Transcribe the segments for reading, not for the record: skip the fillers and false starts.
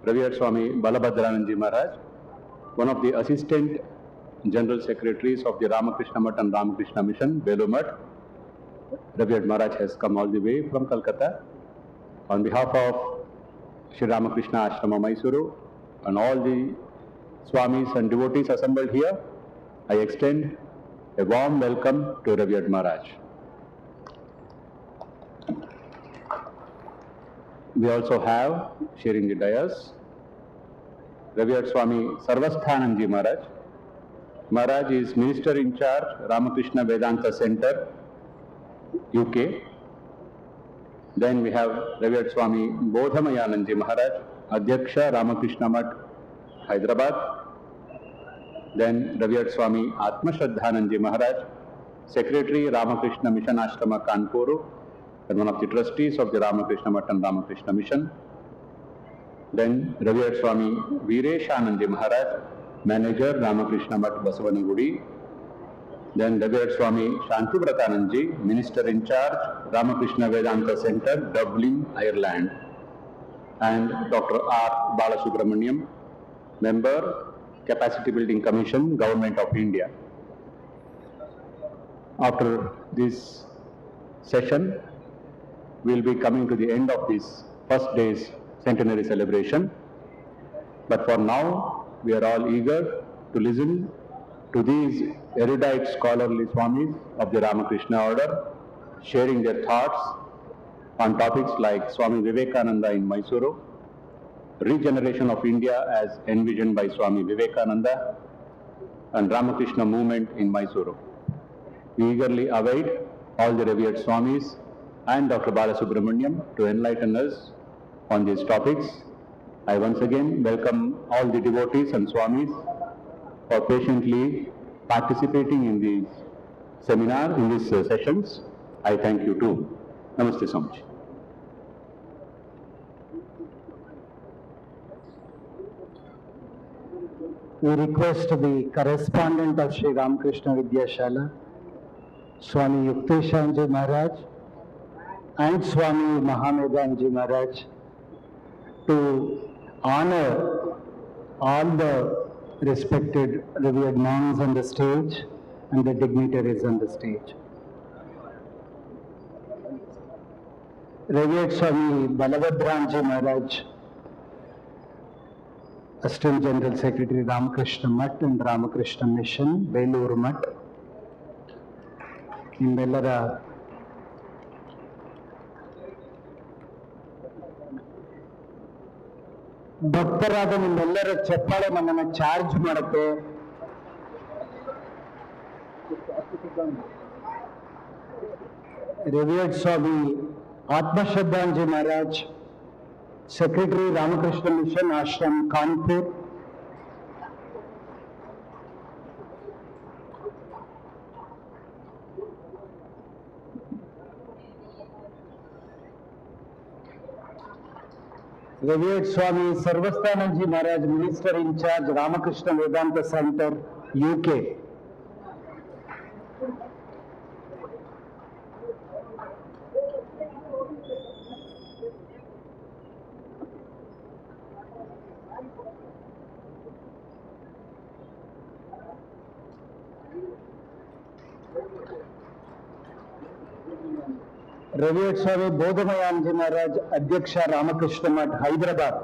Revered Swami Balabhadrananji Maharaj, one of the Assistant General Secretaries of the Ramakrishna Math and Ramakrishna Mission, Belur Math. Revered Maharaj has come all the way from Calcutta. On behalf of Sri Ramakrishna Ashrama Mysuru and all the Swamis and devotees assembled here, I extend a warm welcome to Revered Maharaj. We also have, sharing the dais, Revered Swami Sarvasthananji Maharaj. Maharaj is Minister in Charge, Ramakrishna Vedanta Center, UK. Then we have Revered Swami Bodhamayananji Maharaj, Adhyaksha Ramakrishna Math, Hyderabad. Then Revered Swami Atma Shraddhananji Maharaj, Secretary Ramakrishna Mission Ashrama Kanpur, and one of the trustees of the Ramakrishna Math and Ramakrishna Mission. Then Revered Swami Veereshananji Maharaj, Manager Ramakrishna Math Basavanagudi. Then Revered Swami Shantibratananji, Minister in Charge, Ramakrishna Vedanta Center, Dublin, Ireland. And Dr. R. Balasubramaniam, Member, Capacity Building Commission, Government of India. After this session, we will be coming to the end of this first day's centenary celebration. But for now, we are all eager to listen to these erudite scholarly Swamis of the Ramakrishna order, sharing their thoughts on topics like Swami Vivekananda in Mysuru, regeneration of India as envisioned by Swami Vivekananda, and Ramakrishna movement in Mysuru. We eagerly await all the revered Swamis and Dr. Balasubramaniam to enlighten us on these topics. I once again welcome all the devotees and Swamis for patiently participating in these seminars, in these sessions. I thank you too. Namaste Swamiji. We request the correspondent of Sri Ramakrishna Vidyashala, Swami Yukteshanji Maharaj and Swami Mahamedanji Maharaj, to honor all the respected revered monks on the stage and the dignitaries on the stage. Revered Swami Balabhadranji Maharaj, Assistant General Secretary, Ramakrishna Math and Ramakrishna Mission, Belur Math. ನಿಮ್ಮೆಲ್ಲರ ಭಕ್ತರಾದ ನಿಮ್ಮೆಲ್ಲರ ಚಪ್ಪಾಳೆ ನನ್ನನ್ನು charge ಮಾಡುತ್ತೆ. Revered Swami Atma Shraddhanji Maharaj, Secretary Ramakrishna Mission Ashram Kanpur. Revered Swami Sarvasthananji Maharaj, Minister in Charge, Ramakrishna Vedanta Center, UK. Revered Swami Bodhamayananji Maharaj, Adhyaksha Ramakrishna Math, Hyderabad.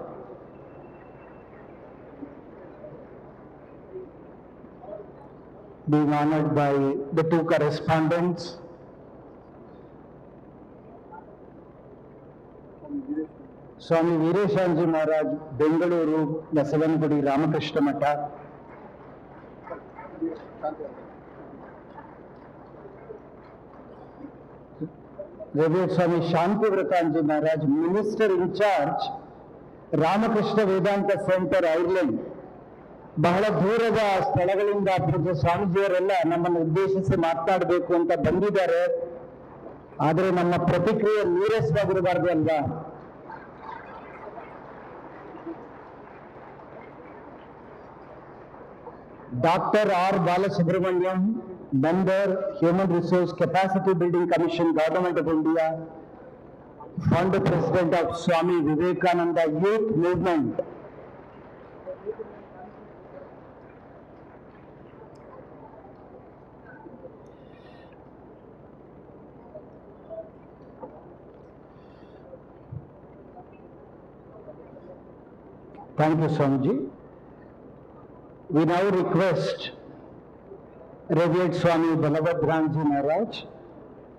Being honored by the two correspondents, Swami Veereshanji Maharaj, Bengaluru, Basavanagudi, Ramakrishna Matha. Revered Swami Shantibratananji Maharaj, Minister in Charge, Ramakrishna Vedanta Center, Ireland. ಬಹಳ ದೂರದ ಸ್ಥಳಗಳಿಂದ ಪೂಜ್ಯ ಸ್ವಾಮೀಜಿಯವರೆಲ್ಲ ನಮ್ಮನ್ನು ಉದ್ದೇಶಿಸಿ ಮಾತನಾಡಬೇಕು ಅಂತ ಬಂದಿದ್ದಾರೆ. ಆದರೆ ನಮ್ಮ ಪ್ರತಿಕ್ರಿಯೆ ನೀರಸವಾಗಿರಬಾರ್ದು ಅಲ್ವಾ? Dr. R. Balasubramaniam, Member, Human Resource Capacity Building Commission, Government of India, Founder President of Swami Vivekananda Youth Movement, Thank you, Swamiji. We now request Revered Swami Balabhadranji Maharaj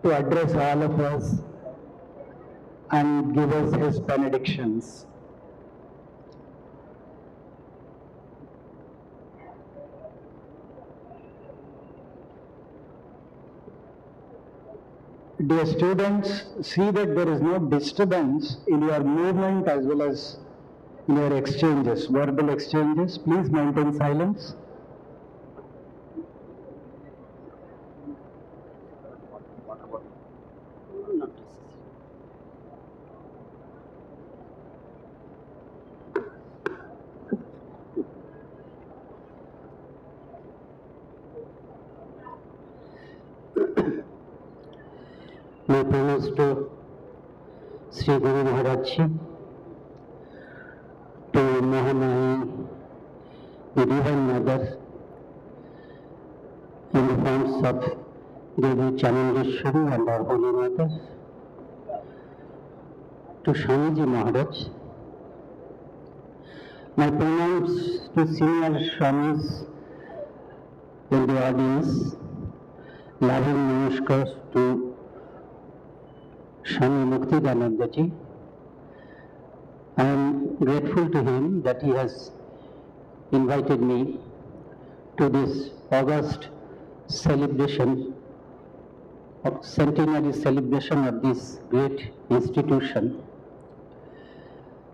to address all of us and give us his benedictions. Dear students, see that there is no disturbance in your movement as well as in your exchanges, verbal exchanges. Please maintain silence. My promise to Sri Guru Maharaj Ji, to Mahamahi, the Divine Mother, in the forms of Devi Chanandeshwari and our Holy Mother, to Swamiji Maharaj, my pronouns to senior Swamis in the audience, loving namaskars to Swami Muktidananda Ji. I am grateful to him that he has invited me to this August celebration, of centenary celebration of this great institution.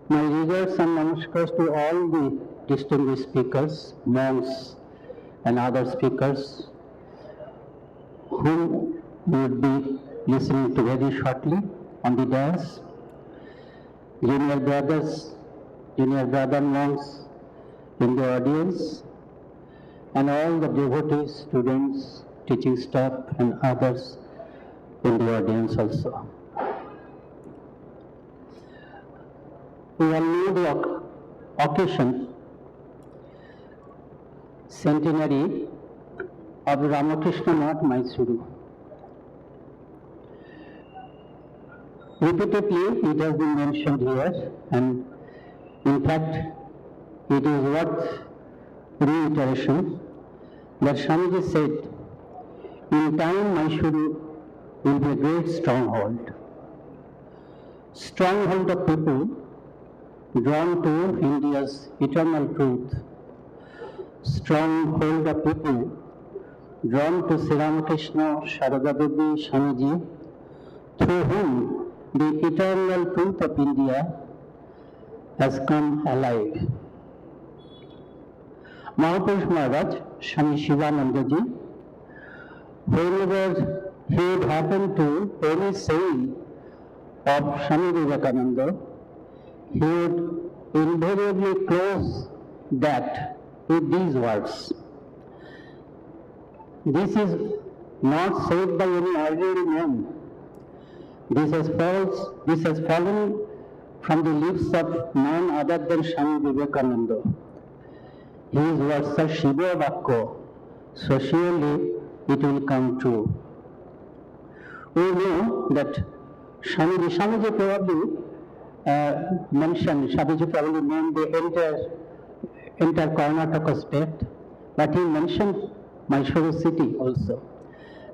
My regards and namaskars to all the distinguished speakers, monks and other speakers whom we would be listening to very shortly on the dais, junior brothers, junior brother monks in the audience, and all the devotees, students, teaching staff and others in the audience also. We all know the occasion, centenary of Ramakrishna Math Mysuru. Repeatedly it has been mentioned here, and in fact it is worth reiteration that Swamiji said, in time Mysuru will be a great stronghold. Stronghold of people drawn to India's eternal truth. Stronghold of people drawn to Sri Ramakrishna, Sharada Devi, Swamiji, through whom the eternal truth of India has come alive. Mahapurush Maharaj, Swami Shivananda Ji, whenever he would happen to any saying of Swami Vivekananda, he would invariably close that with these words. This is not said by any ordinary man. This has fallen from the lips of none other than Swami Vivekananda. His words are Shiva Vakko, so surely it will come true. We know that Swamiji probably Swamiji probably named the entire Karnataka state, but he mentioned Mysuru city also.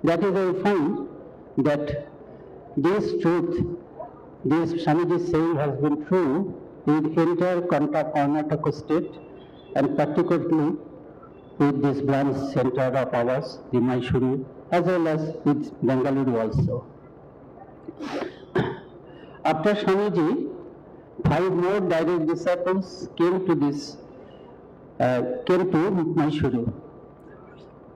That is why we find that this truth, this Swamiji saying has been true with entire Karnataka state, and particularly with this branch center of ours, the Mysuru, as well as with Bengaluru also. After Swamiji, 5 more direct disciples came to Mysuru.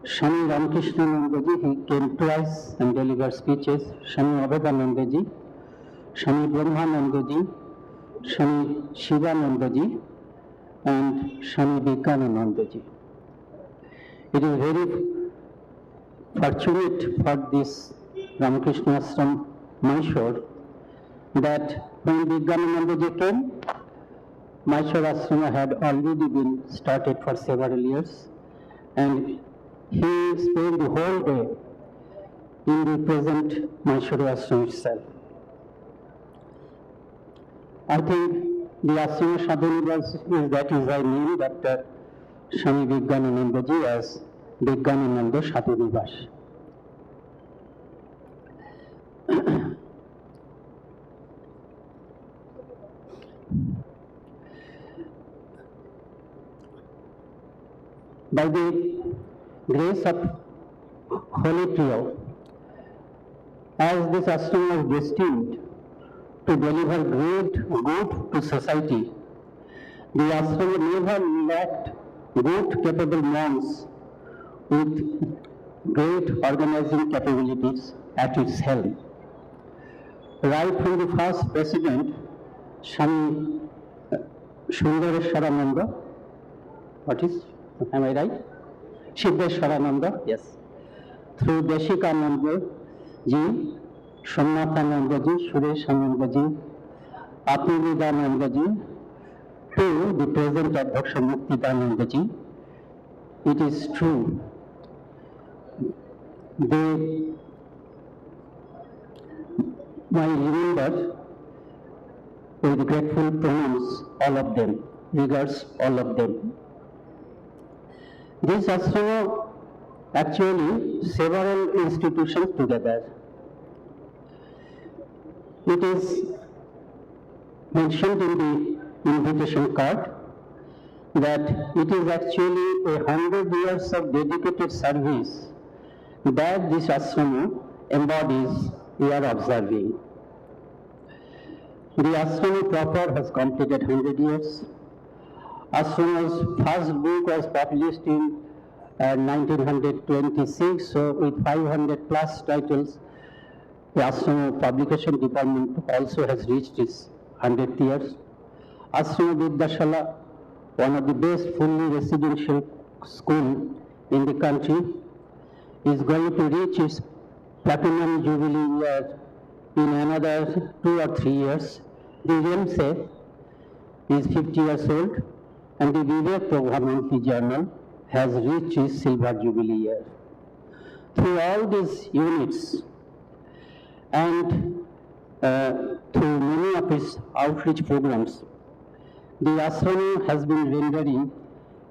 Swami Ramakrishna Ji, he came twice and delivered speeches. Swami Abhadananda Ji, Swami Brahmananda Ji, Swami Shivananda Ji, and Swami Vivekananda Ji. It is very fortunate for this Ramakrishna Ashrama Mysore that when Vivekananda Ji came, Mysore Ashrama had already been started for several years, and he spent the whole day in the present Mysore Ashrama itself. I think The Ashrama Centenary is that is I name Dr. Swami Vigyanananda ji as Vigyanananda Centenary. By the grace of Holy Trio, as this ashram was destined to deliver great good to society, the ashram never lacked good capable monks with great organizing capabilities at its helm. Right from the first president, Swami Sundareswarananda, am I right? Siddheswarananda, yes. Through Deshikananda ji, Somathananda ji, Sureshananda ji, Apnidananda ji, to the present Advaksha Muktidananda ji, it is true. I remember with grateful pronouns all of them, regards all of them. This ashrama actually several institutions together. It is mentioned in the invitation card that it is actually 100 years of dedicated service that this ashrama embodies we are observing. The ashrama proper has completed 100 years. Ashrama's first book was published in 1926, so with 500 plus titles, the Ashrama publication department also has reached its 100th years. Ashrama Vidyashala, one of the best fully residential school in the country, is going to reach its platinum jubilee year in another 2 or 3 years. The Ramsey is 50 years old, and the Vivek Prabhu Journal has reached its silver jubilee year. Through all these units and through many of its outreach programs, the ashrama has been rendering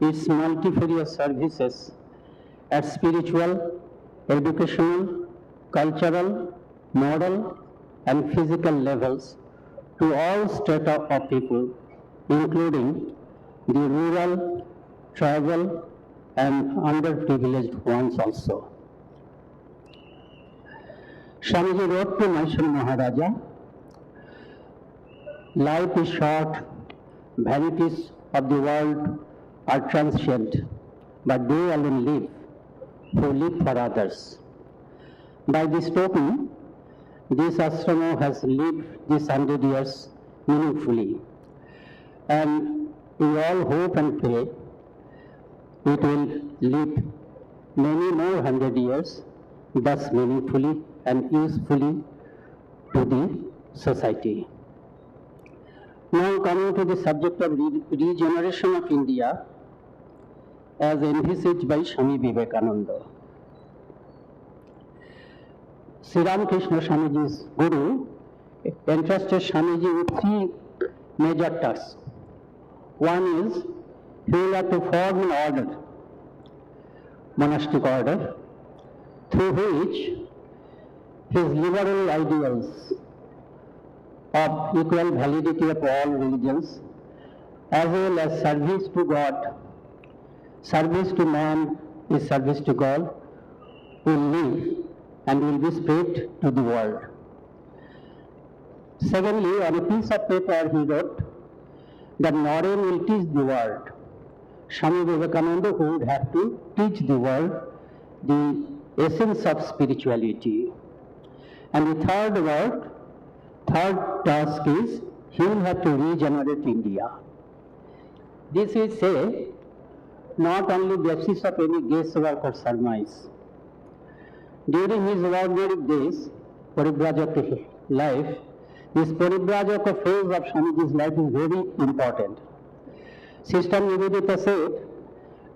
its multifarious services at spiritual, educational, cultural, moral, and physical levels to all strata of people, including the rural, tribal, and underprivileged ones also. Swamiji wrote to Mysore Maharaja, life is short, vanities of the world are transient, but they alone live who live for others. By this token, this ashrama has lived these 100 years meaningfully, and we all hope and pray it will live many more 100 years, thus meaningfully and usefully to the society. Now coming to the subject of regeneration of India as envisaged by Swami Vivekananda. Sri Ramakrishna Swamiji's Guru entrusted Swamiji with 3 major tasks. One is he will have to form an order, monastic order, through which his liberal ideals of equal validity of all religions, as well as service to God, service to man is service to God, will live and will be spread to the world. Secondly, on a piece of paper he wrote that Naren will teach the world. Swami Vivekananda would have to teach the world the essence of spirituality. And the third task is he will have to regenerate India. This is not only basis of any guesswork or surmise. During his ordinary days, Paribrajaka life, this Paribrajaka phase of Swamiji's life is very important. Sister Nivedita said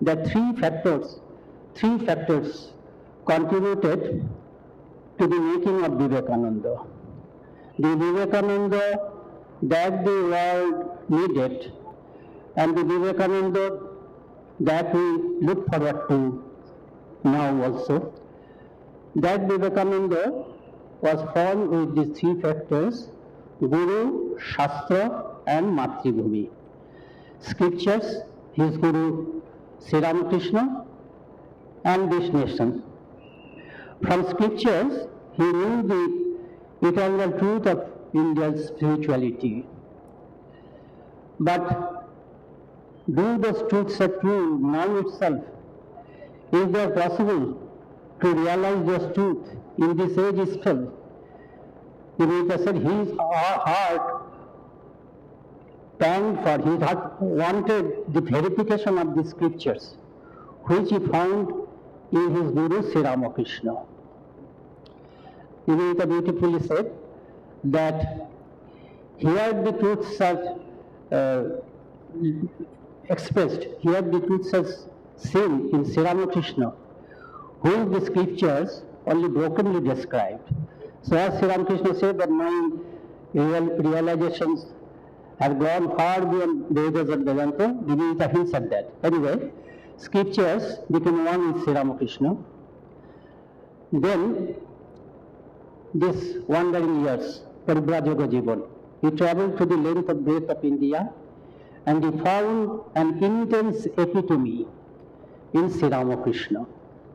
that three factors contributed to the making of Vivekananda. The Vivekananda that the world needed, and the Vivekananda that we look forward to now also. That Vivekananda was formed with these three factors: Guru, Shastra, and Matribhumi. Scriptures, his Guru Sri Ramakrishna, and this nation. From scriptures, he knew the eternal truth of India's spirituality. But do those truths are true now itself? Is there possible to realize those truths in this age itself? The Buddha said his heart panged for, his heart wanted the verification of the scriptures, which he found in his Guru Sri Ramakrishna. The Buddha beautifully said that here the truths are expressed, here the truths are seen in Sri Ramakrishna, who in the scriptures only brokenly described. So as Sri Ramakrishna said that my realizations have gone far beyond Vedas and Vedanta, the Buddha hints at that. Anyway, scriptures became one with Sri Ramakrishna. Then, this wandering years, Paribrajaga Jivan, he travelled to the length of breadth of India, and he found an intense epitome in Sri Ramakrishna.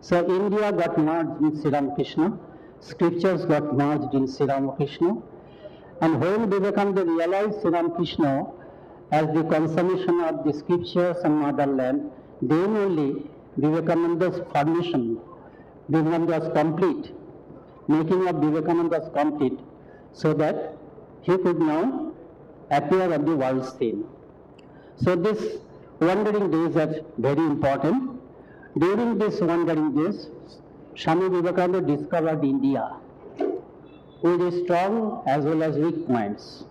So India got merged in Sri Ramakrishna, scriptures got merged in Sri Ramakrishna, and when Vivekananda realized Sri Ramakrishna as the consummation of the scriptures and motherland, then only Vivekananda's formation, Vivekananda was complete, making of Vivekananda was complete, so that he could now appear on the world scene. So these wandering days are very important. During these wandering days, Swami Vivekananda discovered India with its strong as well as weak points.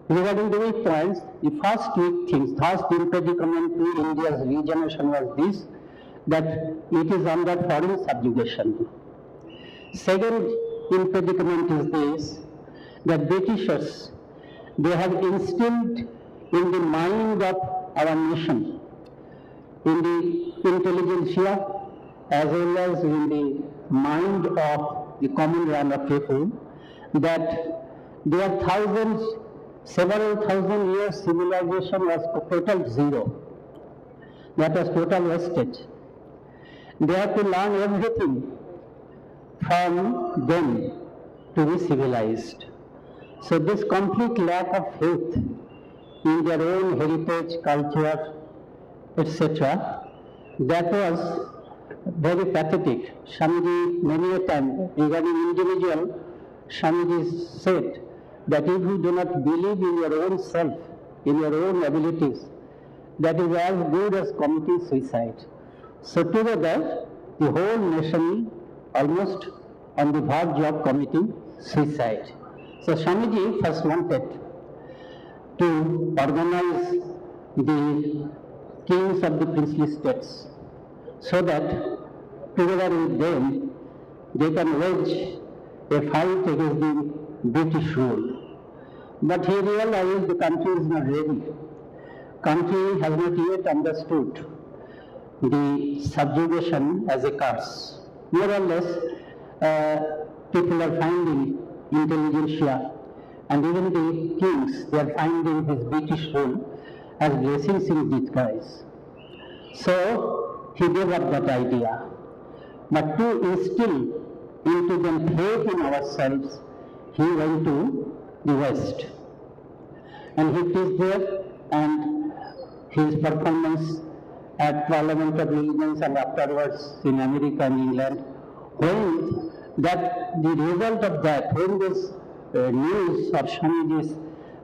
Regarding the weak points, the first weak things, first impediment to India's regeneration was this, that it is under foreign subjugation. Second impediment is this, that Britishers, they have instilled in the mind of our nation, in the intelligentsia as well as in the mind of the common run of people, that their several thousand years civilization was total zero. That was total wastage. They have to learn everything from them to be civilized. So this complete lack of faith in their own heritage, culture, etc., that was very pathetic. Swamiji, many a time, regarding individual, Swamiji said that if you do not believe in your own self, in your own abilities, that is as good as committing suicide. So together, the whole nation almost on the verge of committing suicide. So Swamiji first wanted to organize the kings of the princely states, so that together with them they can wage a fight against the British rule. But he realized the country is not ready. Country has not yet understood the subjugation as a curse. More or less, people are finding intelligentsia, and even the kings, they are finding his British rule as blessings in disguise. So he gave up that idea. But to instill into them faith in ourselves, he went to the West. And he preached there, and his performance at Parliament of Religions and afterwards in America and England, when that the result of that, when this news of Swamiji's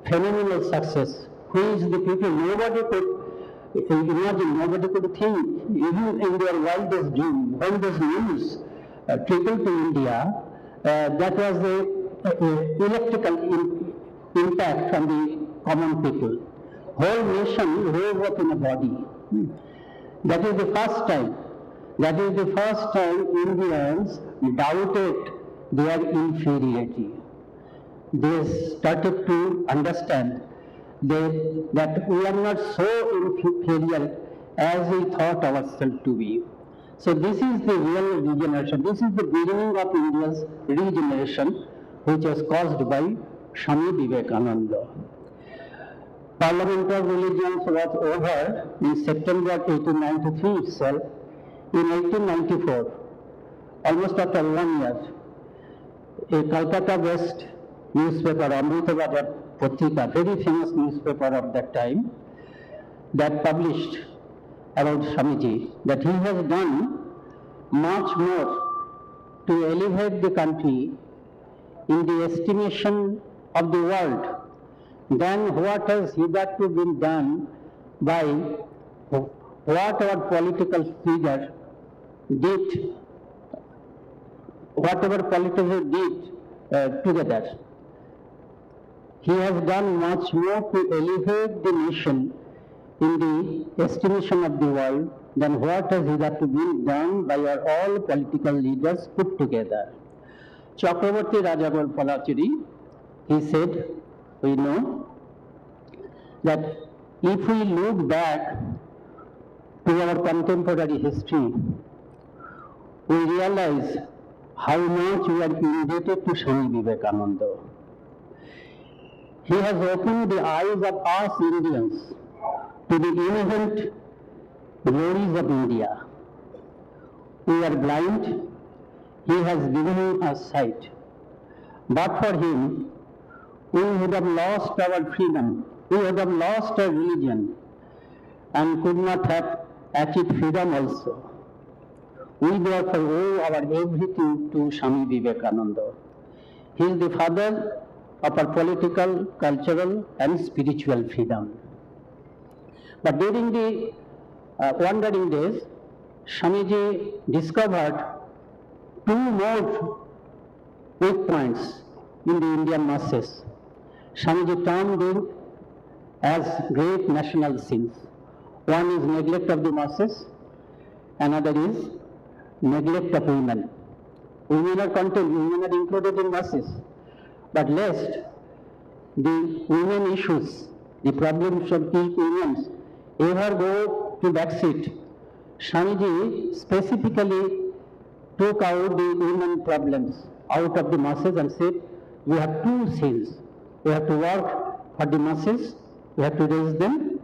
phenomenal success, which the people, nobody could imagine, nobody could think, even in their wildest dream, when this news trickled to India, that was the electrical impact on the common people. Whole nation rose up in a body. That is the first time. That is the first time Indians doubted their inferiority. They started to understand that we are not so inferior as we thought ourselves to be. So this is the real regeneration. This is the beginning of India's regeneration, which was caused by Swami Vivekananda. Parliament of Religions was over in September 1893 itself. In 1894, almost after 1 year, a Calcutta-based newspaper, Amritabajar Patrika, very famous newspaper of that time, that published about Swamiji that he has done much more to elevate the country in the estimation of the world than what has hitherto been done by what our political figure did, whatever political did together. He has done much more to elevate the nation in the estimation of the world than what has hitherto been done by our all political leaders put together. Chakravarti Rajagopalachari, he said, we know that if we look back to our contemporary history, we realize how much we are indebted to Swami Vivekananda. He has opened the eyes of us Indians to the inherent glories of India. We are blind, he has given us sight. But for him, we would have lost our freedom, we would have lost our religion, and could not have achieved freedom also. We therefore owe our everything to Swami Vivekananda. He is the father of our political, cultural, and spiritual freedom. But during the wandering days, Swamiji discovered two more weak points in the Indian masses. Swamiji termed them as great national sins. One is neglect of the masses, another is neglect of women. Women are contained, women are included in masses. But lest the women issues, the problems of women ever go to backseat, Swamiji specifically took out the women problems out of the masses and said, we have two sins. We have to work for the masses, we have to raise them,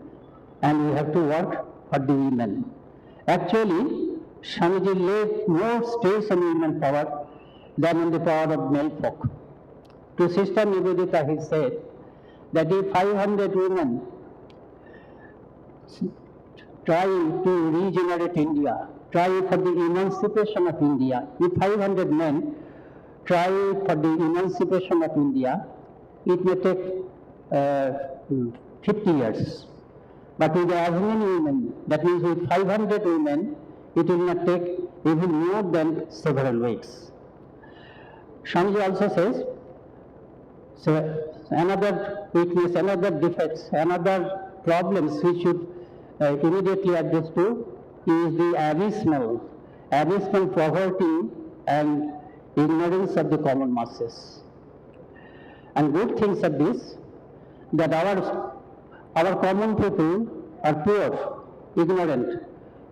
and we have to work for the women. Actually, Swamiji laid more stress on women power than on the power of male folk. To Sister Nivedita he said that if 500 women try to regenerate India, try for the emancipation of India, if 500 men try for the emancipation of India, it may take 50 years. But with as many women, that means with 500 women, it will not take even more than several weeks. Swamiji also says, so another weakness, another defects, another problems which should immediately address to is the abysmal poverty and ignorance of the common masses. And good things are this, that our common people are poor, ignorant,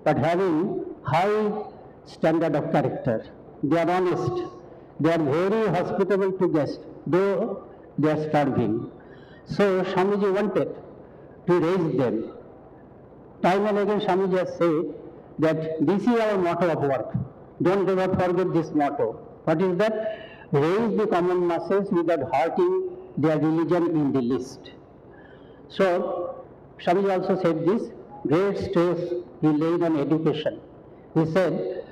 but having high standard of character. They are honest, they are very hospitable to guests, though they are starving. So Swamiji wanted to raise them. Time and again Swamiji has said that this is our motto of work. Don't ever forget this motto. What is that? Raise the common masses without hurting their religion in the least. So Swamiji also said this, great stress he laid on education. He said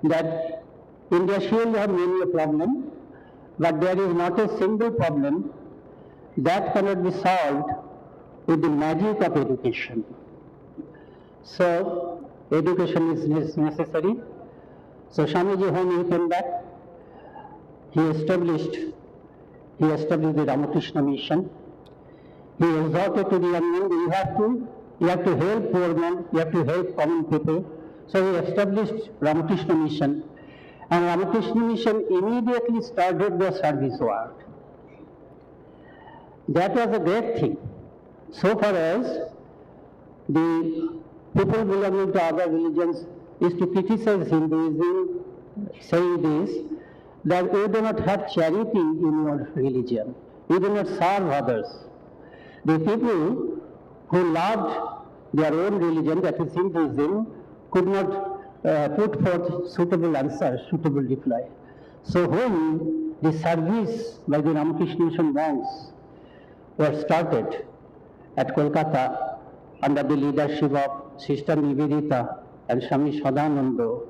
that India surely has many a problem, but there is not a single problem that cannot be solved with the magic of education. So education is necessary. So Swamiji, when he came back, he established the Ramakrishna mission. He exhorted to the young men, you have to help poor men, you have to help common people. So he established Ramakrishna mission, and Ramakrishna mission immediately started their service work. That was a great thing. So far as the people belonging to other religions is to criticize Hinduism, saying this, that you do not have charity in your religion, you do not serve others. The people who loved their own religion, that is Hinduism, could not put forth suitable answer, suitable reply. So when the service by the Ramakrishna Mission monks were started at Kolkata under the leadership of Sister Nivedita and Swami Sadananda,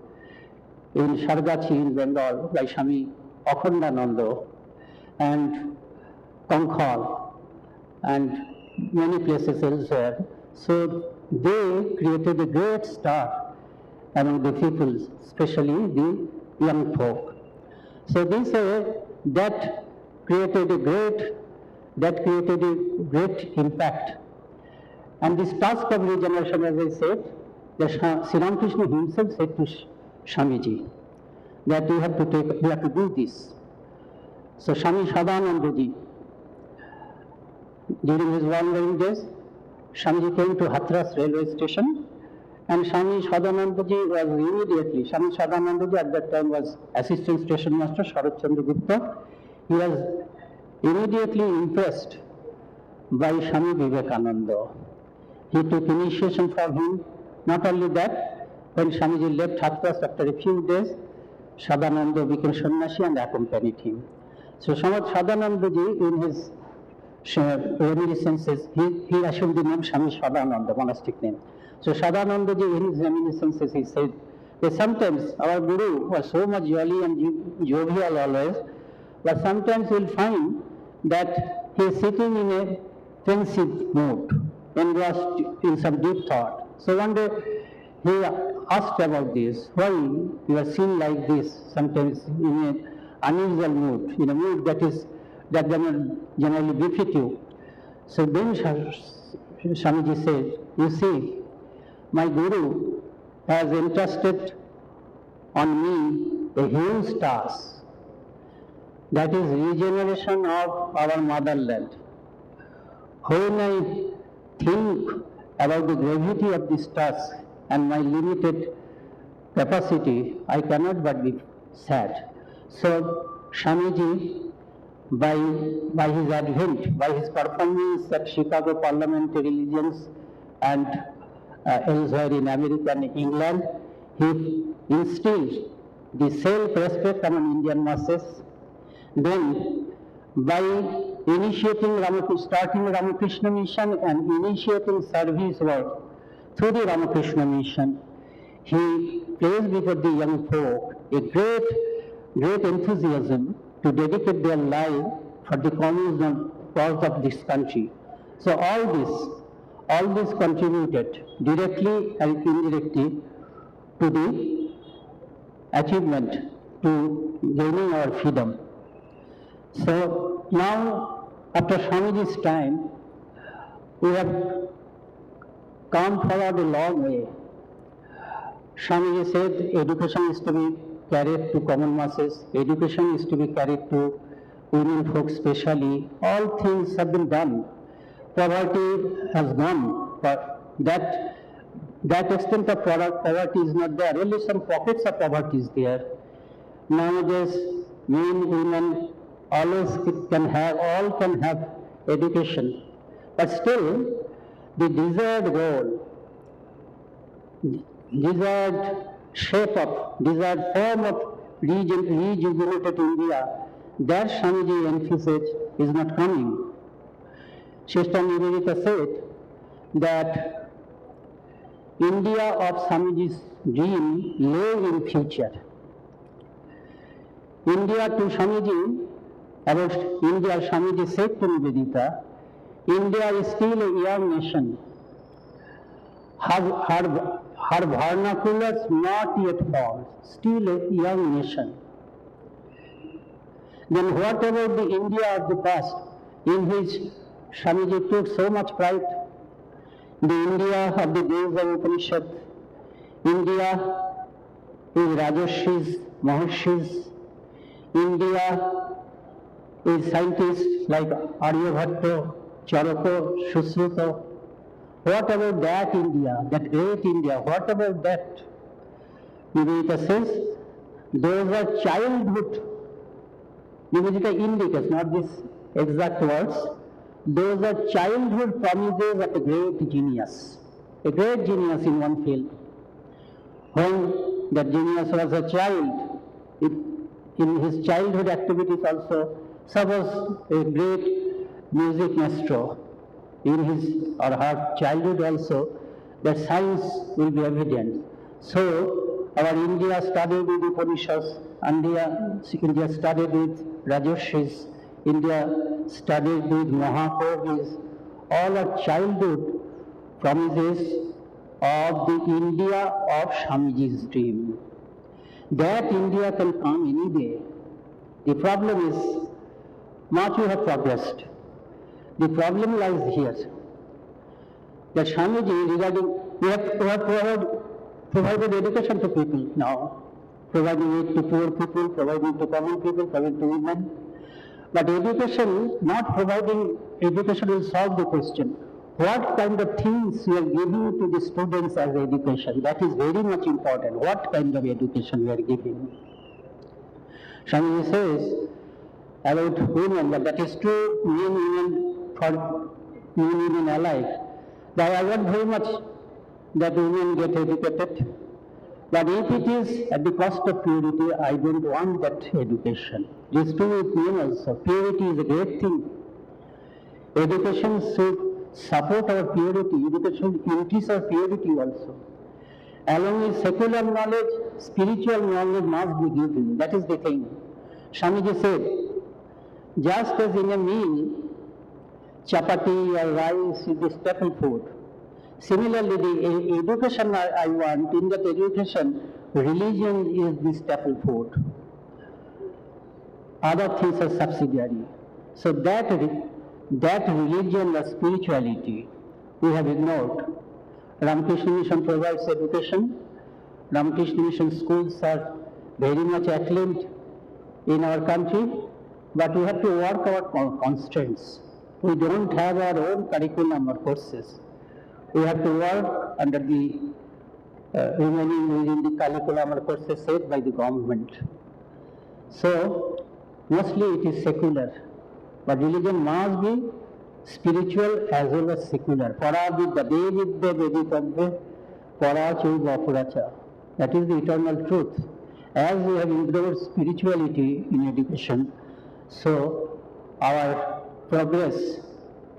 in Sargachi in Bengal by Swami Akhandananda, and Konkhal, and many places elsewhere. So they created a great star among the people, especially the young folk. So this that created a great impact. And this task of regeneration, as I said, Sri Ramakrishna himself said to Swamiji that we have to do this. So Swami Sadanandaji, during his wandering days, Swamiji came to Hathras railway station, and Swami Sadanandaji was immediately, Swami Sadanandaji at that time was assistant station master, Sharat Chandra Gupta. He was immediately impressed by Swami Vivekananda. He took initiation from him. Not only that, when Swamiji left Hathras after a few days, Sadananda became sannyasi and accompanied him. So Sadanandaji, in his reminiscences, he assumed the name Swami Sadananda, monastic name. So Sadanandaji, in his reminiscences, he said that sometimes our Guru was so much jolly and jovial always, but sometimes you will find that he is sitting in a pensive mood, engrossed in some deep thought. So one day he asked about this, why you are seen like this, sometimes in an unusual mood, in a mood that generally befit you. So then Swamiji said, you see, my Guru has entrusted on me a huge task, that is regeneration of our motherland. When I think about the gravity of this task and my limited capacity, I cannot but be sad. So Swamiji, by his advent, by his performance at Chicago Parliamentary Religions and elsewhere in America and England, he instilled the self-respect among Indian masses. Then, by starting Ramakrishna Mission and initiating service work through the Ramakrishna Mission, he placed before the young folk a great enthusiasm to dedicate their life for the common cause of this country. So all this contributed directly and indirectly to the achievement, to gaining our freedom. So now, after Swamiji's time, we have come forward a long way. Swamiji said education is to be carried to common masses, education is to be carried to women folk specially. All things have been done. Poverty has gone, but that extent of poverty is not there. Only some pockets of poverty is there. Nowadays, men, women, all can have education, but still the desired goal, desired form of rejuvenated India, that Swamiji emphasized is not coming. Sister Nivedita said that India of Swamiji's dream lay in future. India to Swamiji, about India, Swamiji said to Nivedita, India is still a young nation. Her vernaculars not yet formed, still a young nation. Then what about the India of the past, in which Swamiji took so much pride? The India of the days of Upanishad, India is Rajarshis, Maharshis, India is scientists like Aryabhatta, Charako, Shusruto. What about that India, that great India? What about that? Nivedita says, those are childhood. Nivedita indicates, not these exact words. Those are childhood promises of a great genius in one field. When that genius was a child, in his childhood activities also, suppose a great music maestro, in his or her childhood also, that science will be evident. So, our India studied with Upanishads, India studied with Rajarshis, India studied with Mahakovis, all are childhood promises of the India of Swamiji's dream. That India can come any day. The problem is, much we have progressed. The problem lies here. That Swamiji, regarding, we have provided education to people now, providing it to poor people, providing it to common people, providing it to women. But education, not providing education will solve the question. What kind of things we are giving to the students as education? That is very much important. What kind of education we are giving? Swamiji says about women, but that is true, men, women alike. That I want very much that women get educated. But if it is at the cost of purity, I don't want that education. It is true with men also. Purity is a great thing. Education should support our purity. Education should increase our purity also. Along with secular knowledge, spiritual knowledge must be given. That is the thing. Swamiji said, just as in a meal, chapati or rice is the staple food. Similarly, the education I want, in that education, religion is the staple food. Other things are subsidiary. So that religion or spirituality we have ignored. Ramakrishna Mission provides education. Ramakrishna Mission schools are very much acclaimed in our country, but we have to work our constraints. We don't have our own curriculum or courses. We have to work under the remaining within the curriculum or courses set by the government. So, mostly it is secular, but religion must be spiritual as well as secular. Para vidya devidya veditadve para chuva puracha. That is the eternal truth. As we have included spirituality in education, so our progress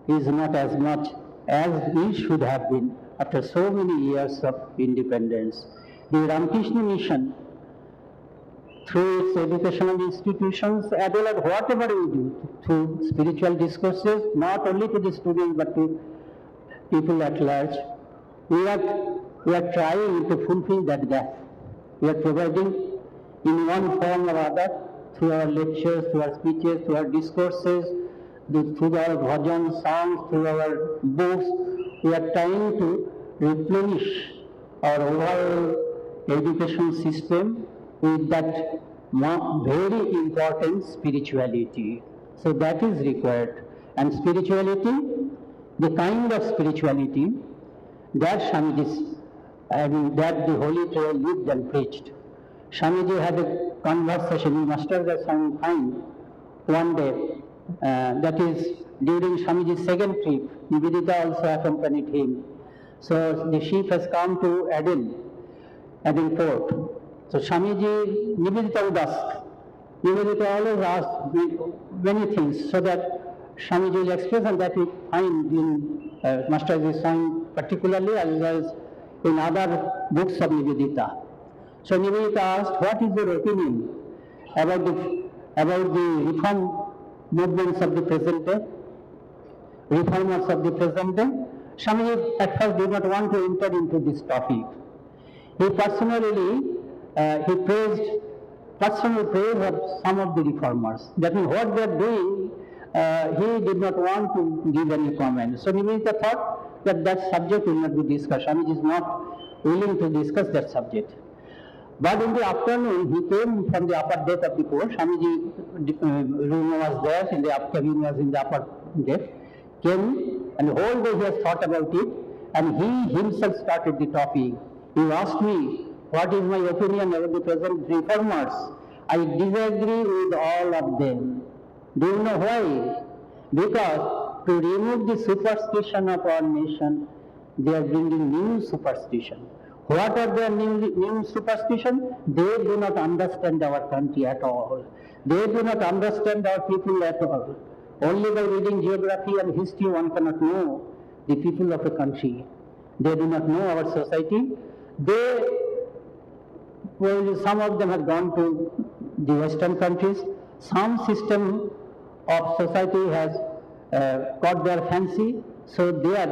is not as much as it should have been after so many years of independence. The Ramakrishna Mission, through its educational institutions, as well as whatever we do, through spiritual discourses, not only to the students but to people at large, we are trying to fulfill that gap. We are providing in one form or other, through our lectures, through our speeches, through our discourses, through our bhajan songs, through our books, we are trying to replenish our overall education system with that very important spirituality. So that is required. And spirituality, the kind of spirituality that Swamiji, that the Holy Trail lived and preached. Swamiji had a conversation, he must have had some time, one day, that is during Swamiji's second trip. Nivedita also accompanied him. So the ship has come to Aden port. So Swamiji, Nivedita would ask. Nivedita always asks many things, so that Swamiji will express, and that we find in Master's sign particularly, as well as in other books of Nivedita. So Nivedita asked, what is your opinion about the reform movements of the present day, reformers of the present day? Swamiji at first did not want to enter into this topic. He personally, he praised personal praise of some of the reformers. That means what they are doing, he did not want to give any comment. So Nivedita thought that subject will not be discussed. Swamiji is not willing to discuss that subject. But in the afternoon, he came from the upper deck of the port. Swamiji room was there, in the cabin was in the upper deck. came and whole day he has thought about it, and he himself started the topic. He asked me, what is my opinion about the present reformers? I disagree with all of them. Do you know why? Because to remove the superstition of our nation, they are bringing new superstition. What are their new superstition? They do not understand our country at all. They do not understand our people at all. Only by reading geography and history one cannot know the people of a country. They do not know our society. Some of them have gone to the Western countries. Some system of society has caught their fancy, so they have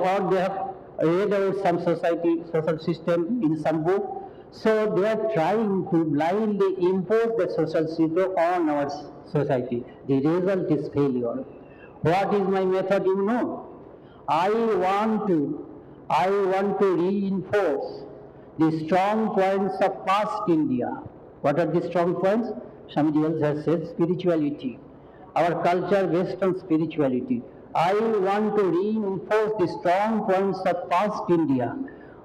read out some social system in some book. So they are trying to blindly impose the social system on our society. The result is failure. What is my method? You know, I want to reinforce the strong points of past India. What are the strong points? Swamiji has said spirituality. Our culture based on spirituality. I want to reinforce the strong points of past India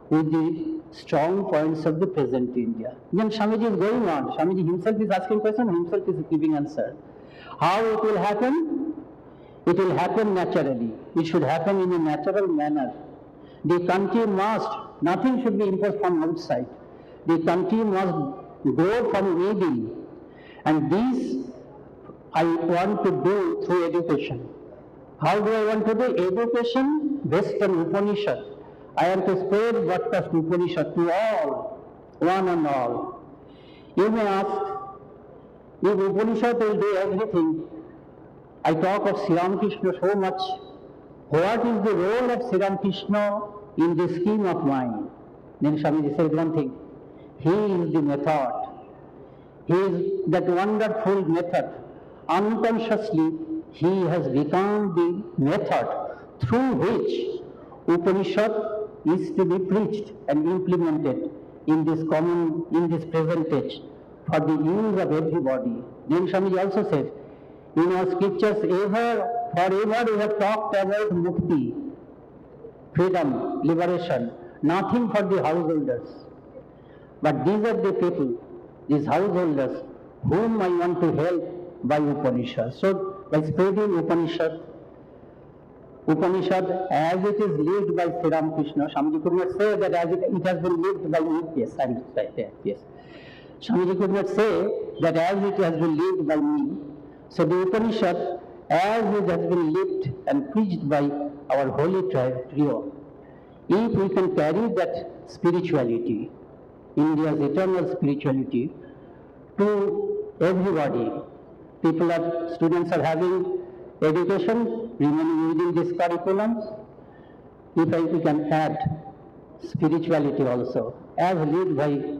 with the strong points of the present India. Then Swamiji is going on. Swamiji himself is asking question, himself is giving answer. How it will happen? It will happen naturally. It should happen in a natural manner. The country must, nothing should be imposed from outside. The country must grow from within. And this I want to do through education. How do I want to do? Education based on Upanishad. I want to spread broadcast Upanishad to all, one and all. You may ask, if Upanishad will do everything, I talk of Sri Ramakrishna so much. What is the role of Sri Ramakrishna in the scheme of mind? Then Swamiji said one thing. He is the method. He is that wonderful method. Unconsciously, he has become the method through which Upanishad is to be preached and implemented in this present age for the use of everybody. Then Swamiji also said, in our scriptures forever we have talked about mukti, freedom, liberation, nothing for the householders. But these are the people, these householders, whom I want to help by Upanishad. So by spreading Upanishad as it is lived by Sri Ramakrishna, Swamiji could not say that as it has been lived by me. Yes, I am right there. Yes. Swamiji could not say that as it has been lived by me. So the Upanishad, as it has been lived and preached by our holy trio, if we can carry that spirituality, India's eternal spirituality, to everybody, students are having education, remaining within this curriculum. If we can add spirituality also, as led by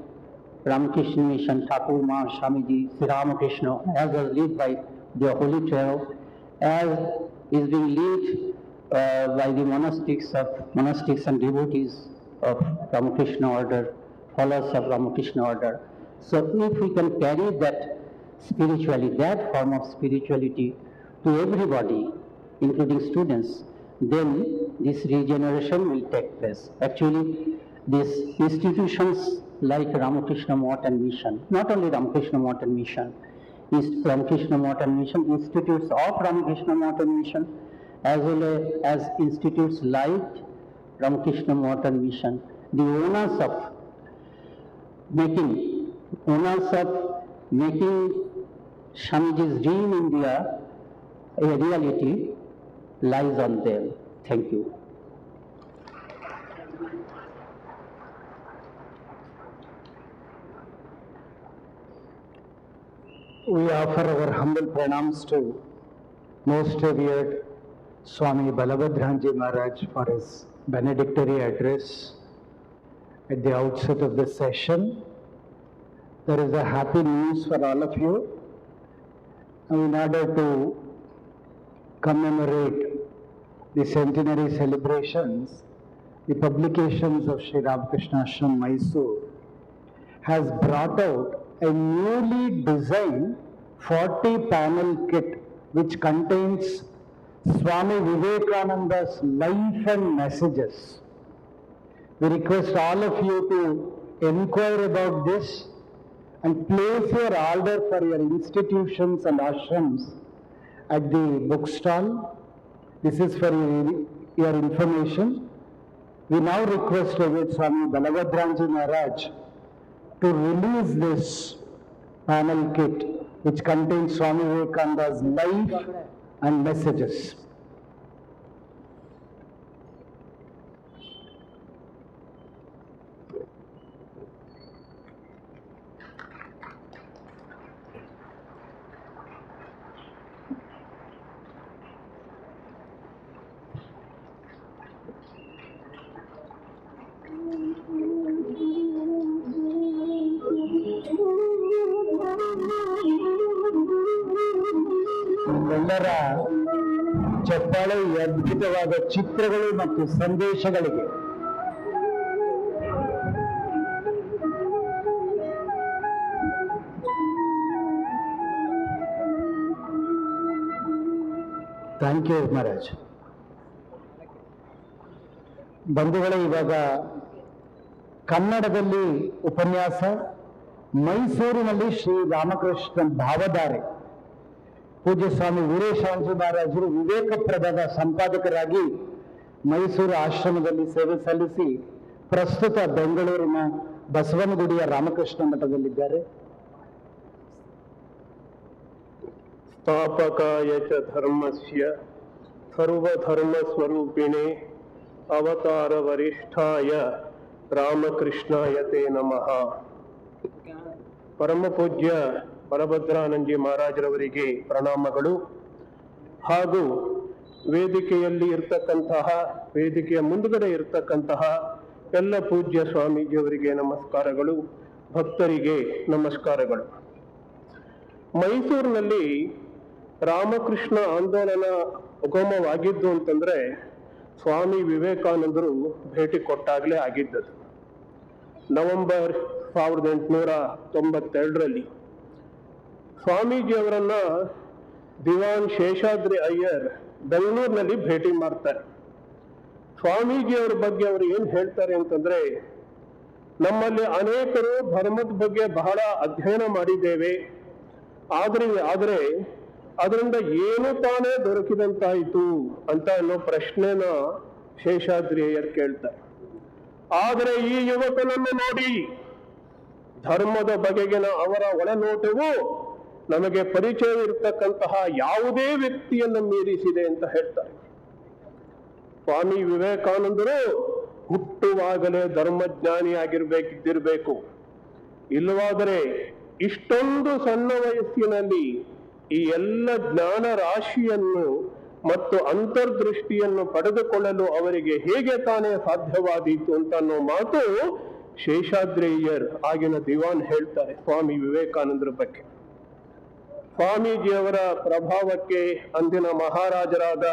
Ramakrishna Mission, Thakur Ma, Swamiji, Sri Ramakrishna, as was led by the holy trio, as is being led by the monastics and devotees of Ramakrishna order, followers of Ramakrishna order. So if we can carry that spirituality, that form of spirituality to everybody, including students, then this regeneration will take place. Actually, these institutions like Ramakrishna Math and Mission, not only Ramakrishna Math and Mission, Ramakrishna Math and Mission, institutes of Ramakrishna Math and Mission, as well as institutes like Ramakrishna Math and Mission, the owners of making Swamiji's dream India a reality lies on them. Thank you. We offer our humble pranams to most revered Swami Balabhadranji Maharaj for his benedictory address at the outset of the session. There is a happy news for all of you. In order to commemorate the centenary celebrations, the publications of Sri Ramakrishna Ashrama Mysore has brought out a newly designed 40-panel kit which contains Swami Vivekananda's life and messages. We request all of you to inquire about this and place your order for your institutions and ashrams at the bookstall. This is for your information. We now request Swami Balabhadranji Maharaj to release this panel kit which contains Swami Vivekananda's life and messages. ಎಲ್ಲರ ಚಪ್ಪಾಳೆ ಈ ಅದ್ಭುತವಾದ ಚಿತ್ರಗಳು ಮತ್ತು ಸಂದೇಶಗಳಿಗೆ. Thank you Maharaj. ಬಂಧುಗಳೇ, ಇವಾಗ ಕನ್ನಡದಲ್ಲಿ ಉಪನ್ಯಾಸ, ಮೈಸೂರಿನಲ್ಲಿ ಶ್ರೀ ರಾಮಕೃಷ್ಣ ಭಾವಧಾರೆ ಪೂಜ್ಯ ಸ್ವಾಮಿ ವೀರೇಶಾಂಜಿ ಮಹಾರಾಜರು ವಿವೇಕಪ್ರದದ ಸಂಪಾದಕರಾಗಿ ಮೈಸೂರು ಆಶ್ರಮದಲ್ಲಿ ಸೇವೆ ಸಲ್ಲಿಸಿ ಪ್ರಸ್ತುತ ಬೆಂಗಳೂರಿನ ಬಸವನಗುಡಿಯ ರಾಮಕೃಷ್ಣ ಮಠದಲ್ಲಿದ್ದಾರೆ. ಸ್ಥಾಪಕಾಯ ಚ ಧರ್ಮಸ್ಯ ಸರ್ವಧರ್ಮ ಸ್ವರೂಪಿಣೆ ಅವತಾರ ವರಿಷ್ಠಾಯ ರಾಮಕೃಷ್ಣಾಯ ತೇ ನಮಃ. ಪರಮ ಪೂಜ್ಯ ಬಲಭದ್ರಾನಂದಜಿ ಮಹಾರಾಜರವರಿಗೆ ಪ್ರಣಾಮಗಳು. ಹಾಗೂ ವೇದಿಕೆಯಲ್ಲಿ ಇರ್ತಕ್ಕಂತಹ, ವೇದಿಕೆಯ ಮುಂದುಗಡೆ ಇರ್ತಕ್ಕಂತಹ ಎಲ್ಲ ಪೂಜ್ಯ ಸ್ವಾಮೀಜಿಯವರಿಗೆ ನಮಸ್ಕಾರಗಳು, ಭಕ್ತರಿಗೆ ನಮಸ್ಕಾರಗಳು. ಮೈಸೂರಿನಲ್ಲಿ ರಾಮಕೃಷ್ಣ ಆಂದೋಲನ ಉಗಮವಾಗಿದ್ದು ಅಂತಂದ್ರೆ ಸ್ವಾಮಿ ವಿವೇಕಾನಂದರು ಭೇಟಿ ಕೊಟ್ಟಾಗಲೇ ಆಗಿದ್ದದು. ನವೆಂಬರ್ 1892ರಲ್ಲಿ ಸ್ವಾಮೀಜಿಯವರನ್ನ ದಿವಾನ್ ಶೇಷಾದ್ರಿ ಅಯ್ಯರ್ ಬೆಂಗಳೂರಿನಲ್ಲಿ ಭೇಟಿ ಮಾಡ್ತಾರೆ. ಸ್ವಾಮೀಜಿಯವರ ಬಗ್ಗೆ ಅವರು ಏನ್ ಹೇಳ್ತಾರೆ ಅಂತಂದ್ರೆ, ನಮ್ಮಲ್ಲಿ ಅನೇಕರು ಧರ್ಮದ ಬಗ್ಗೆ ಬಹಳ ಅಧ್ಯಯನ ಮಾಡಿದ್ದೇವೆ, ಆದರೆ ಅದರಿಂದ ಏನು ತಾನೇ ದೊರಕಿದಂತಾಯಿತು ಅಂತ ಅನ್ನೋ ಪ್ರಶ್ನೆನ ಶೇಷಾದ್ರಿ ಅಯ್ಯರ್ ಕೇಳ್ತಾರೆ. ಆದರೆ ಈ ಯುವಕನನ್ನು ನೋಡಿ, ಧರ್ಮದ ಬಗೆಗಿನ ಅವರ ಒಳನೋಟವು ನಮಗೆ ಪರಿಚಯ ಇರತಕ್ಕಂತಹ ಯಾವುದೇ ವ್ಯಕ್ತಿಯನ್ನು ಮೀರಿಸಿದೆ ಅಂತ ಹೇಳ್ತಾರೆ. ಸ್ವಾಮಿ ವಿವೇಕಾನಂದರು ಹುಟ್ಟುವಾಗಲೇ ಧರ್ಮಜ್ಞಾನಿಯಾಗಿರ್ಬೇಕಿದ್ದಿರಬೇಕು. ಇಲ್ಲವಾದರೆ ಇಷ್ಟೊಂದು ಸಣ್ಣ ವಯಸ್ಸಿನಲ್ಲಿ ಈ ಎಲ್ಲ ಜ್ಞಾನ ರಾಶಿಯನ್ನು ಮತ್ತು ಅಂತರ್ದೃಷ್ಟಿಯನ್ನು ಪಡೆದುಕೊಳ್ಳಲು ಅವರಿಗೆ ಹೇಗೆ ತಾನೇ ಸಾಧ್ಯವಾದೀತು ಅಂತ ಅನ್ನೋ ಮಾತು ಶೇಷಾದ್ರಿಯರ್ ಆಗಿನ ದಿವಾನ್ ಹೇಳ್ತಾರೆ ಸ್ವಾಮಿ ವಿವೇಕಾನಂದರ ಬಗ್ಗೆ. ಸ್ವಾಮೀಜಿಯವರ ಪ್ರಭಾವಕ್ಕೆ ಅಂದಿನ ಮಹಾರಾಜರಾದ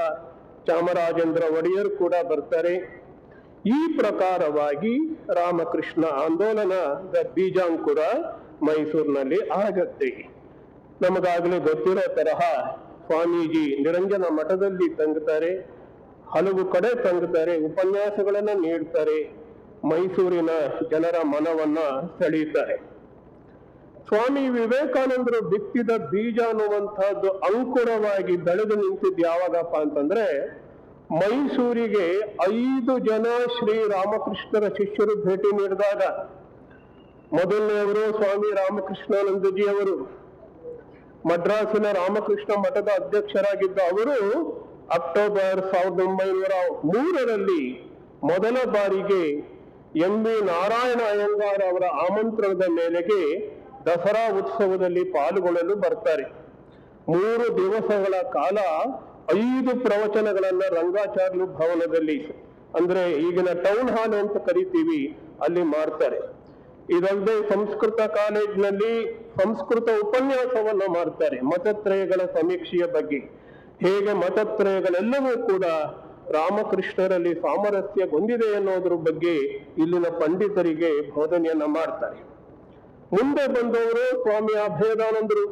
ಚಾಮರಾಜೇಂದ್ರ ಒಡೆಯರ್ ಕೂಡ ಬರ್ತಾರೆ. ಈ ಪ್ರಕಾರವಾಗಿ ರಾಮಕೃಷ್ಣ ಆಂದೋಲನದ ಬೀಜಾಂಕುರ ಮೈಸೂರಿನಲ್ಲಿ ಆಗತ್ತೆ. ನಮಗಾಗಲೇ ಗೊತ್ತಿರೋ ತರಹ ಸ್ವಾಮೀಜಿ ನಿರಂಜನ ಮಠದಲ್ಲಿ ತಂಗುತ್ತಾರೆ, ಹಲವು ಕಡೆ ತಂಗುತ್ತಾರೆ, ಉಪನ್ಯಾಸಗಳನ್ನ ನೀಡ್ತಾರೆ, ಮೈಸೂರಿನ ಜನರ ಮನವನ್ನ ಸೆಳೆಯುತ್ತಾರೆ. ಸ್ವಾಮಿ ವಿವೇಕಾನಂದರು ಬಿತ್ತಿದ ಬೀಜ ಅನ್ನುವಂತಹದ್ದು ಅಂಕುರವಾಗಿ ಬೆಳೆದು ನಿಂತಿದ್ದು ಯಾವಾಗಪ್ಪ ಅಂತಂದ್ರೆ, ಮೈಸೂರಿಗೆ 5 ಜನ ಶ್ರೀ ರಾಮಕೃಷ್ಣರ ಶಿಷ್ಯರು ಭೇಟಿ ನೀಡಿದಾಗ, ಮೊದಲನೆಯವರು ಸ್ವಾಮಿ ರಾಮಕೃಷ್ಣಾನಂದಜಿ ಅವರು, ಮದ್ರಾಸಿನ ರಾಮಕೃಷ್ಣ ಮಠದ ಅಧ್ಯಕ್ಷರಾಗಿದ್ದ ಅವರು ಅಕ್ಟೋಬರ್ 1903ರಲ್ಲಿ ಮೊದಲ ಬಾರಿಗೆ ಎಂ.ವಿ. ನಾರಾಯಣ ಅಯ್ಯಂಗಾರ್ ಅವರ ಆಮಂತ್ರಣದ ಮೇರೆಗೆ ದಸರಾ ಉತ್ಸವದಲ್ಲಿ ಪಾಲ್ಗೊಳ್ಳಲು ಬರ್ತಾರೆ. 3 ದಿವಸಗಳ ಕಾಲ 5 ಪ್ರವಚನಗಳನ್ನ ರಂಗಾಚಾರ್ಯ ಭವನದಲ್ಲಿ, ಅಂದ್ರೆ ಈಗಿನ ಟೌನ್ ಹಾಲ್ ಅಂತ ಕರಿತೀವಿ, ಅಲ್ಲಿ ಮಾಡ್ತಾರೆ. ಇದಲ್ಲದೆ ಸಂಸ್ಕೃತ ಕಾಲೇಜಿನಲ್ಲಿ ಸಂಸ್ಕೃತ ಉಪನ್ಯಾಸವನ್ನ ಮಾಡ್ತಾರೆ, ಮತತ್ರಯಗಳ ಸಮೀಕ್ಷೆಯ ಬಗ್ಗೆ. ಹೇಗೆ ಮತತ್ರಯಗಳೆಲ್ಲವೂ ಕೂಡ ರಾಮಕೃಷ್ಣರಲ್ಲಿ ಸಾಮರಸ್ಯಗೊಂಡಿದೆ ಅನ್ನೋದ್ರ ಬಗ್ಗೆ ಇಲ್ಲಿನ ಪಂಡಿತರಿಗೆ ಬೋಧನೆಯನ್ನ ಮಾಡ್ತಾರೆ. ಮುಂದೆ ಬಂದವರು ಸ್ವಾಮಿ ಅಭೇದಾನಂದರು.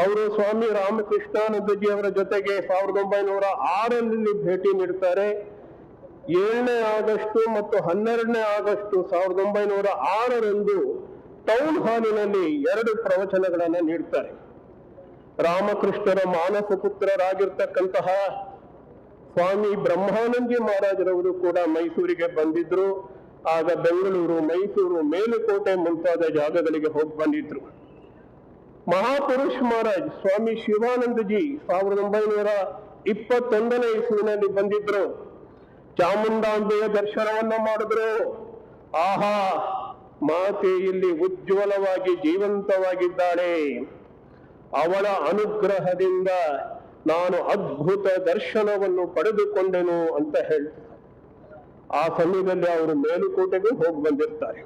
ಅವರು ಸ್ವಾಮಿ ರಾಮಕೃಷ್ಣಾನಂದಜಿ ಅವರ ಜೊತೆಗೆ 1906ರಲ್ಲಿ ಭೇಟಿ ನೀಡ್ತಾರೆ. 7ನೇ ಆಗಸ್ಟ್ ಮತ್ತು 12ನೇ ಆಗಸ್ಟ್ 1906ರಂದು ಟೌನ್ ಹಾಲಿನಲ್ಲಿ 2 ಪ್ರವಚನಗಳನ್ನು ನೀಡ್ತಾರೆ. ರಾಮಕೃಷ್ಣರ ಮಾನಸ ಪುತ್ರರಾಗಿರ್ತಕ್ಕಂತಹ ಸ್ವಾಮಿ ಬ್ರಹ್ಮಾನಂದಜಿ ಮಹಾರಾಜರವರು ಕೂಡ ಮೈಸೂರಿಗೆ ಬಂದಿದ್ರು. ಆಗ ಬೆಂಗಳೂರು, ಮೈಸೂರು, ಮೇಲುಕೋಟೆ ಮುಂತಾದ ಜಾಗಗಳಿಗೆ ಹೋಗಿ ಬಂದಿದ್ರು. ಮಹಾಪುರುಷ್ ಮಹಾರಾಜ್ ಸ್ವಾಮಿ ಶಿವಾನಂದಜಿ 1921ನೇ ಇಸ್ವಿನಲ್ಲಿ ಬಂದಿದ್ರು. ಚಾಮುಂಡಾಂಬೆಯ ದರ್ಶನವನ್ನ ಮಾಡಿದ್ರು. ಆಹಾ, ಮಾತೆ ಇಲ್ಲಿ ಉಜ್ವಲವಾಗಿ ಜೀವಂತವಾಗಿದ್ದಾಳೆ, ಅವಳ ಅನುಗ್ರಹದಿಂದ ನಾನು ಅದ್ಭುತ ದರ್ಶನವನ್ನು ಪಡೆದುಕೊಂಡೆನು ಅಂತ ಹೇಳ್ತಾರೆ. ಆ ಸಮಯದಲ್ಲಿ ಅವರು ಮೇಲುಕೋಟೆಗೂ ಹೋಗಿ ಬಂದಿರ್ತಾರೆ.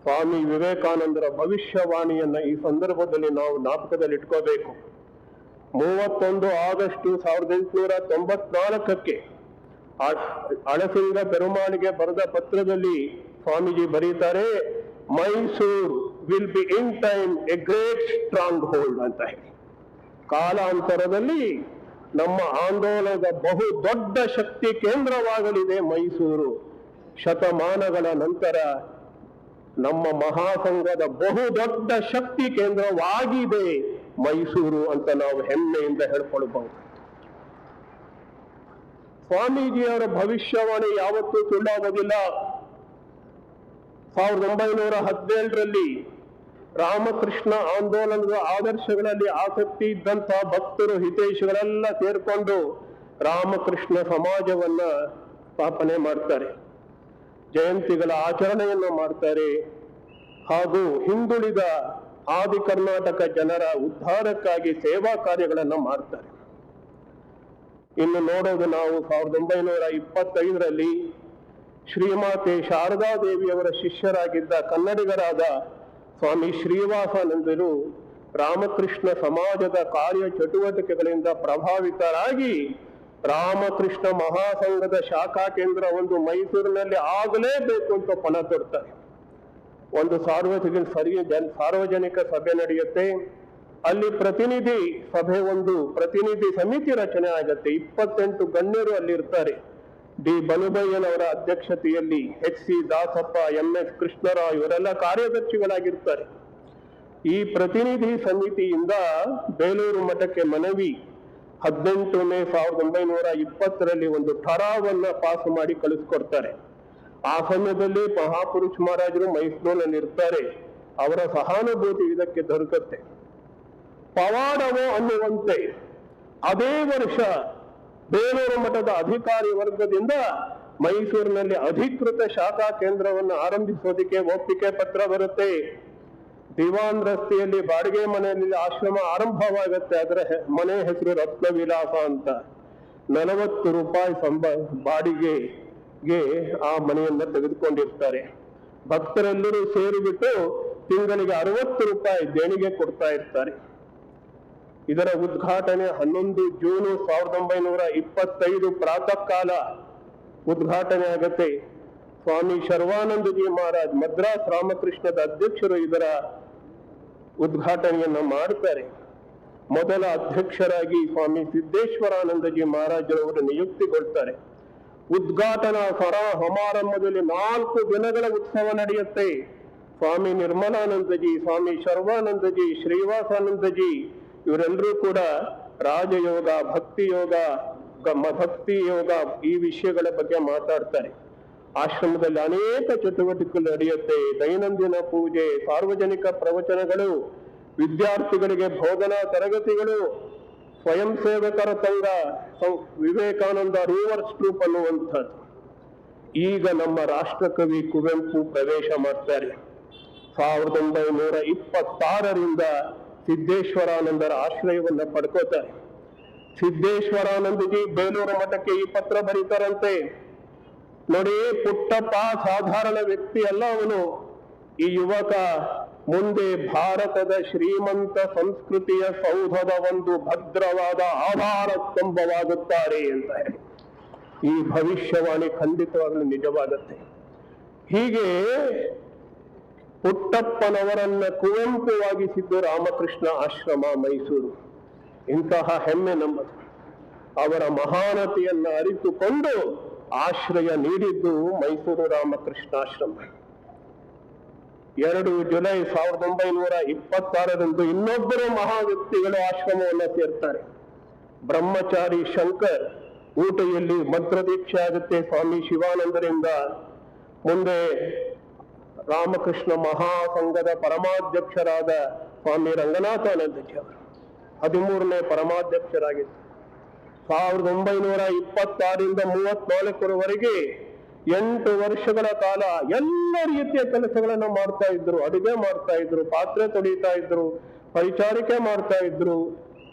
ಸ್ವಾಮಿ ವಿವೇಕಾನಂದರ ಭವಿಷ್ಯವಾಣಿಯನ್ನ ಈ ಸಂದರ್ಭದಲ್ಲಿ ನಾವು ಜ್ಞಾಪಕದಲ್ಲಿ ಇಟ್ಕೋಬೇಕು. 31 ಆಗಸ್ಟ್ 1894ಕ್ಕೆ ಅಳಸಿಂಗ ಪೆರುಮಾಳಿಗೆ ಬರೆದ ಪತ್ರದಲ್ಲಿ ಸ್ವಾಮೀಜಿ ಬರೀತಾರೆ, Mysore will be in time A great strong hold ಅಂತ ಹೇಳಿ. ಕಾಲಾಂತರದಲ್ಲಿ ನಮ್ಮ ಆಂದೋಲನದ ಬಹು ದೊಡ್ಡ ಶಕ್ತಿ ಕೇಂದ್ರವಾಗಲಿದೆ ಮೈಸೂರು. ಶತಮಾನಗಳ ನಂತರ ನಮ್ಮ ಮಹಾಸಂಘದ ಬಹು ದೊಡ್ಡ ಶಕ್ತಿ ಕೇಂದ್ರವಾಗಿದೆ ಮೈಸೂರು ಅಂತ ನಾವು ಹೆಮ್ಮೆಯಿಂದ ಹೇಳ್ಕೊಳ್ಬಹುದು. ಸ್ವಾಮೀಜಿಯವರ ಭವಿಷ್ಯವಾಣಿ ಯಾವತ್ತೂ ಸುಳ್ಳಾಗೋದಿಲ್ಲ. 1917ರಲ್ಲಿ ರಾಮಕೃಷ್ಣ ಆಂದೋಲನದ ಆದರ್ಶಗಳಲ್ಲಿ ಆಸಕ್ತಿ ಇದ್ದಂತಹ ಭಕ್ತರು, ಹಿತೈಷಿಗಳೆಲ್ಲ ಸೇರ್ಕೊಂಡು ರಾಮಕೃಷ್ಣ ಸಮಾಜವನ್ನ ಸ್ಥಾಪನೆ ಮಾಡ್ತಾರೆ. ಜಯಂತಿಗಳ ಆಚರಣೆಯನ್ನು ಮಾಡ್ತಾರೆ. ಹಾಗೂ ಹಿಂದುಳಿದ ಆದಿ ಕರ್ನಾಟಕ ಜನರ ಉದ್ಧಾರಕ್ಕಾಗಿ ಸೇವಾ ಕಾರ್ಯಗಳನ್ನು ಮಾಡ್ತಾರೆ. ಇನ್ನು ನೋಡೋದು ನಾವು 1925ರಲ್ಲಿ ಶ್ರೀಮಾತೆ ಶಾರದಾದೇವಿಯವರ ಶಿಷ್ಯರಾಗಿದ್ದ ಕನ್ನಡಿಗರಾದ ಸ್ವಾಮಿ ಶ್ರೀವಾಸಾನಂದರು ರಾಮಕೃಷ್ಣ ಸಮಾಜದ ಕಾರ್ಯ ಚಟುವಟಿಕೆಗಳಿಂದ ಪ್ರಭಾವಿತರಾಗಿ ರಾಮಕೃಷ್ಣ ಮಹಾಸಂಘದ ಶಾಖಾ ಕೇಂದ್ರ ಒಂದು ಮೈಸೂರಿನಲ್ಲಿ ಆಗಲೇಬೇಕು ಅಂತ ಪಣ ತೊಡ್ತಾರೆ. ಒಂದು ಸಾರ್ವಜನಿಕ ಸಭೆ ನಡೆಯುತ್ತೆ. ಅಲ್ಲಿ ಪ್ರತಿನಿಧಿ ಸಮಿತಿ ರಚನೆ ಆಗತ್ತೆ. 28 ಗಣ್ಯರು ಅಲ್ಲಿರ್ತಾರೆ. ಡಿ ಬಲುಬಯ್ಯನವರ ಅಧ್ಯಕ್ಷತೆಯಲ್ಲಿ HC ದಾಸಪ್ಪ, MS ಕೃಷ್ಣರಾವ್ ಇವರೆಲ್ಲ ಕಾರ್ಯದರ್ಶಿಗಳಾಗಿರ್ತಾರೆ. ಈ ಪ್ರತಿನಿಧಿ ಸಮಿತಿಯಿಂದ ಬೇಲೂರು ಮಠಕ್ಕೆ ಮನವಿ 18 ಮೇ 1920ರಲ್ಲಿ ಒಂದು ಠರಾವನ್ನ ಪಾಸ್ ಮಾಡಿ ಕಳಿಸ್ಕೊಡ್ತಾರೆ. ಆ ಸಮಯದಲ್ಲಿ ಮಹಾಪುರುಷ್ ಮಹಾರಾಜರು ಮೈಸೂರಿನಲ್ಲಿ ಇರ್ತಾರೆ. ಅವರ ಸಹಾನುಭೂತಿ ಇದಕ್ಕೆ ದೊರಕುತ್ತೆ. ಪವಾಡವೋ ಅನ್ನುವಂತೆ ಅದೇ ವರ್ಷ ಬೇಲೂರು ಮಠದ ಅಧಿಕಾರಿ ವರ್ಗದಿಂದ ಮೈಸೂರಿನಲ್ಲಿ ಅಧಿಕೃತ ಶಾಖಾ ಕೇಂದ್ರವನ್ನು ಆರಂಭಿಸೋದಕ್ಕೆ ಒಪ್ಪಿಗೆ ಪತ್ರ ಬರುತ್ತೆ. ದಿವಾನ್ ರಸ್ತೆಯಲ್ಲಿ ಬಾಡಿಗೆ ಮನೆಯಲ್ಲಿ ಆಶ್ರಮ ಆರಂಭವಾಗುತ್ತೆ. ಅದರ ಮನೆ ಹೆಸರು ರತ್ನವಿಲಾಸ ಅಂತ. 40 ರೂಪಾಯಿ ಬಾಡಿಗೆಗೆ ಆ ಮನೆಯನ್ನ ತೆಗೆದುಕೊಂಡಿರ್ತಾರೆ. ಭಕ್ತರೆಲ್ಲರೂ ಸೇರಿಬಿಟ್ಟು ತಿಂಗಳಿಗೆ 60 ರೂಪಾಯಿ ದೇಣಿಗೆ ಕೊಡ್ತಾ ಇರ್ತಾರೆ. ಇದರ ಉದ್ಘಾಟನೆ 11 ಜೂನ್ 1925 ಪ್ರಾತಃ ಕಾಲ ಉದ್ಘಾಟನೆ ಆಗತ್ತೆ. ಸ್ವಾಮಿ ಶರ್ವಾನಂದಜಿ ಮಹಾರಾಜ್ ಮದ್ರಾಸ್ ರಾಮಕೃಷ್ಣದ ಅಧ್ಯಕ್ಷರು ಇದರ ಉದ್ಘಾಟನೆಯನ್ನ ಮಾಡ್ತಾರೆ. ಮೊದಲ ಅಧ್ಯಕ್ಷರಾಗಿ ಸ್ವಾಮಿ ಸಿದ್ದೇಶ್ವರಾನಂದಜಿ ಮಹಾರಾಜರವರು ನಿಯುಕ್ತಿಗೊಳ್ತಾರೆ. ಉದ್ಘಾಟನಾ ಸಮಾರಂಭದಲ್ಲಿ 4 ದಿನಗಳ ಉತ್ಸವ ನಡೆಯುತ್ತೆ. ಸ್ವಾಮಿ ನಿರ್ಮಲಾನಂದಜಿ, ಸ್ವಾಮಿ ಶರ್ವಾನಂದಜಿ, ಶ್ರೀವಾಸಾನಂದಜಿ ಇವರೆಲ್ಲರೂ ಕೂಡ ರಾಜಯೋಗ, ಭಕ್ತಿ ಯೋಗ ಈ ವಿಷಯಗಳ ಬಗ್ಗೆ ಮಾತಾಡ್ತಾರೆ. ಆಶ್ರಮದಲ್ಲಿ ಅನೇಕ ಚಟುವಟಿಕೆಗಳು ನಡೆಯುತ್ತೆ. ದೈನಂದಿನ ಪೂಜೆ, ಸಾರ್ವಜನಿಕ ಪ್ರವಚನಗಳು, ವಿದ್ಯಾರ್ಥಿಗಳಿಗೆ ಬೋಧನಾ ತರಗತಿಗಳು, ಸ್ವಯಂ ಸೇವಕರ ಸಂಘ, ವಿವೇಕಾನಂದ ರೂವರ್ಸ್ ಟ್ರೂಪ್ ಅನ್ನುವಂಥದ್ದು. ಈಗ ನಮ್ಮ ರಾಷ್ಟ್ರಕವಿ ಕುವೆಂಪು ಪ್ರವೇಶ ಮಾಡ್ತಾರೆ. 1926ರಿಂದ ಸಿದ್ದೇಶ್ವರಾನಂದರ ಆಶ್ರಯವನ್ನ ಪಡ್ಕೋತಾರೆ. ಸಿದ್ದೇಶ್ವರಾನಂದಜಿ ಬೇಲೂರು ಮಠಕ್ಕೆ ಈ ಪತ್ರ ಬರೀತಾರಂತೆ. ನೋಡಿ, ಪುಟ್ಟಪ್ಪ ಸಾಧಾರಣ ವ್ಯಕ್ತಿ ಅಲ್ಲ ಅವನು. ಈ ಯುವಕ ಮುಂದೆ ಭಾರತದ ಶ್ರೀಮಂತ ಸಂಸ್ಕೃತಿಯ ಸೌಧದ ಒಂದು ಭದ್ರವಾದ ಆಧಾರ ಸ್ತಂಭವಾಗುತ್ತಾರೆ ಅಂತ ಹೇಳಿ ಈ ಭವಿಷ್ಯವಾಣಿ ಖಂಡಿತವಾಗಲೂ ನಿಜವಾಗುತ್ತೆ. ಹೀಗೆ ಪುಟ್ಟಪ್ಪನವರನ್ನ ಕುವೆಂಪುವಾಗಿಸಿದ್ದು ರಾಮಕೃಷ್ಣ ಆಶ್ರಮ ಮೈಸೂರು. ಇಂತಹ ಹೆಮ್ಮೆ ನಮ್ಮದು. ಅವರ ಮಹಾನತೆಯನ್ನ ಅರಿತುಕೊಂಡು ಆಶ್ರಯ ನೀಡಿದ್ದು ಮೈಸೂರು ರಾಮಕೃಷ್ಣ ಆಶ್ರಮ. 2 ಜುಲೈ 1926 ಇನ್ನೊಬ್ಬರು ಮಹಾ ವ್ಯಕ್ತಿಗಳು ಆಶ್ರಮವನ್ನು ಸೇರ್ತಾರೆ. ಬ್ರಹ್ಮಚಾರಿ ಶಂಕರ್ ಊಟೆಯಲ್ಲಿ ಮಂತ್ರದೀಕ್ಷೆ ಆಗುತ್ತೆ ಸ್ವಾಮಿ ಶಿವಾನಂದರಿಂದ. ಮುಂದೆ ರಾಮಕೃಷ್ಣ ಮಹಾಸಂಘದ ಪರಮಾಧ್ಯಕ್ಷರಾದ ಸ್ವಾಮಿ ರಂಗನಾಥಾನಂದಜಿ ಅವರು 13ನೇ ಪರಮಾಧ್ಯಕ್ಷರಾಗಿದ್ದರು. 1926ರಿಂದ 34ರವರೆಗೆ 8 ವರ್ಷಗಳ ಕಾಲ ಎಲ್ಲ ರೀತಿಯ ಕೆಲಸಗಳನ್ನು ಮಾಡ್ತಾ ಇದ್ರು. ಅಡುಗೆ ಮಾಡ್ತಾ ಇದ್ರು, ಪಾತ್ರೆ ತೊಳಿತಾ ಇದ್ರು, ಪರಿಚಾರಿಕೆ ಮಾಡ್ತಾ ಇದ್ರು,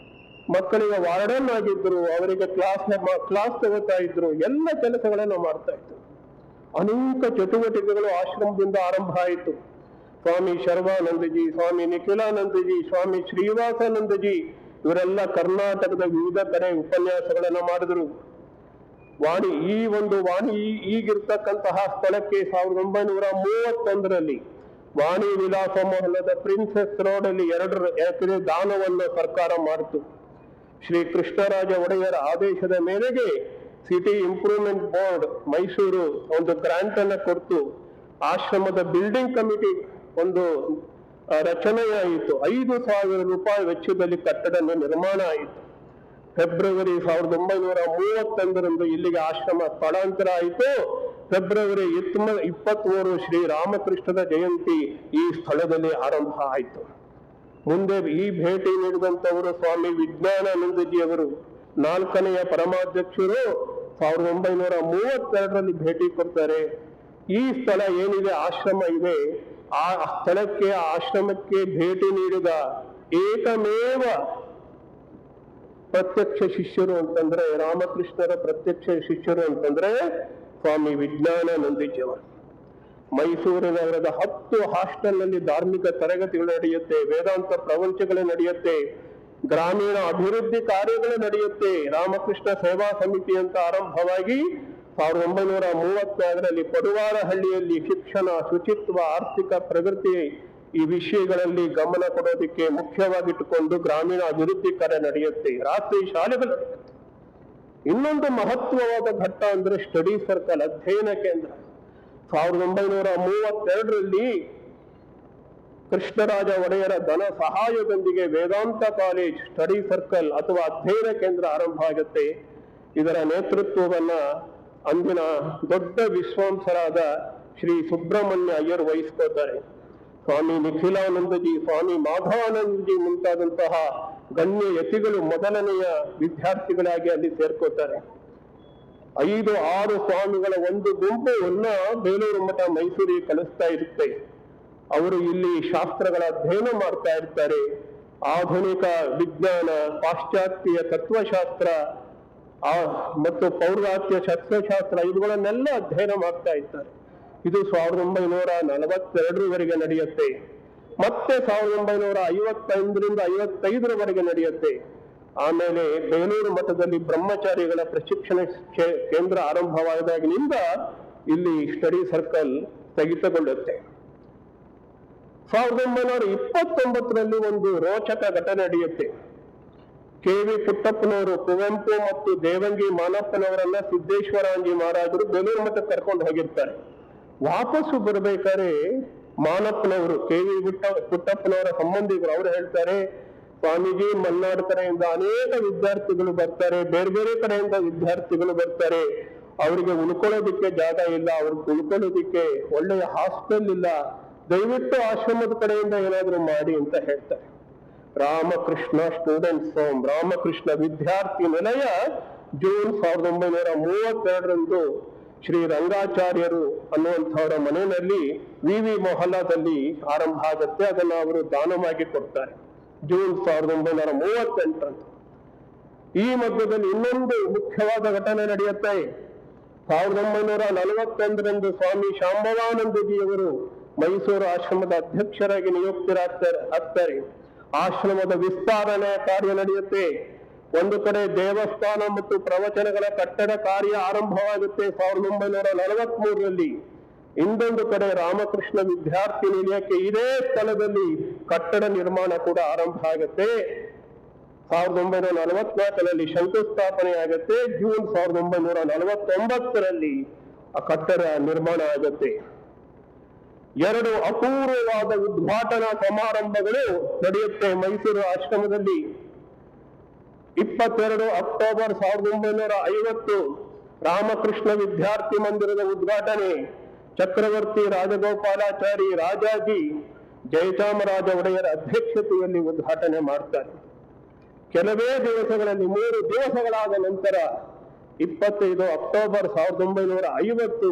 ಮಕ್ಕಳಿಗೆ ವಾರ್ಡನ್ ಆಗಿದ್ರು, ಅವರಿಗೆ ಕ್ಲಾಸ್ ತಗೋತಾ ಇದ್ರು, ಎಲ್ಲ ಕೆಲಸಗಳನ್ನು ಮಾಡ್ತಾ ಇದ್ರು. ಅನೇಕ ಚಟುವಟಿಕೆಗಳು ಆಶ್ರಮದಿಂದ ಆರಂಭ ಆಯಿತು. ಸ್ವಾಮಿ ಶರ್ವಾನಂದಜಿ, ಸ್ವಾಮಿ ನಿಖಿಲಾನಂದಜಿ, ಸ್ವಾಮಿ ಶ್ರೀವಾಸಾನಂದಜಿ ಇವರೆಲ್ಲ ಕರ್ನಾಟಕದ ವಿವಿಧ ಕಡೆ ಉಪನ್ಯಾಸಗಳನ್ನು ಮಾಡಿದ್ರು. ವಾಣಿ ಈಗಿರ್ತಕ್ಕಂತಹ ಸ್ಥಳಕ್ಕೆ 1931ರಲ್ಲಿ ವಾಣಿ ವಿಲಾಸ ಮಹಲದ ಪ್ರಿನ್ಸೆಸ್ ರೋಡ್ ಅಲ್ಲಿ 2 ಎಕರೆ ದಾನವನ್ನು ಸರ್ಕಾರ ಮಾಡಿತು. ಶ್ರೀ ಕೃಷ್ಣರಾಜ ಒಡೆಯರ ಆದೇಶದ ಮೇರೆಗೆ ಸಿಟಿ ಇಂಪ್ರೂವ್ಮೆಂಟ್ ಬೋರ್ಡ್ ಮೈಸೂರು ಒಂದು ಗ್ರಾಂಟ್ ಅನ್ನು ಕೊಡ್ತು. ಆಶ್ರಮದ ಬಿಲ್ಡಿಂಗ್ ಕಮಿಟಿ ಒಂದು ರಚನೆಯಾಯಿತು. 5,000 ರೂಪಾಯಿ ವೆಚ್ಚದಲ್ಲಿ ಕಟ್ಟಡ ನಿರ್ಮಾಣ ಆಯಿತು. ಫೆಬ್ರವರಿ 1931 ಇಲ್ಲಿಗೆ ಆಶ್ರಮ ಸ್ಥಳಾಂತರ ಆಯಿತು. ಫೆಬ್ರವರಿ 23 ಶ್ರೀ ರಾಮಕೃಷ್ಣದ ಜಯಂತಿ ಈ ಸ್ಥಳದಲ್ಲಿ ಆರಂಭ ಆಯಿತು. ಮುಂದೆ ಈ ಭೇಟಿ ನೀಡಿದಂತವರು ಸ್ವಾಮಿ ವಿಜ್ಞಾನಾನಂದಜಿ ಅವರು 4ನೇ ಪರಮಾಧ್ಯಕ್ಷರು 1932ರಲ್ಲಿ ಭೇಟಿ ಕೊಡ್ತಾರೆ. ಈ ಸ್ಥಳ ಏನಿದೆ ಆಶ್ರಮ ಇದೆ, ಆ ಸ್ಥಳಕ್ಕೆ ಆಶ್ರಮಕ್ಕೆ ಭೇಟಿ ನೀಡಿದ ಏಕಮೇವ ಪ್ರತ್ಯಕ್ಷ ಶಿಷ್ಯರು ಅಂತಂದ್ರೆ, ರಾಮಕೃಷ್ಣರ ಪ್ರತ್ಯಕ್ಷ ಶಿಷ್ಯರು ಅಂತಂದ್ರೆ ಸ್ವಾಮಿ ವಿಜ್ಞಾನಾನಂದಜಿಯವರು. ಮೈಸೂರಿನವರದ 10 ಹಾಸ್ಟೆಲ್ ನಲ್ಲಿ ಧಾರ್ಮಿಕ ತರಗತಿಗಳು ನಡೆಯುತ್ತೆ, ವೇದಾಂತ ಪ್ರವಚನಗಳು ನಡೆಯುತ್ತೆ, ಗ್ರಾಮೀಣ ಅಭಿವೃದ್ಧಿ ಕಾರ್ಯಗಳು ನಡೆಯುತ್ತೆ. ರಾಮಕೃಷ್ಣ ಸೇವಾ ಸಮಿತಿ ಅಂತ ಆರಂಭವಾಗಿ 1934ರಲ್ಲಿ ಪಡುವಾರಹಳ್ಳಿಯಲ್ಲಿ ಶಿಕ್ಷಣ, ಶುಚಿತ್ವ, ಆರ್ಥಿಕ ಪ್ರಗತಿ ಈ ವಿಷಯಗಳಲ್ಲಿ ಗಮನ ಕೊಡೋದಕ್ಕೆ ಮುಖ್ಯವಾಗಿಟ್ಟುಕೊಂಡು ಗ್ರಾಮೀಣ ಅಭಿವೃದ್ಧಿ ಕಾರ್ಯ ನಡೆಯುತ್ತೆ. ರಾತ್ರಿ ಶಾಲೆಗಳು ನಡೆಯುತ್ತೆ. ಇನ್ನೊಂದು ಮಹತ್ವವಾದ ಘಟ್ಟ ಅಂದ್ರೆ ಸ್ಟಡಿ ಸರ್ಕಲ್, ಅಧ್ಯಯನ ಕೇಂದ್ರ. 1932ರಲ್ಲಿ ಕೃಷ್ಣರಾಜ ಒಡೆಯರ ಧನ ಸಹಾಯದೊಂದಿಗೆ ವೇದಾಂತ ಕಾಲೇಜ್ ಸ್ಟಡಿ ಸರ್ಕಲ್ ಅಥವಾ ಅಧ್ಯಯನ ಕೇಂದ್ರ ಆರಂಭ ಆಗುತ್ತೆ. ಇದರ ನೇತೃತ್ವವನ್ನ ಅಂದಿನ ದೊಡ್ಡ ವಿಶ್ವಾಂಸರಾದ ಶ್ರೀ ಸುಬ್ರಹ್ಮಣ್ಯ ಅಯ್ಯರ್ ವಹಿಸ್ಕೊಳ್ತಾರೆ. ಸ್ವಾಮಿ ನಿಖಿಲಾನಂದಜಿ, ಸ್ವಾಮಿ ಮಾಧವಾನಂದಜಿ ಮುಂತಾದಂತಹ ಗಣ್ಯ ಯತಿಗಳು ಮೊದಲನೆಯ ವಿದ್ಯಾರ್ಥಿಗಳಾಗಿ ಅಲ್ಲಿ ಸೇರ್ಕೋತಾರೆ. 5-6 ಸ್ವಾಮಿಗಳ ಒಂದು ಗುಂಪನ್ನ ಬೇಲೂರು ಮಠ ಮೈಸೂರಿಗೆ ಕಳಿಸ್ತಾ ಇರುತ್ತೆ. ಅವರು ಇಲ್ಲಿ ಶಾಸ್ತ್ರಗಳ ಅಧ್ಯಯನ ಮಾಡ್ತಾ ಇರ್ತಾರೆ. ಆಧುನಿಕ ವಿಜ್ಞಾನ, ಪಾಶ್ಚಾತ್ಯ ತತ್ವಶಾಸ್ತ್ರ ಮತ್ತು ಪೌರಾತ್ಯ ಶಸ್ತ್ರಶಾಸ್ತ್ರ ಇವುಗಳನ್ನೆಲ್ಲ ಅಧ್ಯಯನ ಮಾಡ್ತಾ ಇದ್ದಾರೆ. ಇದು 1942ರವರೆಗೆ ನಡೆಯುತ್ತೆ. ಮತ್ತೆ 1955ರಿಂದ 55ರವರೆಗೆ ನಡೆಯುತ್ತೆ. ಆಮೇಲೆ ಬೇಲೂರು ಮಠದಲ್ಲಿ ಬ್ರಹ್ಮಚಾರಿಗಳ ಪ್ರಶಿಕ್ಷಣ ಕೇಂದ್ರ ಆರಂಭವಾದಾಗಿನಿಂದ ಇಲ್ಲಿ ಸ್ಟಡಿ ಸರ್ಕಲ್ ಸ್ಥಗಿತಗೊಳ್ಳುತ್ತೆ. 1929ರಲ್ಲಿ ಒಂದು ರೋಚಕ ಘಟನೆ ನಡೆಯುತ್ತೆ. ಕೆ.ವಿ. ಪುಟ್ಟಪ್ಪನವರು ಕುವೆಂಪು ಮತ್ತು ದೇವಂಗಿ ಮಾನಪ್ಪನವರನ್ನ ಸಿದ್ದೇಶ್ವರಾಂಜಿ ಮಹಾರಾಜರು ಬೇಲೂರು ಮಠಕ್ಕೆ ಕರ್ಕೊಂಡು ಹೋಗಿರ್ತಾರೆ. ವಾಪಸ್ಸು ಬರ್ಬೇಕಾದ್ರೆ ಮಾನಪ್ಪನವರು, ಕೆ.ವಿ. ಪುಟ್ಟಪ್ಪನವರ ಸಂಬಂಧಿಕರು, ಅವರು ಹೇಳ್ತಾರೆ, ಸ್ವಾಮೀಜಿ ಮಲ್ನಾಡ್ ಕಡೆಯಿಂದ ಅನೇಕ ವಿದ್ಯಾರ್ಥಿಗಳು ಬರ್ತಾರೆ, ಬೇರೆ ಬೇರೆ ಕಡೆಯಿಂದ ವಿದ್ಯಾರ್ಥಿಗಳು ಬರ್ತಾರೆ, ಅವರಿಗೆ ಉಳ್ಕೊಳ್ಳೋದಿಕ್ಕೆ ಜಾಗ ಇಲ್ಲ, ಅವ್ರಿಗೆ ಉಳ್ಕೊಳ್ಳೋದಿಕ್ಕೆ ಒಳ್ಳೆಯ ಹಾಸ್ಟೆಲ್ ಇಲ್ಲ, ದಯವಿಟ್ಟು ಆಶ್ರಮದ ಕಡೆಯಿಂದ ಏನಾದ್ರೂ ಮಾಡಿ ಅಂತ ಹೇಳ್ತಾರೆ. ರಾಮಕೃಷ್ಣ ಸ್ಟೂಡೆಂಟ್ಸ್ ಹೋಮ್, ರಾಮಕೃಷ್ಣ ವಿದ್ಯಾರ್ಥಿ ನಿಲಯ ಜೂನ್ 1932ರಂದು ಶ್ರೀ ರಂಗಾಚಾರ್ಯರು ಅನ್ನುವಂಥವರ ಮನೆಯಲ್ಲಿ ವಿ ಮೊಹಲ್ಲಾದಲ್ಲಿ ಆರಂಭ ಆಗುತ್ತೆ. ಅದನ್ನು ಅವರು ದಾನವಾಗಿ ಕೊಡ್ತಾರೆ ಜೂನ್ 1938ರಂದು. ಈ ಮಧ್ಯದಲ್ಲಿ ಇನ್ನೊಂದು ಮುಖ್ಯವಾದ ಘಟನೆ ನಡೆಯುತ್ತೆ. 1941ರಂದು ಸ್ವಾಮಿ ಶಾಂಭವಾನಂದಜಿಯವರು ಮೈಸೂರು ಆಶ್ರಮದ ಅಧ್ಯಕ್ಷರಾಗಿ ನಿಯುಕ್ತರಾಗ್ತಾರೆ. ಆಶ್ರಮದ ವಿಸ್ತರಣೆ ಕಾರ್ಯ ನಡೆಯುತ್ತೆ. ಒಂದು ಕಡೆ ದೇವಸ್ಥಾನ ಮತ್ತು ಪ್ರವಚನಗಳ ಕಟ್ಟಡ ಕಾರ್ಯ ಆರಂಭವಾಗುತ್ತೆ 1943ರಲ್ಲಿ. ಇನ್ನೊಂದು ಕಡೆ ರಾಮಕೃಷ್ಣ ವಿದ್ಯಾರ್ಥಿ ನಿಲಯಕ್ಕೆ ಇದೇ ಸ್ಥಳದಲ್ಲಿ ಕಟ್ಟಡ ನಿರ್ಮಾಣ ಕೂಡ ಆರಂಭ ಆಗುತ್ತೆ. 1944ರಲ್ಲಿ ಶಂಕುಸ್ಥಾಪನೆ ಆಗುತ್ತೆ. ಜೂನ್ 1949ರಲ್ಲಿ ಆ ಕಟ್ಟಡ ನಿರ್ಮಾಣ ಆಗುತ್ತೆ. 2 ಅಪೂರ್ವವಾದ ಉದ್ಘಾಟನಾ ಸಮಾರಂಭಗಳು ನಡೆಯುತ್ತೆ ಮೈಸೂರು ಆಶ್ರಮದಲ್ಲಿ. 22 ಅಕ್ಟೋಬರ್ 1950 ರಾಮಕೃಷ್ಣ ವಿದ್ಯಾರ್ಥಿ ಮಂದಿರದ ಉದ್ಘಾಟನೆ. ಚಕ್ರವರ್ತಿ ರಾಜಗೋಪಾಲಾಚಾರಿ ರಾಜಾಜಿ ಜಯಚಾಮರಾಜ ಒಡೆಯರ ಅಧ್ಯಕ್ಷತೆಯಲ್ಲಿ ಉದ್ಘಾಟನೆ ಮಾಡ್ತಾರೆ. ಕೆಲವೇ ದಿವಸಗಳಲ್ಲಿ 3 ದಿವಸಗಳಾದ ನಂತರ 25 ಅಕ್ಟೋಬರ್ 1950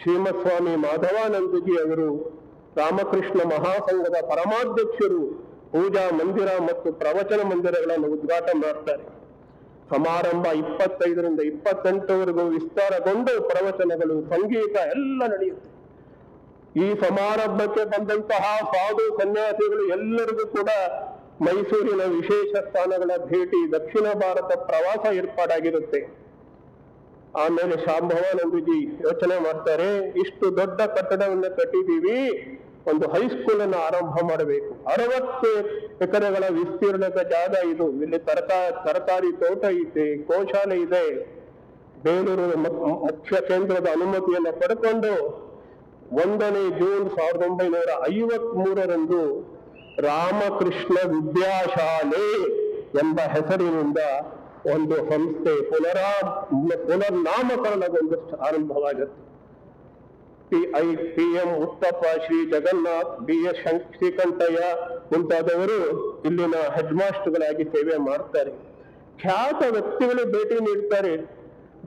ಶ್ರೀಮತ್ ಸ್ವಾಮಿ ಮಾಧವಾನಂದಜಿ ಅವರು ರಾಮಕೃಷ್ಣ ಮಹಾಸಂಘದ ಪರಮಾಧ್ಯಕ್ಷರು ಪೂಜಾ ಮಂದಿರ ಮತ್ತು ಪ್ರವಚನ ಮಂದಿರಗಳನ್ನು ಉದ್ಘಾಟನೆ ಮಾಡ್ತಾರೆ. ಸಮಾರಂಭ 25ರಿಂದ 28ವರೆಗೂ ವಿಸ್ತಾರಗೊಂಡು ಪ್ರವಚನಗಳು, ಸಂಗೀತ ಎಲ್ಲ ನಡೆಯುತ್ತೆ. ಈ ಸಮಾರಂಭಕ್ಕೆ ಬಂದಂತಹ ಸಾಧು ಸನ್ಯಾಸಿಗಳು ಎಲ್ಲರಿಗೂ ಕೂಡ ಮೈಸೂರಿನ ವಿಶೇಷ ಸ್ಥಾನಗಳ ಭೇಟಿ, ದಕ್ಷಿಣ ಭಾರತ ಪ್ರವಾಸ ಏರ್ಪಾಡಾಗಿರುತ್ತೆ. ಆಮೇಲೆ ಶಾಂಭವಾನಂದಜಿ ಯೋಚನೆ ಮಾಡ್ತಾರೆ, ಇಷ್ಟು ದೊಡ್ಡ ಕಟ್ಟಡವನ್ನು ಕಟ್ಟಿದ್ದೀವಿ, ಒಂದು ಹೈಸ್ಕೂಲ್ ಅನ್ನು ಆರಂಭ ಮಾಡಬೇಕು. 60 ಎಕರೆಗಳ ವಿಸ್ತೀರ್ಣದ ಜಾಗ ಇದು. ಇಲ್ಲಿ ತರಕಾರಿ ತೋಟ ಇದೆ, ಗೋಶಾಲೆ ಇದೆ. ಬೇಲೂರು ಮುಖ್ಯ ಕೇಂದ್ರದ ಅನುಮತಿಯನ್ನು ಪಡ್ಕೊಂಡು 1ನೇ ಜೂನ್ 1953ರಂದು ರಾಮಕೃಷ್ಣ ವಿದ್ಯಾಶಾಲೆ ಎಂಬ ಹೆಸರಿನಿಂದ ಒಂದು ಸಂಸ್ಥೆ ಪುನರ್ನಾಮಕರಣಗೊಂಡು ಆರಂಭವಾಗುತ್ತೆ. PM ಉತ್ತಪ್ಪ, ಶ್ರೀ ಜಗನ್ನಾಥ್, BS ಶ್ರೀಕಂಠಯ್ಯ ಮುಂತಾದವರು ಇಲ್ಲಿನ ಹೆಡ್ ಮಾಸ್ಟರ್ಗಳಾಗಿ ಸೇವೆ ಮಾಡ್ತಾರೆ. ಖ್ಯಾತ ವ್ಯಕ್ತಿಗಳು ಭೇಟಿ ನೀಡ್ತಾರೆ.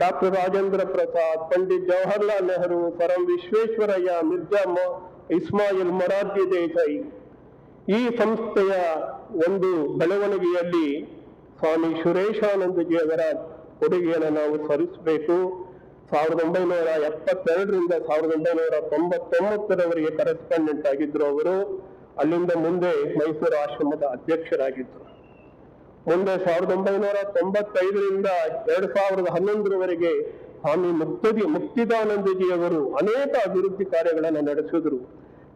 Doctor Rajendra Prasad, Pandit Jawaharlal Nehru, sir Visvesvaraya, Mirza Ismail Morarji Desai. ಈ ಸಂಸ್ಥೆಯ ಒಂದು ಬೆಳವಣಿಗೆಯಲ್ಲಿ ಸ್ವಾಮಿ ಸುರೇಶಾನಂದಜಿ ಅವರ ಕೊಡುಗೆಯನ್ನು ನಾವು ಸ್ಮರಿಸಬೇಕು. 1972ರಿಂದ 1999ರವರೆಗೆ ಕರೆಸ್ಪಾಂಡೆಂಟ್ ಆಗಿದ್ರು ಅವರು. ಅಲ್ಲಿಂದ ಮುಂದೆ ಮೈಸೂರು ಆಶ್ರಮದ ಅಧ್ಯಕ್ಷರಾಗಿದ್ದರು. ಮುಂದೆ 1995ರಿಂದ 2011ರವರೆಗೆ ಸ್ವಾಮಿ ಮುಕ್ತಿದಾನಂದಜಿ ಅವರು ಅನೇಕ ಅಭಿವೃದ್ಧಿ ಕಾರ್ಯಗಳನ್ನು ನಡೆಸಿದ್ರು.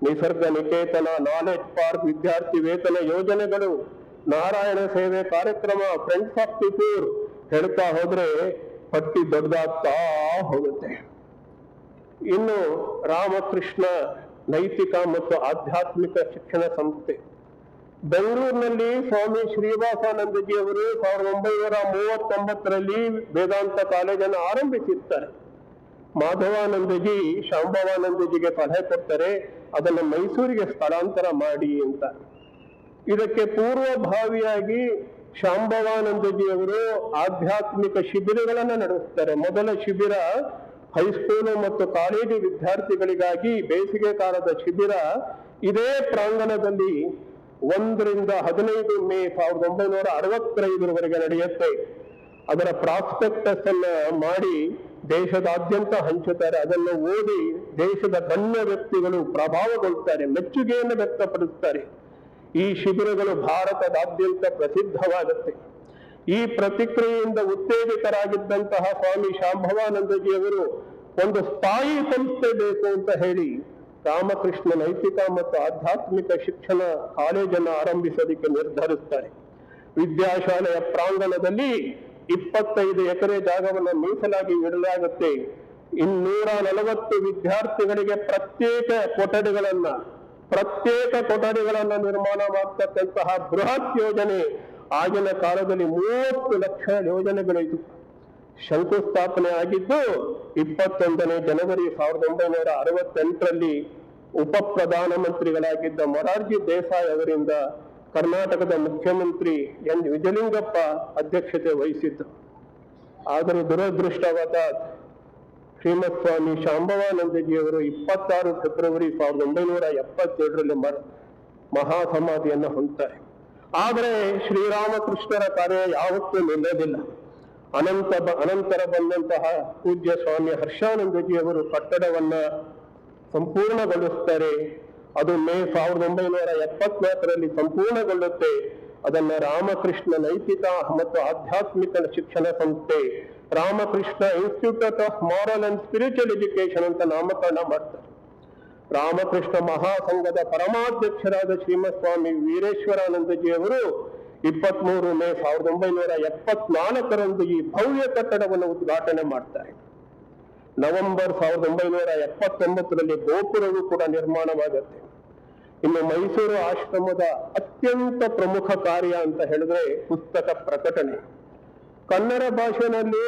ನಿಸರ್ಗ ನಿಕೇತನ, ನಾಲೆಜ್ ಪಾರ್ಕ್, ವಿದ್ಯಾರ್ಥಿ ವೇತನ ಯೋಜನೆಗಳು, ನಾರಾಯಣ ಸೇವೆ ಕಾರ್ಯಕ್ರಮ, ಫ್ರೆಂಡ್ಸ್ ಆಫ್ ದಿ ಪೂರ್, ಹೇಳ್ತಾ ಹೋದ್ರೆ ಪಟ್ಟಿ ದೊಡ್ಡದಾಗ್ತಾ ಹೋಗುತ್ತೆ. ಇನ್ನು ರಾಮಕೃಷ್ಣ ನೈತಿಕ ಮತ್ತು ಆಧ್ಯಾತ್ಮಿಕ ಶಿಕ್ಷಣ ಸಂಸ್ಥೆ ಬೆಂಗಳೂರಿನಲ್ಲಿ ಸ್ವಾಮಿ ಶ್ರೀವಾಸಾನಂದಜಿ ಅವರು 1939ರಲ್ಲಿ ವೇದಾಂತ ಕಾಲೇಜನ್ನು ಆರಂಭಿಸಿರ್ತಾರೆ. ಮಾಧವಾನಂದಜಿ ಶಾಂಭವಾನಂದಜಿಗೆ ಸಲಹೆ ಕೊಡ್ತಾರೆ, ಅದನ್ನು ಮೈಸೂರಿಗೆ ಸ್ಥಳಾಂತರ ಮಾಡಿ ಅಂತ. ಇದಕ್ಕೆ ಪೂರ್ವಭಾವಿಯಾಗಿ ಶಾಂಭವಾನಂದಜಿಯವರು ಆಧ್ಯಾತ್ಮಿಕ ಶಿಬಿರಗಳನ್ನು ನಡೆಸ್ತಾರೆ. ಮೊದಲ ಶಿಬಿರ ಹೈಸ್ಕೂಲು ಮತ್ತು ಕಾಲೇಜು ವಿದ್ಯಾರ್ಥಿಗಳಿಗಾಗಿ ಬೇಸಿಗೆ ಕಾಲದ ಶಿಬಿರ ಇದೇ ಪ್ರಾಂಗಣದಲ್ಲಿ 1ರಿಂದ 15 ಮೇ 1965ರವರೆಗೆ ನಡೆಯುತ್ತೆ. ಅದರ ಪ್ರಾಸ್ಪೆಕ್ಟಸ್ ಅನ್ನ ಮಾಡಿ ದೇಶದಾದ್ಯಂತ ಹಂಚುತ್ತಾರೆ. ಅದನ್ನು ಓದಿ ದೇಶದ ಗಣ್ಯ ವ್ಯಕ್ತಿಗಳು ಪ್ರಭಾವಗೊಳ್ಳುತ್ತಾರೆ, ಮೆಚ್ಚುಗೆಯನ್ನು ವ್ಯಕ್ತಪಡಿಸುತ್ತಾರೆ. ಈ ಶಿಬಿರಗಳು ಭಾರತದಾದ್ಯಂತ ಪ್ರಸಿದ್ಧವಾಗುತ್ತೆ. ಈ ಪ್ರತಿಕ್ರಿಯೆಯಿಂದ ಉತ್ತೇಜಿತರಾಗಿದ್ದಂತಹ ಸ್ವಾಮಿ ಶಾಂಭವಾನಂದಜಿಯವರು ಒಂದು ಸ್ಥಾಯಿ ಸಂಸ್ಥೆ ಬೇಕು ಅಂತ ಹೇಳಿ ರಾಮಕೃಷ್ಣ ನೈತಿಕ ಮತ್ತು ಆಧ್ಯಾತ್ಮಿಕ ಶಿಕ್ಷಣ ಕಾಲೇಜನ್ನು ಆರಂಭಿಸೋದಕ್ಕೆ ನಿರ್ಧರಿಸ್ತಾರೆ. ವಿದ್ಯಾಶಾಲೆಯ ಪ್ರಾಂಗಣದಲ್ಲಿ 25 ಎಕರೆ ಜಾಗವನ್ನು ಮೀಸಲಾಗಿ ಇಡಲಾಗುತ್ತೆ. 240 ವಿದ್ಯಾರ್ಥಿಗಳಿಗೆ ಪ್ರತ್ಯೇಕ ಕೊಠಡಿಗಳನ್ನ ನಿರ್ಮಾಣ ಮಾಡತಕ್ಕಂತಹ ಬೃಹತ್ ಯೋಜನೆ. ಆಗಿನ ಕಾಲದಲ್ಲಿ 30 ಲಕ್ಷ ಯೋಜನೆಗಳಿದ್ದು ಶಂಕುಸ್ಥಾಪನೆ ಆಗಿದ್ದು 21ನೇ ಜನವರಿ 1968ರಲ್ಲಿ ಉಪ ಪ್ರಧಾನಮಂತ್ರಿಗಳಾಗಿದ್ದ ಮೊರಾರ್ಜಿ ದೇಸಾಯಿ ಅವರಿಂದ ಕರ್ನಾಟಕದ ಮುಖ್ಯಮಂತ್ರಿ ಎನ್ ವಿಜಯಲಿಂಗಪ್ಪ ಅಧ್ಯಕ್ಷತೆ ವಹಿಸಿದ್ದರು. ಆದರೆ ದುರದೃಷ್ಟವಾದ ಶ್ರೀಮತ್ ಸ್ವಾಮಿ ಶಾಂಭವಾನಂದಜಿಯವರು 26 ಫೆಬ್ರವರಿ 1977ರಲ್ಲಿ ಮಹಾಸಮಾಧಿಯನ್ನು ಹೊಂದ್ತಾರೆ. ಆದರೆ ಶ್ರೀರಾಮಕೃಷ್ಣರ ಕಾರ್ಯ ಯಾವತ್ತೂ ನಿಲ್ಲೋದಿಲ್ಲ. ಅನಂತರ ಬಂದಂತಹ ಪೂಜ್ಯ ಸ್ವಾಮಿ ಹರ್ಷಾನಂದಜಿಯವರು ಕಟ್ಟಡವನ್ನ ಸಂಪೂರ್ಣಗೊಳಿಸ್ತಾರೆ. ಅದು ಮೇ 1974ರಲ್ಲಿ ಸಂಪೂರ್ಣಗೊಳ್ಳುತ್ತೆ. ಅದನ್ನ ರಾಮಕೃಷ್ಣ ನೈತಿಕ ಮತ್ತು ಆಧ್ಯಾತ್ಮಿಕ ಶಿಕ್ಷಣ ಸಂಸ್ಥೆ, Ramakrishna institute of moral and spiritual education ಅಂತ ನಾಮಕರಣ ಮಾಡ್ತಾರೆ. ರಾಮಕೃಷ್ಣ ಮಹಾಸಂಘದ ಪರಮಾಧ್ಯಕ್ಷರಾದ ಶ್ರೀಮತ್ ಸ್ವಾಮಿ ವೀರೇಶ್ವರಾನಂದಜಿಯವರು 23 ಮೇ 1974ರಂದು ಈ ಭವ್ಯ ಕಟ್ಟಡವನ್ನು ಉದ್ಘಾಟನೆ ಮಾಡ್ತಾರೆ. ನವೆಂಬರ್ 1979ರಲ್ಲಿ ಗೋಪುರವು ಕೂಡ ನಿರ್ಮಾಣವಾಗುತ್ತೆ. ಇನ್ನು ಮೈಸೂರು ಆಶ್ರಮದ ಅತ್ಯಂತ ಪ್ರಮುಖ ಕಾರ್ಯ ಅಂತ ಹೇಳಿದ್ರೆ ಪುಸ್ತಕ ಪ್ರಕಟಣೆ. ಕನ್ನಡ ಭಾಷೆಯಲ್ಲಿ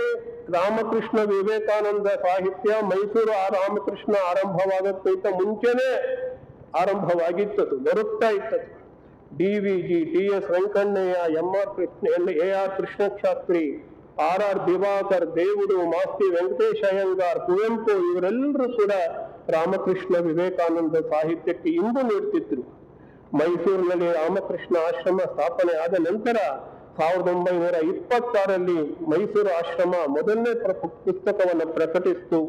ರಾಮಕೃಷ್ಣ ವಿವೇಕಾನಂದ ಸಾಹಿತ್ಯ ಮೈಸೂರು ರಾಮಕೃಷ್ಣ ಆರಂಭವಾಗಕ್ಕಿಂತ ಮುಂಚೆನೆ ಆರಂಭವಾಗಿತ್ತದು, ಬರುತ್ತಾ ಇತ್ತದು. DVG, TS Venkannaiah, AR Krishnashastri, RR Diwakar, Devudu, Masti Venkatesha Iyengar, Kuvempu ಇವರೆಲ್ಲರೂ ಕೂಡ ರಾಮಕೃಷ್ಣ ವಿವೇಕಾನಂದ ಸಾಹಿತ್ಯಕ್ಕೆ ಇಂಬು ನೀಡುತ್ತಿದ್ರು. ಮೈಸೂರಿನಲ್ಲಿ ರಾಮಕೃಷ್ಣ ಆಶ್ರಮ ಸ್ಥಾಪನೆ ಆದ ನಂತರ 1926ರಲ್ಲಿ ಮೈಸೂರು ಆಶ್ರಮ ಮೊದಲನೇ ಪುಸ್ತಕವನ್ನು ಪ್ರಕಟಿಸಿತು.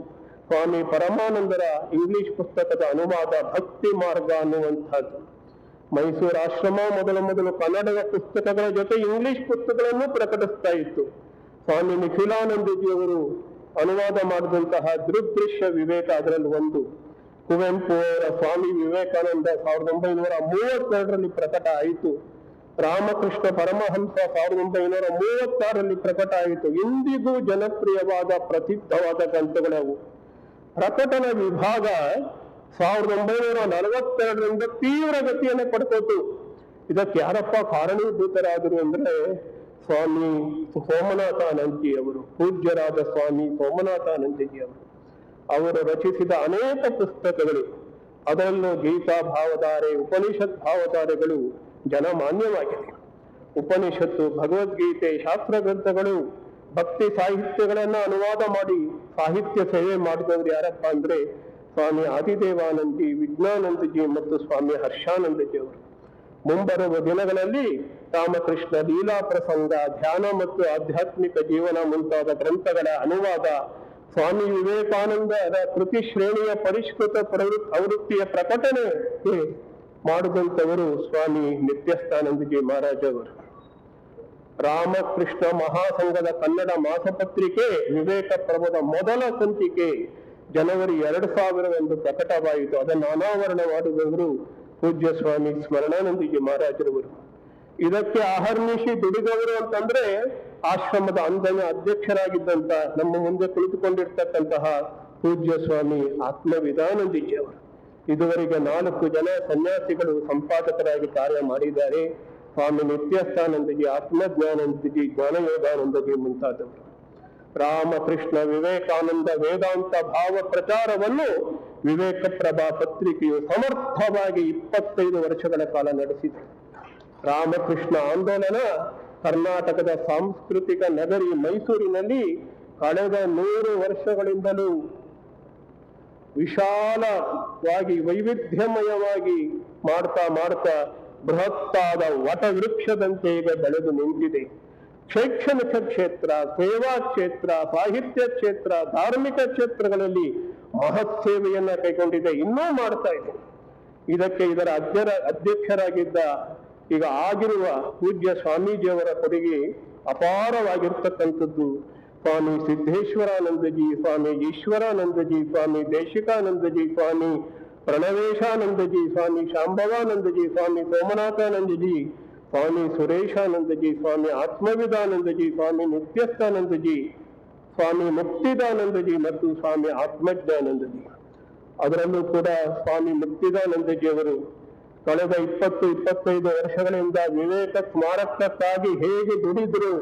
ಸ್ವಾಮಿ ಪರಮಾನಂದರ ಇಂಗ್ಲಿಷ್ ಪುಸ್ತಕದ ಅನುವಾದ ಭಕ್ತಿ ಮಾರ್ಗ ಅನ್ನುವಂಥದ್ದು. ಮೈಸೂರು ಆಶ್ರಮ ಮೊದಲು ಕನ್ನಡದ ಪುಸ್ತಕಗಳ ಜೊತೆ ಇಂಗ್ಲಿಷ್ ಪುಸ್ತಕಗಳನ್ನು ಪ್ರಕಟಿಸ್ತಾ ಇತ್ತು. ಸ್ವಾಮಿ ನಿಖಿಲಾನಂದಜಿಯವರು ಅನುವಾದ ಮಾಡಿದಂತಹ ದೃಗ್ದೃಶ್ಯ ವಿವೇಕ ಅದರಲ್ಲಿ ಒಂದು. ಕುವೆಂಪು ಅವರ ಸ್ವಾಮಿ ವಿವೇಕಾನಂದ 1932ರಲ್ಲಿ ಪ್ರಕಟ ಆಯಿತು. ರಾಮಕೃಷ್ಣ ಪರಮಹಂಸ 1936ರಲ್ಲಿ ಪ್ರಕಟ ಆಯಿತು. ಇಂದಿಗೂ ಜನಪ್ರಿಯವಾದ ಪ್ರಸಿದ್ಧವಾದ ಗ್ರಂಥಗಳವು. ಪ್ರಕಟಣ ವಿಭಾಗ 1942ರಿಂದ ತೀವ್ರ ಗತಿಯನ್ನು ಪಡ್ಕೋತು. ಇದಕ್ಕೆ ಯಾರಪ್ಪ ಕಾರಣೀಭೂತರಾದರು ಅಂದ್ರೆ ಸ್ವಾಮಿ ಸೋಮನಾಥಾನಂದಜಿಯವರು, ಪೂಜ್ಯರಾದ ಸ್ವಾಮಿ ಸೋಮನಾಥಾನಂದಜಿಯವರು. ಅವರು ರಚಿಸಿದ ಅನೇಕ ಪುಸ್ತಕಗಳು, ಅದರಲ್ಲೂ ಗೀತಾ ಭಾವಧಾರೆ, ಉಪನಿಷತ್ ಭಾವಧಾರೆಗಳು ಜನಮಾನ್ಯವಾಗಿದೆ. ಉಪನಿಷತ್ತು, ಭಗವದ್ಗೀತೆ, ಶಾಸ್ತ್ರ ಗ್ರಂಥಗಳು, ಭಕ್ತಿ ಸಾಹಿತ್ಯಗಳನ್ನ ಅನುವಾದ ಮಾಡಿ ಸಾಹಿತ್ಯ ಸೇವೆ ಮಾಡಿದವರು ಯಾರಪ್ಪ ಅಂದ್ರೆ ಸ್ವಾಮಿ ಆದಿದೇವಾನಂದಜಿ, ವಿಜ್ಞಾನಂದಜಿ ಮತ್ತು ಸ್ವಾಮಿ ಹರ್ಷಾನಂದಜಿ ಅವರು. ಮುಂಬರುವ ದಿನಗಳಲ್ಲಿ ರಾಮಕೃಷ್ಣ ಲೀಲಾ ಪ್ರಸಂಗ, ಧ್ಯಾನ ಮತ್ತು ಆಧ್ಯಾತ್ಮಿಕ ಜೀವನ ಮುಂತಾದ ಗ್ರಂಥಗಳ ಅನುವಾದ, ಸ್ವಾಮಿ ವಿವೇಕಾನಂದರ ಕೃತಿ ಶ್ರೇಣಿಯ ಪರಿಷ್ಕೃತ ಆವೃತ್ತಿಯ ಪ್ರಕಟಣೆಗೆ ಮಾಡಿದಂಥವರು ಸ್ವಾಮಿ ನಿತ್ಯಸ್ಥಾನಂದಜಿ ಮಹಾರಾಜ್ ಅವರು. ರಾಮಕೃಷ್ಣ ಮಹಾಸಂಘದ ಕನ್ನಡ ಮಾಸಪತ್ರಿಕೆ ವಿವೇಕ ಪ್ರಭದ ಮೊದಲ ಸಂಚಿಕೆ ಜನವರಿ 2000 ಪ್ರಕಟವಾಯಿತು. ಅದನ್ನು ಅನಾವರಣ ಮಾಡಿದವರು ಪೂಜ್ಯ ಸ್ವಾಮಿ ಸ್ಮರಣಾನಂದಜಿ ಮಹಾರಾಜರವರು. ಇದಕ್ಕೆ ಅಹರ್ನಿಶಿ ದುಡಿದವರು ಅಂತಂದ್ರೆ ಆಶ್ರಮದ ಅಂದನ ಅಧ್ಯಕ್ಷರಾಗಿದ್ದಂತ ನಮ್ಮ ಮುಂದೆ ಕುಳಿತುಕೊಂಡಿರ್ತಕ್ಕಂತಹ ಪೂಜ್ಯ ಸ್ವಾಮಿ ಆತ್ಮವಿಧಾನಂದಜಿ ಅವರು. ಇದುವರೆಗೆ 4 ಜನ ಸನ್ಯಾಸಿಗಳು ಸಂಪಾದಕರಾಗಿ ಕಾರ್ಯ ಮಾಡಿದ್ದಾರೆ. ಸ್ವಾಮಿ ನಿತ್ಯಸ್ಥಾನಂದಜಿ, ಆತ್ಮಜ್ಞಾನಂದಜಿ, ಜ್ಞಾನಯೋಗಾನಂದಜಿ ಮುಂತಾದವರು. ರಾಮಕೃಷ್ಣ ವಿವೇಕಾನಂದ ವೇದಾಂತ ಭಾವ ಪ್ರಚಾರವನ್ನು ವಿವೇಕ ಪ್ರಭಾ ಪತ್ರಿಕೆಯು ಸಮರ್ಥವಾಗಿ 25 ವರ್ಷಗಳ ಕಾಲ ನಡೆಸಿದೆ. ರಾಮಕೃಷ್ಣ ಆಂದೋಲನ ಕರ್ನಾಟಕದ ಸಾಂಸ್ಕೃತಿಕ ನಗರಿ ಮೈಸೂರಿನಲ್ಲಿ ಕಳೆದ 100 ವರ್ಷಗಳಿಂದಲೂ ವಿಶಾಲವಾಗಿ ವೈವಿಧ್ಯಮಯವಾಗಿ ಮಾಡ್ತಾ ಬೃಹತ್ತಾದ ವಟವೃಕ್ಷದಂತೆ ಈಗ ಬೆಳೆದು ನಿಂತಿದೆ. ಶೈಕ್ಷಣಿಕ ಕ್ಷೇತ್ರ, ಸೇವಾ ಕ್ಷೇತ್ರ, ಸಾಹಿತ್ಯ ಕ್ಷೇತ್ರ, ಧಾರ್ಮಿಕ ಕ್ಷೇತ್ರಗಳಲ್ಲಿ ಮಹತ್ ಸೇವೆಯನ್ನ ಕೈಗೊಂಡಿದೆ, ಇನ್ನೂ ಮಾಡ್ತಾ ಇದೆ. ಇದಕ್ಕೆ ಇದರ ಅಧ್ಯಕ್ಷರಾಗಿದ್ದ ಈಗ ಆಗಿರುವ ಪೂಜ್ಯ ಸ್ವಾಮೀಜಿಯವರ ಕೊಡುಗೆ ಅಪಾರವಾಗಿರ್ತಕ್ಕಂಥದ್ದು. ಸ್ವಾಮಿ ಸಿದ್ದೇಶ್ವರಾನಂದಜಿ, ಸ್ವಾಮಿ ಈಶ್ವರಾನಂದಜಿ, ಸ್ವಾಮಿ ದೇಶಿಕಾನಂದಜಿ, ಸ್ವಾಮಿ ಪ್ರಣವೇಶಾನಂದಜಿ, ಸ್ವಾಮಿ ಶಾಂಭವಾನಂದಜಿ, ಸ್ವಾಮಿ ಸೋಮನಾಥಾನಂದಜಿ, ಸ್ವಾಮಿ ಸುರೇಶಾನಂದಜಿ, ಸ್ವಾಮಿ ಆತ್ಮವಿಧಾನಂದಜಿ, ಸ್ವಾಮಿ ನಿತ್ಯಸ್ಥಾನಂದಜಿ, ಸ್ವಾಮಿ ಮುಕ್ತಿದಾನಂದಜಿ ಮತ್ತು ಸ್ವಾಮಿ ಆತ್ಮಜ್ಞಾನಂದಜಿ. ಅದರಲ್ಲೂ ಕೂಡ ಸ್ವಾಮಿ ಮುಕ್ತಿದಾನಂದಜಿಯವರು ಕಳೆದ 20-25 ವರ್ಷಗಳಿಂದ ವಿವೇಕ ಸ್ಮಾರಕಕ್ಕಾಗಿ ಹೇಗೆ ದುಡಿದ್ರು,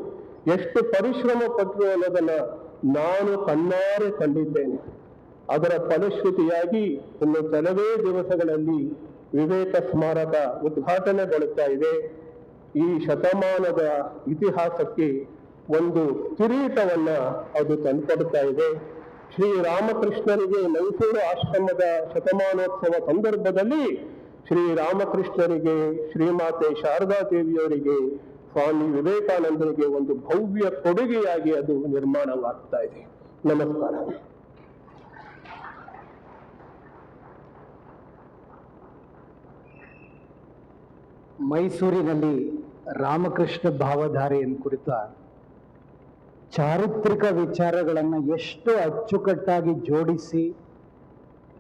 ಎಷ್ಟು ಪರಿಶ್ರಮ ಪಟ್ಟರು ಅನ್ನೋದನ್ನ ನಾನು ಕಣ್ಣಾರೆ ಕಂಡಿದ್ದೇನೆ. ಅದರ ಫಲಶ್ರುತಿಯಾಗಿ ಇನ್ನು ಕೆಲವೇ ದಿವಸಗಳಲ್ಲಿ ವಿವೇಕ ಸ್ಮಾರಕ ಉದ್ಘಾಟನೆಗೊಳ್ಳುತ್ತಾ ಇದೆ. ಈ ಶತಮಾನದ ಇತಿಹಾಸಕ್ಕೆ ಒಂದು ಕಿರೀಟವನ್ನ ಅದು ತಂದುಕೊಡ್ತಾ ಇದೆ. ಶ್ರೀ ರಾಮಕೃಷ್ಣರಿಗೆ ಮೈಸೂರು ಆಶ್ರಮದ ಶತಮಾನೋತ್ಸವ ಸಂದರ್ಭದಲ್ಲಿ ಶ್ರೀ ರಾಮಕೃಷ್ಣರಿಗೆ, ಶ್ರೀಮಾತೆ ಶಾರದಾ ದೇವಿಯವರಿಗೆ, ಸ್ವಾಮಿ ವಿವೇಕಾನಂದರಿಗೆ ಒಂದು ಭವ್ಯ ಕೊಡುಗೆಯಾಗಿ ಅದು ನಿರ್ಮಾಣವಾಗ್ತಾ ಇದೆ. ನಮಸ್ಕಾರ. ಮೈಸೂರಿನಲ್ಲಿ ರಾಮಕೃಷ್ಣ ಭಾವಧಾರೆಯನ್ನು ಕುರಿತ ಚಾರಿತ್ರಿಕ ವಿಚಾರಗಳನ್ನು ಎಷ್ಟು ಅಚ್ಚುಕಟ್ಟಾಗಿ ಜೋಡಿಸಿ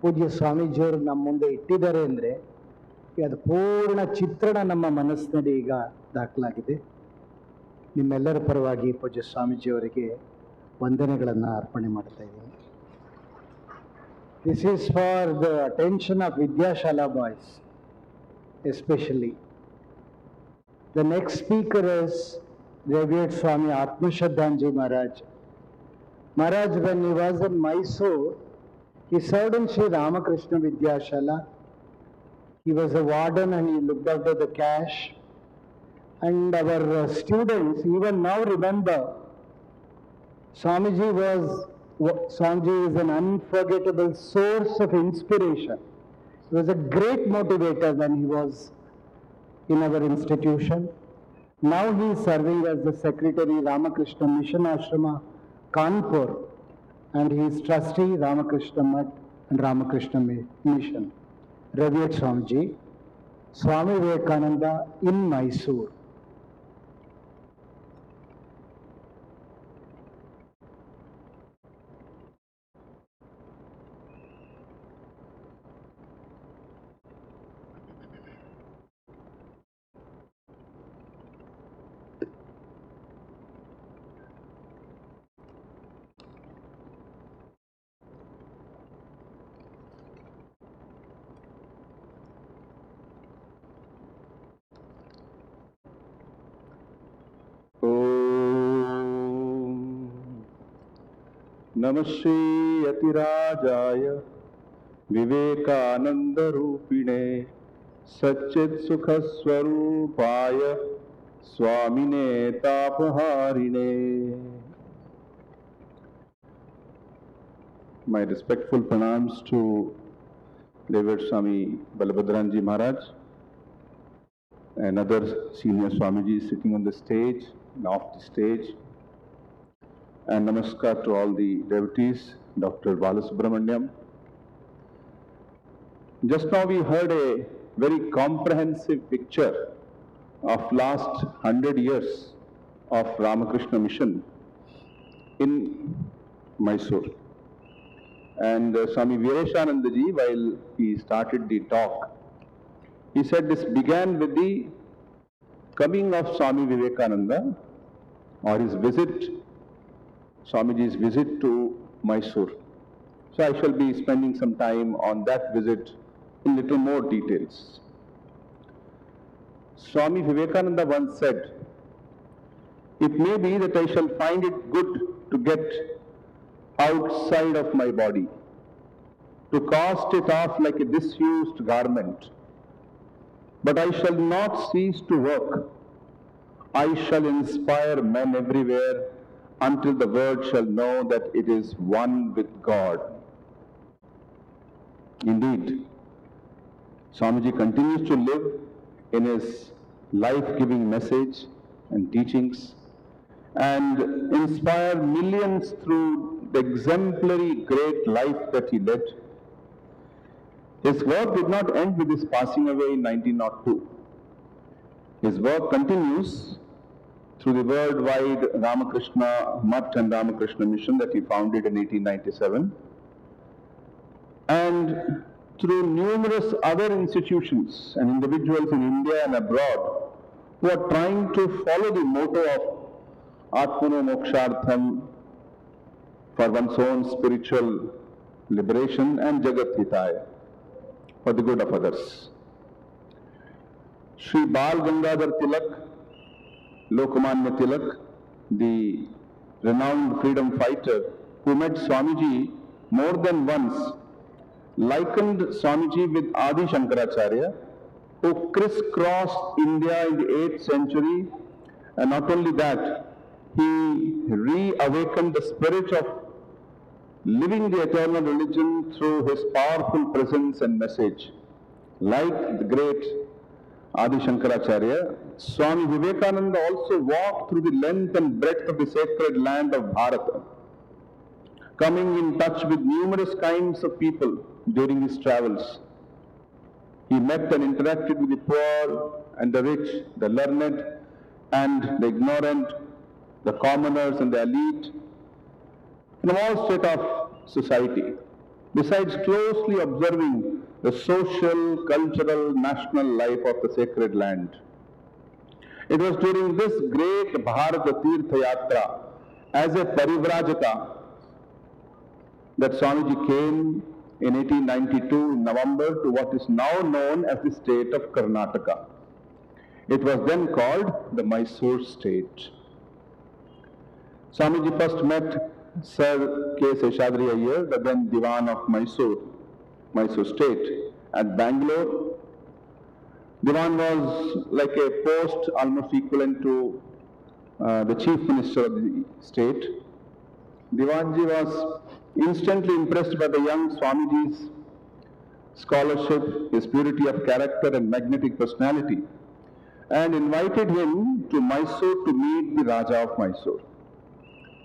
ಪೂಜ್ಯ ಸ್ವಾಮೀಜಿಯವರು ನಮ್ಮ ಮುಂದೆ ಇಟ್ಟಿದ್ದಾರೆ ಅಂದರೆ ಅದು ಪೂರ್ಣ ಚಿತ್ರಣ ನಮ್ಮ ಮನಸ್ಸಿನಲ್ಲಿ ಈಗ ದಾಖಲಾಗಿದೆ. ನಿಮ್ಮೆಲ್ಲರ ಪರವಾಗಿ ಪೂಜ್ಯ ಸ್ವಾಮೀಜಿಯವರಿಗೆ ವಂದನೆಗಳನ್ನು ಅರ್ಪಣೆ ಮಾಡ್ತಾ ಇದ್ದೀನಿ. This is for the attention of Vidyashala boys, especially. The next speaker is Revered Swami Atmashraddhanji Maharaj. Maharaj, when he was in Mysore, he served in Sri Ramakrishna Vidyashala. He was a warden and he looked after the cash. And our students even now remember Swamiji is an unforgettable source of inspiration. He was a great motivator when he was in our institution. Now he is serving as the Secretary, Ramakrishna Ashrama Kanpur, and he is trustee, Ramakrishna Math and Ramakrishna Mission. Revered Swamiji, Swami Vivekananda in Mysore. नमः श्री यतिराजाय विवेकानंद रूपिणे सच्चित् सुख स्वरूपाय स्वामिने तापहारिणे. My respectful pranams to Revered Swami Balabhadranji Maharaj and other senior Swamijis sitting on the stage and off the stage. And namaskar to all the devotees, Dr. Balasubramaniam. Just now we heard a very comprehensive picture of last 100 years of Ramakrishna Mission in Mysore. And Swami Vireshanandaji, while he started the talk, he said this began with the coming of Swami Vivekananda or his visit, Swamiji's visit to Mysore. So I shall be spending some time on that visit in little more details. Swami Vivekananda once said, "It may be that I shall find it good to get outside of my body, to cast it off like a disused garment, but I shall not cease to work. I shall inspire men everywhere until the world shall know that it is one with God." Indeed, Swamiji continues to live in his life-giving message and teachings and inspire millions through the exemplary great life that he led. His work did not end with his passing away in 1902. His work continues through the worldwide Ramakrishna Math and Ramakrishna Mission that he founded in 1897, and through numerous other institutions and individuals in India and abroad who are trying to follow the motto of Atmano Mokshartham, for one's own spiritual liberation, and Jagat Hitaya, for the good of others. Sri Bal Gangadhar Tilak, Lokmanya Tilak, the renowned freedom fighter who met Swamiji more than once, likened Swamiji with Adi Shankaracharya, who crisscrossed India in the 8th century, and not only that, he reawakened the spirit of living the eternal religion through his powerful presence and message. Like the great Adi Shankaracharya, Swami Vivekananda also walked through the length and breadth of the sacred land of Bharata, coming in touch with numerous kinds of people during his travels. He met and interacted with the poor and the rich, the learned and the ignorant, the commoners and the elite, from all strata of society. besides closely observing the social, cultural, national life of the sacred land. It was during this great Bharata Tirtha Yatra as a Parivrajaka that Swamiji came in 1892 in November to what is now known as the state of Karnataka. It was then called the Mysore state. Swamiji first met Sir K. Seshadri Iyer, the then Diwan of Mysore state, at Bangalore. Diwan was like a post almost equivalent to the Chief Minister of the state. Diwanji was instantly impressed by the young Swamiji's scholarship, his purity of character and magnetic personality, and invited him to Mysore to meet the Raja of Mysore.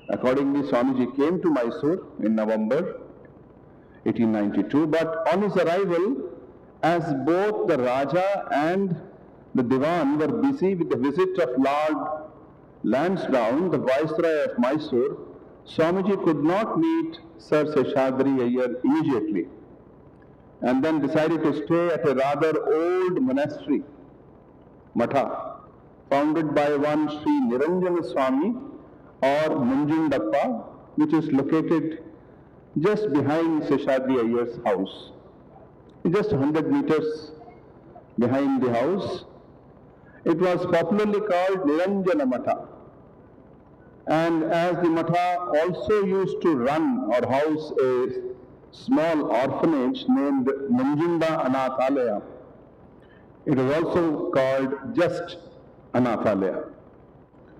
Accordingly, Swamiji came to Mysore in November 1892, but on his arrival, as both the Raja and the Diwan were busy with the visit of Lord Lansdowne, the Viceroy of Mysore, Swamiji could not meet Sir Seshadri Iyer immediately, and then decided to stay at a rather old monastery, Matha, founded by one Sri Niranjana Swami or Munjundappa, which is located just behind Seshadri Iyer's house. Just 100 meters behind the house. It was popularly called Niranjana Matha. And as the Matha also used to run or house a small orphanage named Munjunda Anathalaya, it was also called just Anathalaya.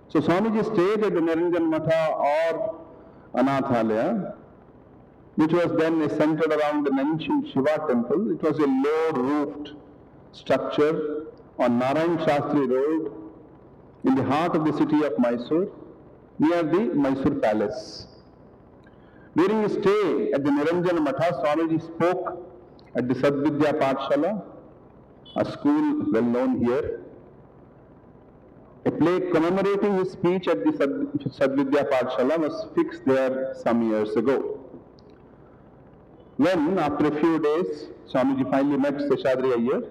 So Swamiji stayed at the Niranjan Matha or Anathalaya, which was then centered around an ancient Shiva temple. It was a low-roofed structure on Narayan Shastri Road in the heart of the city of Mysore, near the Mysore Palace. During his stay at the Niranjana Matha, Swamiji spoke at the Sadvidya Pathshala, a school well known here. A plaque commemorating his speech at the Sadvidya Pathshala was fixed there some years ago. When, after a few days, Swamiji finally met Seshadri Iyer,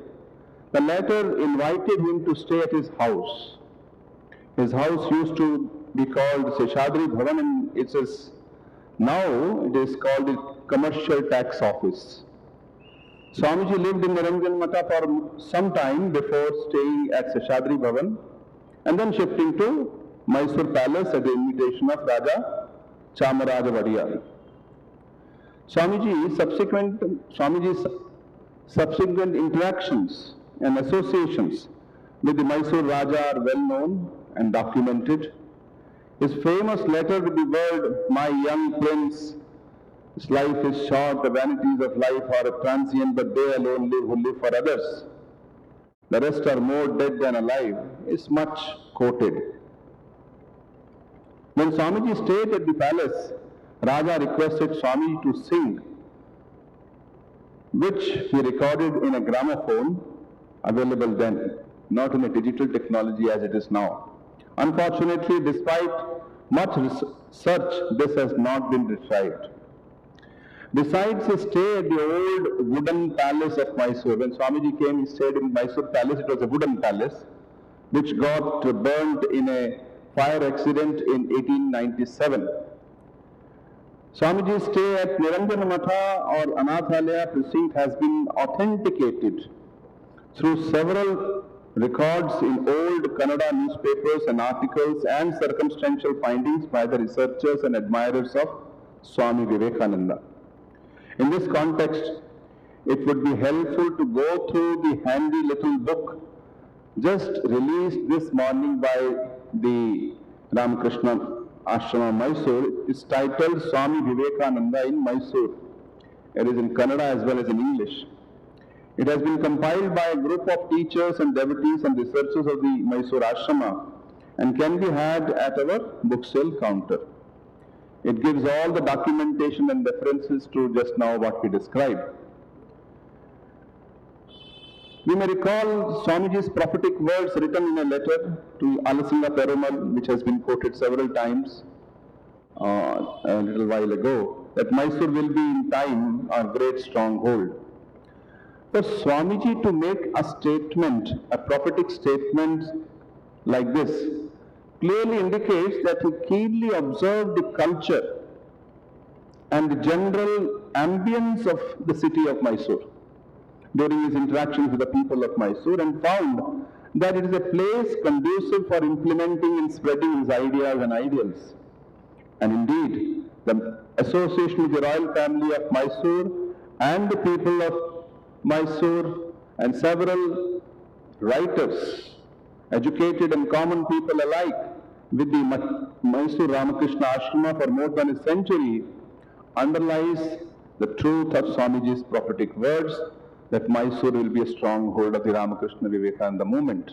the latter invited him to stay at his house. His house used to be called Seshadri Bhavan, and now it is called the Commercial Tax Office. Swamiji lived in Niranjan Matha for some time before staying at Seshadri Bhavan and then shifting to Mysore Palace at the invitation of Raja Chamaraja Vadiyar. Swamiji's subsequent interactions and associations with the Mysore Raja are well known and documented. His famous letter with the word, "My young prince, his life is short, the vanities of life are transient, but they alone live who live for others. The rest are more dead than alive," is much quoted. When Swamiji stayed at the palace, Raja requested Swami to sing, which he recorded in a gramophone available then, not in a digital technology as it is now. Unfortunately, despite much research, this has not been retrieved. Besides his stay at the old wooden palace of Mysore, when Swamiji came, he stayed in Mysore Palace. It was a wooden palace, which got burnt in a fire accident in 1897. Swamiji's stay at Niranjana Matha or Anathalaya precinct has been authenticated through several records in old Kannada newspapers and articles and circumstantial findings by the researchers and admirers of Swami Vivekananda. In this context, it would be helpful to go through the handy little book just released this morning by the Ramakrishna Ashrama Mysore. It's titled Swami Vivekananda in Mysore. It is in Kannada as well as in English. It has been compiled by a group of teachers and devotees and researchers of the Mysore Ashrama and can be had at our book sale counter. It gives all the documentation and references to just now what we described. We may recall Swamiji's prophetic words written in a letter to Alasinga Perumal, which has been quoted several times a little while ago. that Mysore will be in time our great stronghold. For Swamiji to make a statement, a prophetic statement like this, clearly indicates that he keenly observed the culture and the general ambience of the city of Mysore during his interactions with the people of Mysore, and found that it is a place conducive for implementing and spreading his ideas and ideals. And indeed, the association with the royal family of Mysore and the people of Mysore and several writers, educated and common people alike, with the Mysore Ramakrishna Ashrama for more than a century, underlies the truth of Swamiji's prophetic words that Mysore will be a stronghold of the Ramakrishna Vivekananda movement.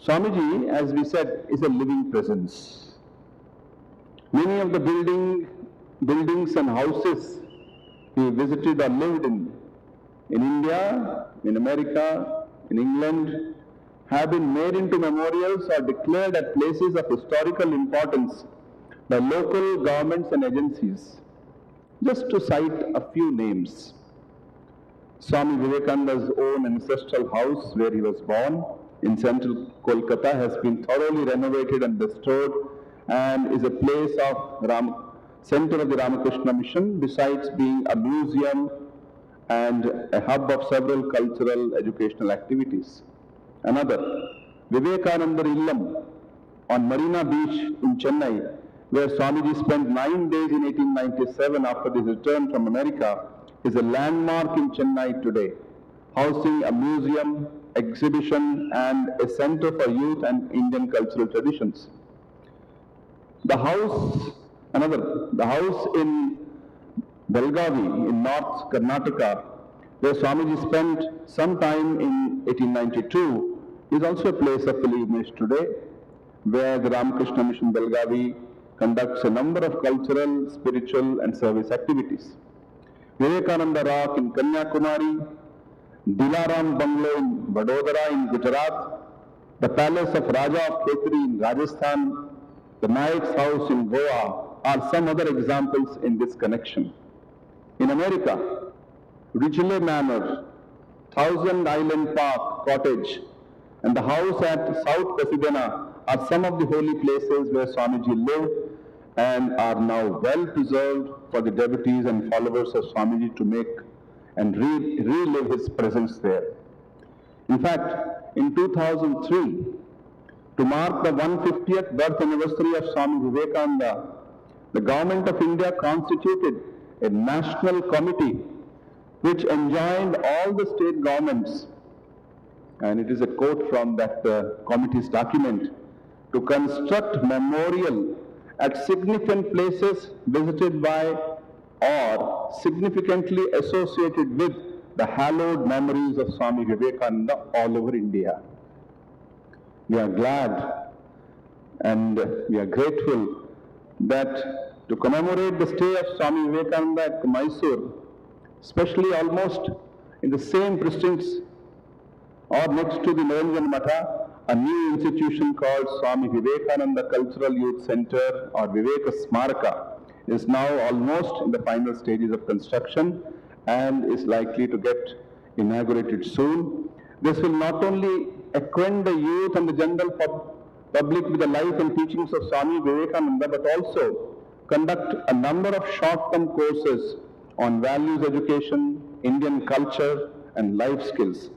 Swamiji, as we said, is a living presence. Many of the buildings and houses he visited or lived in India, in America, in England, have been made into memorials or declared as places of historical importance by local governments and agencies. Just to cite a few names. Swami Vivekananda's own ancestral house where he was born in central Kolkata has been thoroughly renovated and restored and is a place of center of the Ramakrishna mission, besides being a museum and a hub of several cultural educational activities. Another, Vivekananda Illam on Marina Beach in Chennai, where Swamiji spent 9 days in 1897 after his return from America, is a landmark in Chennai today, housing a museum, exhibition and a center for youth and Indian cultural traditions. The house in Belgavi in North Karnataka, where Swamiji spent some time in 1892, is also a place of pilgrimage today, where the Ramakrishna Mission Belgavi conducts a number of cultural, spiritual and service activities. Vivekananda Rock in Kanyakumari, Dilaram Bungalow in Vadodara in Gujarat, the Palace of Raja of Khetri in Rajasthan, the Nayak's House in Goa are some other examples in this connection. In America, Ridgely Manor, Thousand Island Park Cottage, and the house at South Pasadena are some of the holy places where Swamiji lived and are now well preserved for the devotees and followers of Swamiji to make and relive his presence there. In fact, in 2003, to mark the 150th birth anniversary of Swami Vivekananda, the Government of India constituted a national committee which enjoined all the state governments, and it is a quote from that committee's document, to construct memorial at significant places visited by or significantly associated with the hallowed memories of Swami Vivekananda all over India. We are glad and we are grateful that to commemorate the stay of Swami Vivekananda at Mysore, especially almost in the same precincts or next to the Niranjan Matha, a new institution called Swami Vivekananda Cultural Youth Center or Viveka Smaraka is now almost in the final stages of construction and is likely to get inaugurated soon. This will not only acquaint the youth and the general public with the life and teachings of Swami Vivekananda, but also conduct a number of short-term courses on values education, Indian culture and life skills,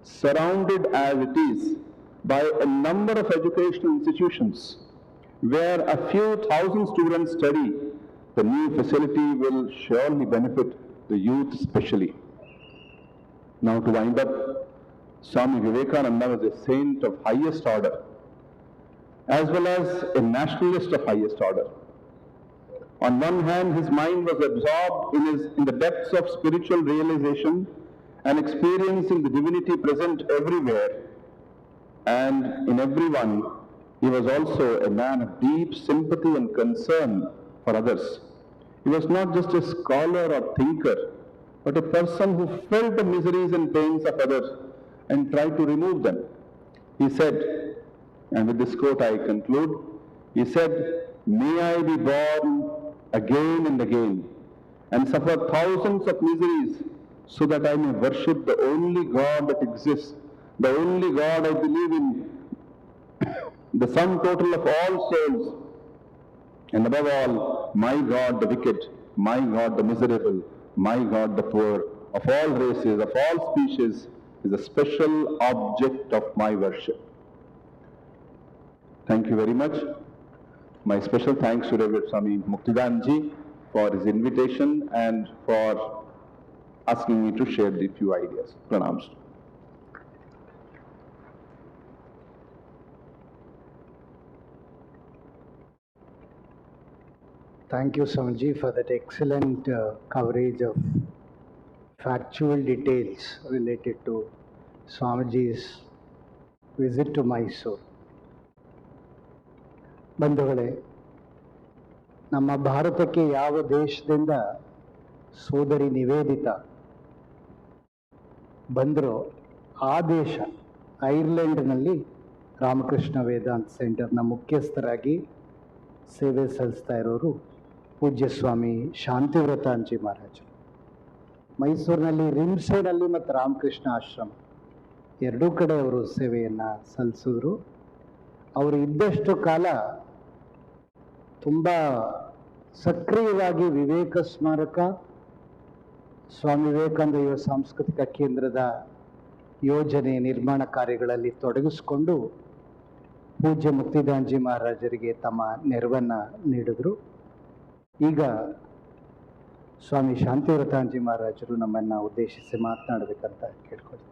surrounded as it is by a number of educational institutions where a few thousand students study. The new facility will surely benefit the youth especially. Now to wind up, Swami Vivekananda was a saint of highest order, as well as a nationalist of highest order. On one hand, his mind was absorbed in the depths of spiritual realization and experiencing the divinity present everywhere and in everyone. He was also a man of deep sympathy and concern for others. He was not just a scholar or thinker, but a person who felt the miseries and pains of others and tried to remove them. He said, and with this quote I conclude, he said, "May I be born again and again, and suffer thousands of miseries, so that I may worship the only God that exists, the only God I believe in, the sum total of all souls, and above all, my God the wicked, my God the miserable, my God the poor, of all races, of all species, is a special object of my worship. Thank you very much. My special thanks to Reverend Swami Muktidanji for his invitation and for asking me to share the few ideas. Pranams. Thank you, Swamiji, for that excellent coverage of factual details related to Swamiji's visit to Mysore. ಬಂಧುಗಳೇ, ನಮ್ಮ ಭಾರತಕ್ಕೆ ಯಾವ ದೇಶದಿಂದ ಸೋದರಿ ನಿವೇದಿತಾ ಬಂದರೋ ಆ ದೇಶ ಐರ್ಲೆಂಡ್ನಲ್ಲಿ ರಾಮಕೃಷ್ಣ ವೇದಾಂತ ಸೆಂಟರ್ನ ಮುಖ್ಯಸ್ಥರಾಗಿ ಸೇವೆ ಸಲ್ಲಿಸ್ತಾ ಇರೋರು ಪೂಜ್ಯ ಸ್ವಾಮಿ ಶಾಂತಿವ್ರತಾಂಜಿ ಮಹಾರಾಜರು. ಮೈಸೂರಿನಲ್ಲಿ ರಿಮ್ಸೈನಲ್ಲಿ ಮತ್ತು ರಾಮಕೃಷ್ಣ ಆಶ್ರಮ ಎರಡೂ ಕಡೆ ಅವರು ಸೇವೆಯನ್ನು ಸಲ್ಲಿಸಿದ್ರು. ಅವರು ಇದ್ದಷ್ಟು ಕಾಲ ತುಂಬ ಸಕ್ರಿಯವಾಗಿ ವಿವೇಕ ಸ್ಮಾರಕ, ಸ್ವಾಮಿ ವಿವೇಕಾನಂದ ಯುವ ಸಾಂಸ್ಕೃತಿಕ ಕೇಂದ್ರದ ಯೋಜನೆ ನಿರ್ಮಾಣ ಕಾರ್ಯಗಳಲ್ಲಿ ತೊಡಗಿಸಿಕೊಂಡು ಪೂಜ್ಯ ಮುಕ್ತಿದಾಂಜಿ ಮಹಾರಾಜರಿಗೆ ತಮ್ಮ ನೆರವನ್ನು ನೀಡಿದರು. ಈಗ ಸ್ವಾಮಿ ಶಾಂತಿವ್ರತಾಂಜಿ ಮಹಾರಾಜರು ನಮ್ಮನ್ನು ಉದ್ದೇಶಿಸಿ ಮಾತನಾಡಬೇಕಂತ ಕೇಳ್ಕೊಳ್ತೀನಿ.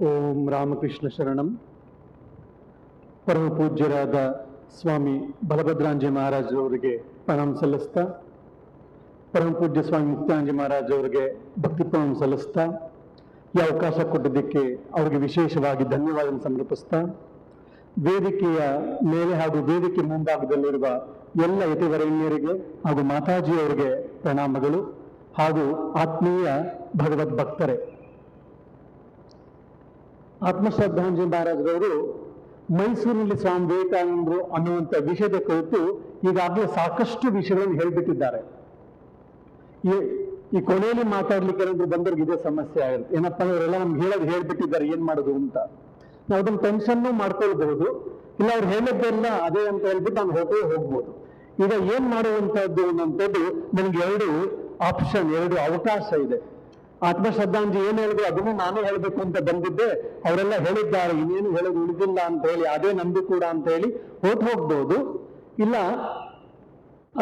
ಓಂ ರಾಮಕೃಷ್ಣ ಶರಣಂ. ಪರಮ ಪೂಜ್ಯರಾದ ಸ್ವಾಮಿ ಬಲಭದ್ರಾಂಜಿ ಮಹಾರಾಜರವರಿಗೆ ಪ್ರಣಾಮ ಸಲ್ಲಿಸ್ತಾ, ಪರಮ ಪೂಜ್ಯ ಸ್ವಾಮಿ ಮುಕ್ತಾಂಜಿ ಮಹಾರಾಜರವರಿಗೆ ಭಕ್ತಿ ಪ್ರಣಾಮ ಸಲ್ಲಿಸ್ತಾ, ಈ ಅವಕಾಶ ಕೊಟ್ಟಿದ್ದಕ್ಕೆ ಅವರಿಗೆ ವಿಶೇಷವಾಗಿ ಧನ್ಯವಾದ ಸಮರ್ಪಿಸ್ತಾ, ವೇದಿಕೆಯ ಮೇಲೆ ಹಾಗೂ ವೇದಿಕೆ ಮುಂಭಾಗದಲ್ಲಿರುವ ಎಲ್ಲ ಯತಿವರೇಣ್ಯರಿಗೆ ಹಾಗೂ ಮಾತಾಜಿಯವರಿಗೆ ಪ್ರಣಾಮಗಳು ಹಾಗೂ ಆತ್ಮೀಯ ಭಗವದ್ ಭಕ್ತರೇ. ಆತ್ಮಶ್ರದ್ಧಾಂಜಲಿ ಮಹಾರಾಜರವರು ಮೈಸೂರಿನಲ್ಲಿ ಸ್ವಾಮಿ ವಿವೇಕಾನಂದರು ಅನ್ನುವಂಥ ವಿಷಯದ ಕುರಿತು ಈಗಾಗಲೇ ಸಾಕಷ್ಟು ವಿಷಯಗಳನ್ನು ಹೇಳ್ಬಿಟ್ಟಿದ್ದಾರೆ. ಈ ಕೊನೆಯಲ್ಲಿ ಮಾತಾಡ್ಲಿಕ್ಕೆ ಏನಾದ್ರು ಬಂದವ್ರಿಗೆ ಇದೇ ಸಮಸ್ಯೆ ಆಗಿರುತ್ತೆ. ಏನಪ್ಪ ಅವರೆಲ್ಲ ನಮ್ಗೆ ಹೇಳ್ಬಿಟ್ಟಿದ್ದಾರೆ, ಏನ್ ಮಾಡೋದು ಅಂತ. ನಾವು ಅದನ್ನ ಟೆನ್ಷನ್ನು ಮಾಡ್ಕೊಳ್ಬಹುದು, ಇಲ್ಲ ಅವ್ರು ಹೇಳಿದ್ದೆಲ್ಲ ಅದೇ ಅಂತ ಹೇಳ್ಬಿಟ್ಟು ನಾನು ಹೋಗ್ಬೋದು. ಈಗ ಏನ್ ಮಾಡುವಂತಹದ್ದು ಅನ್ನೋಂಥದ್ದು ನನಗೆ ಎರಡು ಆಪ್ಷನ್, ಎರಡು ಅವಕಾಶ ಇದೆ. ಆತ್ಮಶ್ರದ್ಧಾಂಜಿ ಏನ್ ಹೇಳಿದ್ರು ಅದನ್ನು ನಾನೇ ಹೇಳ್ಬೇಕು ಅಂತ ಬಂದಿದ್ದೆ. ಅವರೆಲ್ಲ ಹೇಳಿದ್ದಾರೆ, ಇನ್ನೇನು ಹೇಳೋದು ಉಳಿದಿಲ್ಲ ಅಂತ ಹೇಳಿ, ಅದೇ ನಂದು ಕೂಡ ಅಂತ ಹೇಳಿ ಹೋಗ್ಬೋದು. ಇಲ್ಲ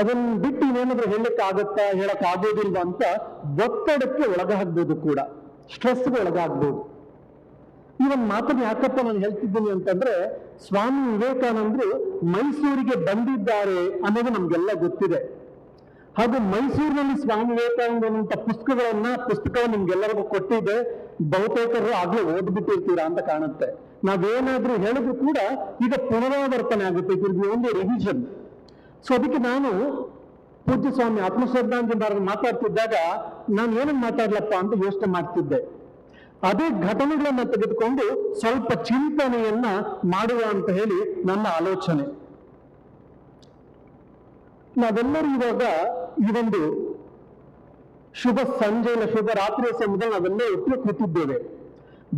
ಅದನ್ನ ಬಿಟ್ಟು ಇನ್ನೇನಾದ್ರೂ ಹೇಳಕ್ಕಾಗತ್ತಾ, ಹೇಳಕ್ ಆಗೋದಿಲ್ಲ ಅಂತ ಒತ್ತಡಕ್ಕೆ ಒಳಗಾಗ್ಬೋದು, ಕೂಡ ಸ್ಟ್ರೆಸ್ಗೆ ಒಳಗಾಗ್ಬೋದು. ಈ ಒಂದು ಮಾತನ್ನು ಯಾಕಪ್ಪ ನಾನು ಹೇಳ್ತಿದ್ದೀನಿ ಅಂತಂದ್ರೆ, ಸ್ವಾಮಿ ವಿವೇಕಾನಂದರು ಮೈಸೂರಿಗೆ ಬಂದಿದ್ದಾರೆ ಅನ್ನೋದು ನಮ್ಗೆಲ್ಲ ಗೊತ್ತಿದೆ. ಹಾಗೂ ಮೈಸೂರಿನಲ್ಲಿ ಸ್ವಾಮಿ ವಿವೇಕಾನಂದ ಅನ್ನುವಂಥ ಪುಸ್ತಕವನ್ನು ನಿಮ್ಗೆಲ್ಲರಿಗೂ ಕೊಟ್ಟಿದೆ. ಬಹುತೇಕರು ಆಗ್ಲೇ ಓದ್ಬಿಟ್ಟಿರ್ತೀರಾ ಅಂತ ಕಾಣುತ್ತೆ. ನಾವೇನಾದ್ರೂ ಹೇಳಿದ್ರು ಕೂಡ ಈಗ ಪುನರಾವರ್ತನೆ ಆಗುತ್ತೆ, ಇದು ಒಂದು ರಿವಿಷನ್. ಸೊ ಅದಕ್ಕೆ ನಾನು ಪೂಜ್ಯ ಸ್ವಾಮಿ ಆತ್ಮಶ್ರದ್ಧಾಂಜಲಿ ಮಹಾರಾಜರು ಮಾತಾಡ್ತಿದ್ದಾಗ ನಾನು ಏನನ್ನು ಮಾತಾಡ್ಲಪ್ಪ ಅಂತ ಯೋಚನೆ ಮಾಡ್ತಿದ್ದೆ. ಅದೇ ಘಟನೆಗಳನ್ನ ತೆಗೆದುಕೊಂಡು ಸ್ವಲ್ಪ ಚಿಂತನೆಯನ್ನ ಮಾಡುವ ಅಂತ ಹೇಳಿ ನನ್ನ ಆಲೋಚನೆ. ನಾವೆಲ್ಲರೂ ಇವಾಗ ಈ ಒಂದು ಶುಭ ಸಂಜೆಯ ಶುಭ ರಾತ್ರಿಯ ಸಮಯದಲ್ಲಿ ನಾವೆಲ್ಲ ಒಟ್ಟಿಗೆ ಕೂತಿದ್ದೇವೆ.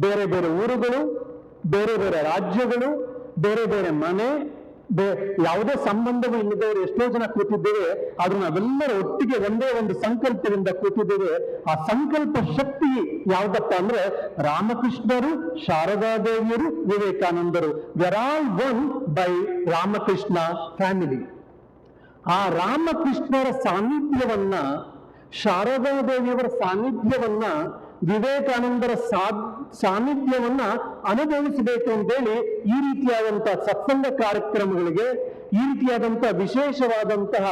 ಬೇರೆ ಬೇರೆ ಊರುಗಳು, ಬೇರೆ ಬೇರೆ ರಾಜ್ಯಗಳು, ಬೇರೆ ಬೇರೆ ಮನೆ, ಯಾವುದೇ ಸಂಬಂಧವೂ ಇಲ್ಲದವರು ಎಷ್ಟೋ ಜನ ಕೂತಿದ್ದೇವೆ. ಆದ್ರೂ ನಾವೆಲ್ಲರ ಒಟ್ಟಿಗೆ ಒಂದೇ ಒಂದು ಸಂಕಲ್ಪದಿಂದ ಕೂತಿದ್ದೇವೆ. ಆ ಸಂಕಲ್ಪ ಶಕ್ತಿ ಯಾವ್ದಪ್ಪ ಅಂದ್ರೆ ರಾಮಕೃಷ್ಣರು, ಶಾರದಾದೇವಿಯರು, ವಿವೇಕಾನಂದರು. We are all one by Ramakrishna family. ಆ ರಾಮಕೃಷ್ಣರ ಸಾನ್ನಿಧ್ಯವನ್ನ, ಶಾರದಾದೇವಿಯವರ ಸಾನ್ನಿಧ್ಯವನ್ನ, ವಿವೇಕಾನಂದರ ಸಾನ್ನಿಧ್ಯವನ್ನ ಅನುಭವಿಸಬೇಕು ಅಂತೇಳಿ ಈ ರೀತಿಯಾದಂತಹ ಸತ್ಸಂಗ ಕಾರ್ಯಕ್ರಮಗಳಿಗೆ, ಈ ರೀತಿಯಾದಂತಹ ವಿಶೇಷವಾದಂತಹ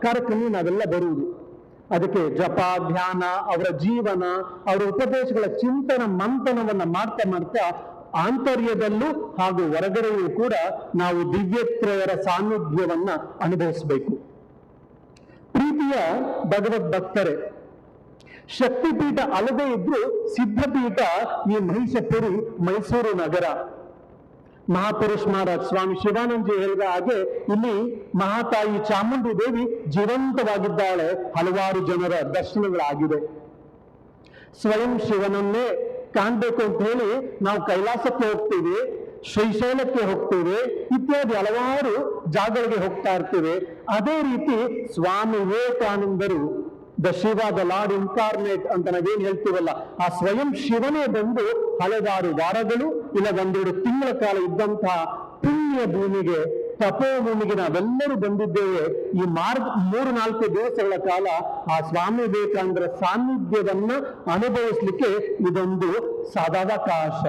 ಕಾರ್ಯಕ್ರಮ ನಾವೆಲ್ಲ ಬರುವುದು. ಅದಕ್ಕೆ ಜಪ, ಧ್ಯಾನ, ಅವರ ಜೀವನ, ಅವರ ಉಪದೇಶಗಳ ಚಿಂತನ ಮಂಥನವನ್ನ ಮಾಡ್ತಾ ಮಾಡ್ತಾ ಆಂತರ್ಯದಲ್ಲೂ ಹಾಗೂ ಹೊರಗಡೆಯೂ ಕೂಡ ನಾವು ದಿವ್ಯತ್ರಯರ ಸಾನ್ನಿಧ್ಯವನ್ನ ಅನುಭವಿಸಬೇಕು. ಪ್ರೀತಿಯ ಭಗವದ್ ಭಕ್ತರೇ, ಶಕ್ತಿಪೀಠ ಅಲ್ಲದೆ ಇದ್ರು ಸಿದ್ಧಪೀಠ ಈ ಮಹಿಷಪುರಿ ಮೈಸೂರು ನಗರ. ಮಹಾಪುರುಷ್ ಮಹಾರಾಜ್ ಸ್ವಾಮಿ ಶಿವಾನಂದಜಿ ಹೇಳಿದ ಹಾಗೆ ಇಲ್ಲಿ ಮಹಾತಾಯಿ ಚಾಮುಂಡಿ ದೇವಿ ಜೀವಂತವಾಗಿದ್ದಾಳೆ. ಹಲವಾರು ಜನರ ದರ್ಶನಗಳಾಗಿದೆ. ಸ್ವಯಂ ಶಿವನನ್ನೇ ಕಾಣ್ಬೇಕು ಅಂತ ಹೇಳಿ ನಾವು ಕೈಲಾಸಕ್ಕೆ ಹೋಗ್ತೀವಿ, ಶ್ರೀಶೈಲಕ್ಕೆ ಹೋಗ್ತೀವಿ, ಇತ್ಯಾದಿ ಹಲವಾರು ಜಾಗಗಳಿಗೆ ಹೋಗ್ತಾ ಇರ್ತೀವಿ. ಅದೇ ರೀತಿ ಸ್ವಾಮಿ ವಿವೇಕಾನಂದರು ದ ಶಿವ ದ ಲಾರ್ಡ್ ಇನ್ಕಾರ್ನೇಟ್ ಅಂತ ನಾವೇನ್ ಹೇಳ್ತೀವಲ್ಲ, ಆ ಸ್ವಯಂ ಶಿವನೇ ಬಂದು ಹಲವಾರು ವಾರಗಳು ಇಲ್ಲ ಒಂದೆರಡು ತಿಂಗಳ ಕಾಲ ಇದ್ದಂತಹ ಪುಣ್ಯ ಭೂಮಿಗೆ, ತಪೋಭೂಮಿಗೆ ನಾವೆಲ್ಲರೂ ಬಂದಿದ್ದೇವೆ. ಈ 3-4 ದಿವಸಗಳ ಕಾಲ ಆ ಸ್ವಾಮಿ ವಿವೇಕಾನಂದರ ಸಾನ್ನಿಧ್ಯವನ್ನ ಅನುಭವಿಸ್ಲಿಕ್ಕೆ ಇದೊಂದು ಸದಾವಕಾಶ.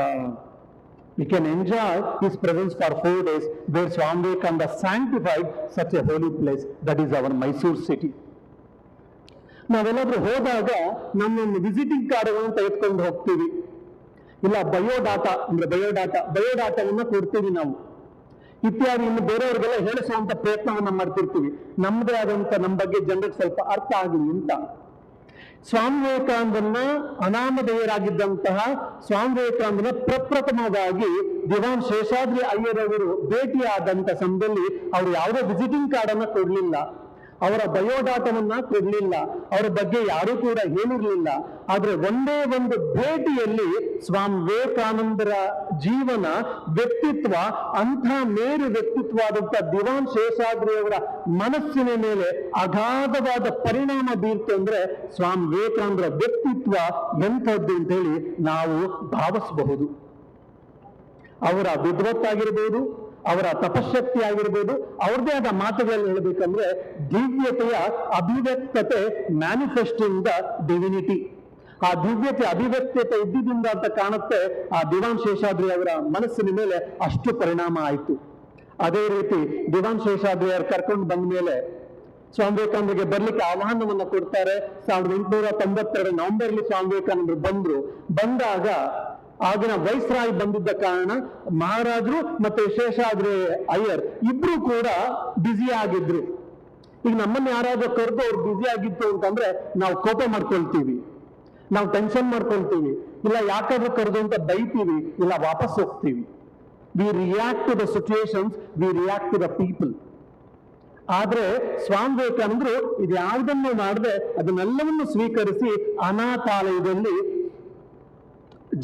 We can enjoy his presence for 4 days where Swami Vivekananda sanctified such a holy place that is our Mysore city. ನಾವೆಲ್ಲಾದ್ರೂ ಹೋದಾಗ ನಮ್ಮನ್ನು ವಿಸಿಟಿಂಗ್ ಕಾರ್ಡ್ಗಳನ್ನು ತೆಗೆದುಕೊಂಡು ಹೋಗ್ತೀವಿ, ಇಲ್ಲ ಬಯೋಡಾಟಾ ಬಯೋಡಾಟಾವನ್ನ ಕೊಡ್ತೀವಿ ನಾವು, ಇತ್ಯಾದಿ ಇನ್ನು ಬೇರೆಯವ್ರಿಗೆಲ್ಲ ಹೇಳಿಸುವಂತ ಪ್ರಯತ್ನವನ್ನ ಮಾಡ್ತಿರ್ತೀವಿ, ನಮ್ಮದೇ ಆದಂತ ನಮ್ಮ ಬಗ್ಗೆ ಜನರಿಗೆ ಸ್ವಲ್ಪ ಅರ್ಥ ಆಗಲಿ ಅಂತ. ಸ್ವಾಮಿ ವಿವೇಕಾನಂದನ ಅನಾಮಧೇಯರಾಗಿದ್ದಂತಹ ಸ್ವಾಮಿ ವಿವೇಕಾನಂದನ ಪ್ರಪ್ರಥಮವಾಗಿ ದಿವಾನ್ ಶೇಷಾದ್ರಿ ಅಯ್ಯರವರು ಭೇಟಿಯಾದಂತ ಸಮಯದಲ್ಲಿ ಅವರು ಯಾವುದೇ ವಿಸಿಟಿಂಗ್ ಕಾರ್ಡ್ ಅನ್ನ ಕೊಡ್ಲಿಲ್ಲ, ಅವರ ಬಯೋಡಾಟವನ್ನ ಕೊಡ್ಲಿಲ್ಲ, ಅವರ ಬಗ್ಗೆ ಯಾರೂ ಕೂಡ ಹೇಳಿರ್ಲಿಲ್ಲ. ಆದ್ರೆ ಒಂದೇ ಒಂದು ಭೇಟಿಯಲ್ಲಿ ಸ್ವಾಮಿ ವಿವೇಕಾನಂದರ ಜೀವನ, ವ್ಯಕ್ತಿತ್ವ, ಅಂಥ ಮೇರು ವ್ಯಕ್ತಿತ್ವವಾದಂಥ ದಿವಾನ್ ಶೇಷಾದ್ರಿಯವರ ಮನಸ್ಸಿನ ಮೇಲೆ ಅಗಾಧವಾದ ಪರಿಣಾಮ ಬೀರ್ತು. ಅಂದ್ರೆ ಸ್ವಾಮಿ ವಿವೇಕಾನಂದರ ವ್ಯಕ್ತಿತ್ವ ಎಂಥದ್ದು ಅಂತ ಹೇಳಿ ನಾವು ಭಾವಿಸಬಹುದು. ಅವರ ವಿದ್ವತ್ತಾಗಿರ್ಬೋದು, ಅವರ ತಪಶಕ್ತಿ ಆಗಿರ್ಬೋದು, ಅವ್ರದೇ ಆದ ಮಾತುಗಳಲ್ಲಿ ಹೇಳಬೇಕಂದ್ರೆ ದಿವ್ಯತೆಯ ಅಭಿವ್ಯಕ್ತತೆ, ಮ್ಯಾನಿಫೆಸ್ಟಿಂಗ್ ದ ಡಿವಿನಿಟಿ. ಆ ದಿವ್ಯತೆ ಅಭಿವ್ಯಕ್ತತೆ ಇದ್ದಿದ್ದರಿಂದ ಅಂತ ಕಾಣುತ್ತೆ ಆ ದಿವಾನ್ ಶೇಷಾದ್ರಿ ಅವರ ಮನಸ್ಸಿನ ಮೇಲೆ ಅಷ್ಟು ಪರಿಣಾಮ ಆಯಿತು. ಅದೇ ರೀತಿ ದಿವಾನ್ ಶೇಷಾದ್ರಿ ಅವರು ಕರ್ಕೊಂಡು ಬಂದ ಮೇಲೆ ಸ್ವಾಮಿ ವಿವೇಕಾನಂದರಿಗೆ ಬರ್ಲಿಕ್ಕೆ ಆಹ್ವಾನವನ್ನ ಕೊಡ್ತಾರೆ. 1892 ನವೆಂಬರ್ಲಿ ಸ್ವಾಮಿ ವಿವೇಕಾನಂದರು ಬಂದಾಗ ಆಗಿನ ವೈಸ್ರಾಯ್ ಬಂದಿದ್ದ ಕಾರಣ ಮಹಾರಾಜರು ಮತ್ತೆ ಶೇಷಾದ್ರಿ ಅಯ್ಯರ್ ಇಬ್ರು ಕೂಡ ಬ್ಯುಸಿ ಆಗಿದ್ರು. ಈಗ ನಮ್ಮನ್ನ ಯಾರಾದ್ರೂ ಕರೆದು ಅವ್ರು ಬ್ಯುಸಿ ಆಗಿತ್ತು ಅಂತಂದ್ರೆ ನಾವು ಕೋಪ ಮಾಡ್ಕೊಳ್ತೀವಿ, ನಾವು ಟೆನ್ಷನ್ ಮಾಡ್ಕೊಳ್ತೀವಿ, ಇಲ್ಲ ಯಾಕಾದ್ರೂ ಕರೆದು ಅಂತ ಬೈತೀವಿ, ಇಲ್ಲ ವಾಪಸ್ ಹೋಗ್ತೀವಿ. We react to the situations, we react to the people. ಆದ್ರೆ ಸ್ವಾಮಿ ವಿವೇಕಾನಂದರು ಇದು ಯಾವುದನ್ನು ಮಾಡದೆ ಅದನ್ನೆಲ್ಲವನ್ನು ಸ್ವೀಕರಿಸಿ ಅನಾಥಾಲಯದಲ್ಲಿ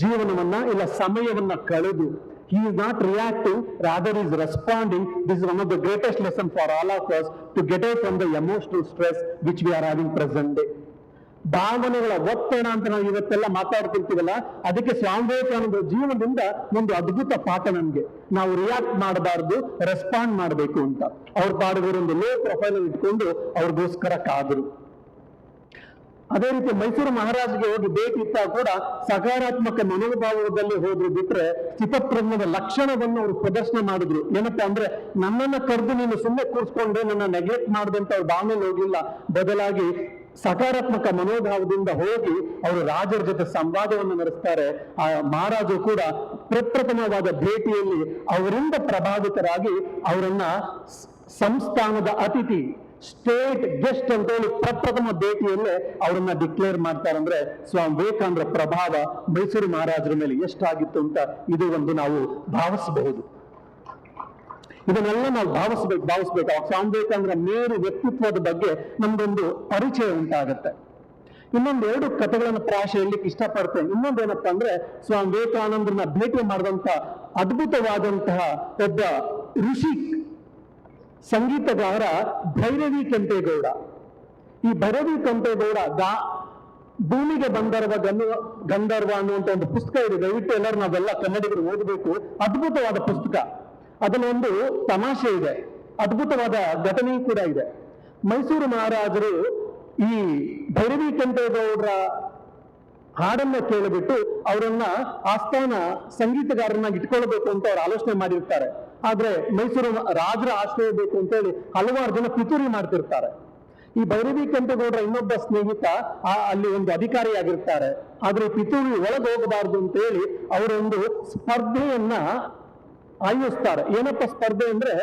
ಜೀವನವನ್ನ ಇಲ್ಲ ಸಮಯವನ್ನ ಕಳೆದು, he is not reacting, rather is responding. This is one of the greatest lesson for all of us to get away from the emotional stress which we are having present day. ಭಾವನೆಗಳ ಒತ್ತಡ ಅಂತ ನಾವು ಇವತ್ತೆಲ್ಲ ಮಾತಾಡ್ತಿರ್ತೀವಲ್ಲ, ಅದಕ್ಕೆ ಸ್ವಾಮಿ ವಿವೇಕಾನಂದ ಜೀವನದಿಂದ ಒಂದು ಅದ್ಭುತ ಪಾಠ ನಮ್ಗೆ. ನಾವು ರಿಯಾಕ್ಟ್ ಮಾಡಬಾರ್ದು, ರೆಸ್ಪಾಂಡ್ ಮಾಡಬೇಕು ಅಂತ. ಅವ್ರ ಪಾಡಿಗೆ ಒಂದು ಲೋ ಪ್ರೊಫೈಲ್ ಇಟ್ಕೊಂಡು ಅವ್ರಿಗೋಸ್ಕರ ಕಾದರು. ಅದೇ ರೀತಿ ಮೈಸೂರು ಮಹಾರಾಜಗೆ ಹೋಗಿ ಭೇಟಿ ಇದ್ದಾಗ ಕೂಡ ಸಕಾರಾತ್ಮಕ ಮನೋಭಾವದಲ್ಲಿ ಹೋದ್ರು ಬಿಟ್ರೆ ಸ್ಥಿತಪ್ರಜ್ಞದ ಲಕ್ಷಣವನ್ನು ಅವರು ಪ್ರದರ್ಶನ ಮಾಡಿದ್ರು. ಏನಪ್ಪಾ ಅಂದ್ರೆ ನನ್ನನ್ನ ಕರೆದು ನೀನು ಸುಮ್ಮನೆ ಕೂರಿಸ್ಕೊಂಡ್ರೆ ನನ್ನ ನೆಗ್ಲೆಕ್ಟ್ ಮಾಡದಂತ ಅವ್ರ ಭಾವನೆಯಲ್ಲಿ ಹೋಗಿಲ್ಲ, ಬದಲಾಗಿ ಸಕಾರಾತ್ಮಕ ಮನೋಭಾವದಿಂದ ಹೋಗಿ ಅವರು ರಾಜರ ಜೊತೆ ಸಂವಾದವನ್ನು ನಡೆಸ್ತಾರೆ. ಆ ಮಹಾರಾಜರು ಕೂಡ ಪ್ರಪ್ರಥಮವಾದ ಭೇಟಿಯಲ್ಲಿ ಅವರಿಂದ ಪ್ರಭಾವಿತರಾಗಿ ಅವರನ್ನ ಸಂಸ್ಥಾನದ ಅತಿಥಿ, ಸ್ಟೇಟ್ ಗೆಸ್ಟ್ ಅಂತ ಹೇಳಿ ಪ್ರಪ್ರಥಮ ಭೇಟಿಯಲ್ಲೇ ಅವರನ್ನ ಡಿಕ್ಲೇರ್ ಮಾಡ್ತಾರಂದ್ರೆ ಸ್ವಾಮಿ ವಿವೇಕಾನಂದರ ಪ್ರಭಾವ ಮೈಸೂರು ಮಹಾರಾಜರ ಮೇಲೆ ಎಷ್ಟಾಗಿತ್ತು ಅಂತ ಇದು ಒಂದು ನಾವು ಭಾವಿಸಬಹುದು. ಇದನ್ನೆಲ್ಲ ನಾವು ಭಾವಿಸ್ಬೇಕು. ಸ್ವಾಮಿ ವಿವೇಕಾನಂದರ ಮೇರು ವ್ಯಕ್ತಿತ್ವದ ಬಗ್ಗೆ ನಮ್ದೊಂದು ಪರಿಚಯ ಉಂಟಾಗತ್ತೆ. ಇನ್ನೊಂದು 2 ಕಥೆಗಳನ್ನು ಪ್ರಾಯಶ ಹೇಳಲಿಕ್ಕೆ ಇಷ್ಟಪಡ್ತೇನೆ. ಇನ್ನೊಂದೇನಪ್ಪ ಅಂದ್ರೆ ಸ್ವಾಮಿ ವಿವೇಕಾನಂದರನ್ನ ಭೇಟಿ ಮಾಡಿದಂತ ಅದ್ಭುತವಾದಂತಹ ಒಬ್ಬ ಋಷಿ ಸಂಗೀತಗಾರ ಭೈರವಿ ಕೆಂಪೇಗೌಡ. ಈ ಭೈರವಿ ಕೆಂಪೇಗೌಡ ಭೂಮಿಗೆ ಗಂಧರ್ವ ಅನ್ನುವಂತ ಒಂದು ಪುಸ್ತಕ ಇದೆ, ದಯವಿಟ್ಟು ಎಲ್ಲರೂ ನಾವೆಲ್ಲ ಕನ್ನಡಿಗರು ಓದಬೇಕು. ಅದ್ಭುತವಾದ ಪುಸ್ತಕ. ಅದನ್ನೊಂದು ತಮಾಷೆ ಇದೆ, ಅದ್ಭುತವಾದ ಘಟನೆ ಕೂಡ ಇದೆ. ಮೈಸೂರು ಮಹಾರಾಜರು ಈ ಭೈರವಿ ಕೆಂಪೇಗೌಡರ ಹಾಡನ್ನ ಕೇಳಿಬಿಟ್ಟು ಅವರನ್ನ ಆಸ್ಥಾನ ಸಂಗೀತಗಾರನಾಗಿ ಇಟ್ಕೊಳ್ಬೇಕು ಅಂತ ಅವ್ರು ಆಲೋಚನೆ ಮಾಡಿರ್ತಾರೆ. ಆದ್ರೆ ಮೈಸೂರು ರಾಜರ ಆಶ್ರಯ ಬೇಕು ಅಂತೇಳಿ ಹಲವಾರು ಜನ ಪಿತೂರಿ ಮಾಡ್ತಿರ್ತಾರೆ. ಈ ಭೈರವಿ ಕೆಂಪೇಗೌಡರ ಇನ್ನೊಬ್ಬ ಸ್ನೇಹಿತ ಅಲ್ಲಿ ಒಂದು ಅಧಿಕಾರಿಯಾಗಿರ್ತಾರೆ. ಆದ್ರೆ ಈ ಪಿತೂರಿ ಒಳಗೆ ಹೋಗಬಾರ್ದು ಅಂತ ಹೇಳಿ ಅವರೊಂದು ಸ್ಪರ್ಧೆಯನ್ನ ಆಯೋಜಿಸ್ತಾರೆ. ಏನಪ್ಪ ಸ್ಪರ್ಧೆ ಅಂದ್ರೆ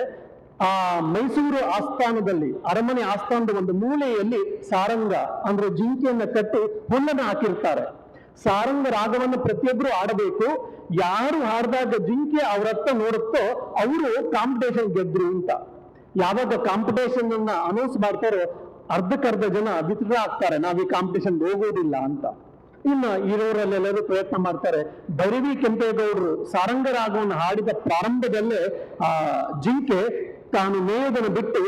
ಆ ಮೈಸೂರು ಆಸ್ಥಾನದಲ್ಲಿ, ಅರಮನೆ ಆಸ್ಥಾನದ ಒಂದು ಮೂಲೆಯಲ್ಲಿ ಸಾರಂಗ ಅಂದ್ರೆ ಜಿಂಕೆಯನ್ನ ಕಟ್ಟಿ ಹುಲ್ಲನ್ನು ಹಾಕಿರ್ತಾರೆ. ಸಾರಂಗ ರಾಗವನ್ನು ಪ್ರತಿಯೊಬ್ಬರು ಆಡಬೇಕು. ಯಾರು ಹಾಡಿದಾಗ ಜಿಂಕೆ ಅವರತ್ತ ನೋಡುತ್ತೋ ಅವರು ಕಾಂಪಿಟೇಷನ್ ಗೆದ್ರು ಅಂತ. ಯಾವಾಗ ಕಾಂಪಿಟೇಷನ್ ಅನ್ನ ಅನೌನ್ಸ್ ಮಾಡ್ತಾರೋ ಅರ್ಧಕ್ಕರ್ಧ ಜನ ವಿತ್ಡ್ರಾ ಆಗ್ತಾರೆ, ನಾವ್ ಈ ಕಾಂಪಿಟೇಷನ್ ಹೋಗೋದಿಲ್ಲ ಅಂತ. ಇನ್ನು ಇರೋರೆಲ್ಲೆಲ್ಲರೂ ಪ್ರಯತ್ನ ಮಾಡ್ತಾರೆ. ಭೈರವಿ ಕೆಂಪೇಗೌಡರು ಸಾರಂಗ ರಾಗವನ್ನು ಹಾಡಿದ ಪ್ರಾರಂಭದಲ್ಲೇ ಆ ಜಿಂಕೆ ತಾನು ಮೇಯೋದನ್ನು ಬಿಟ್ಟು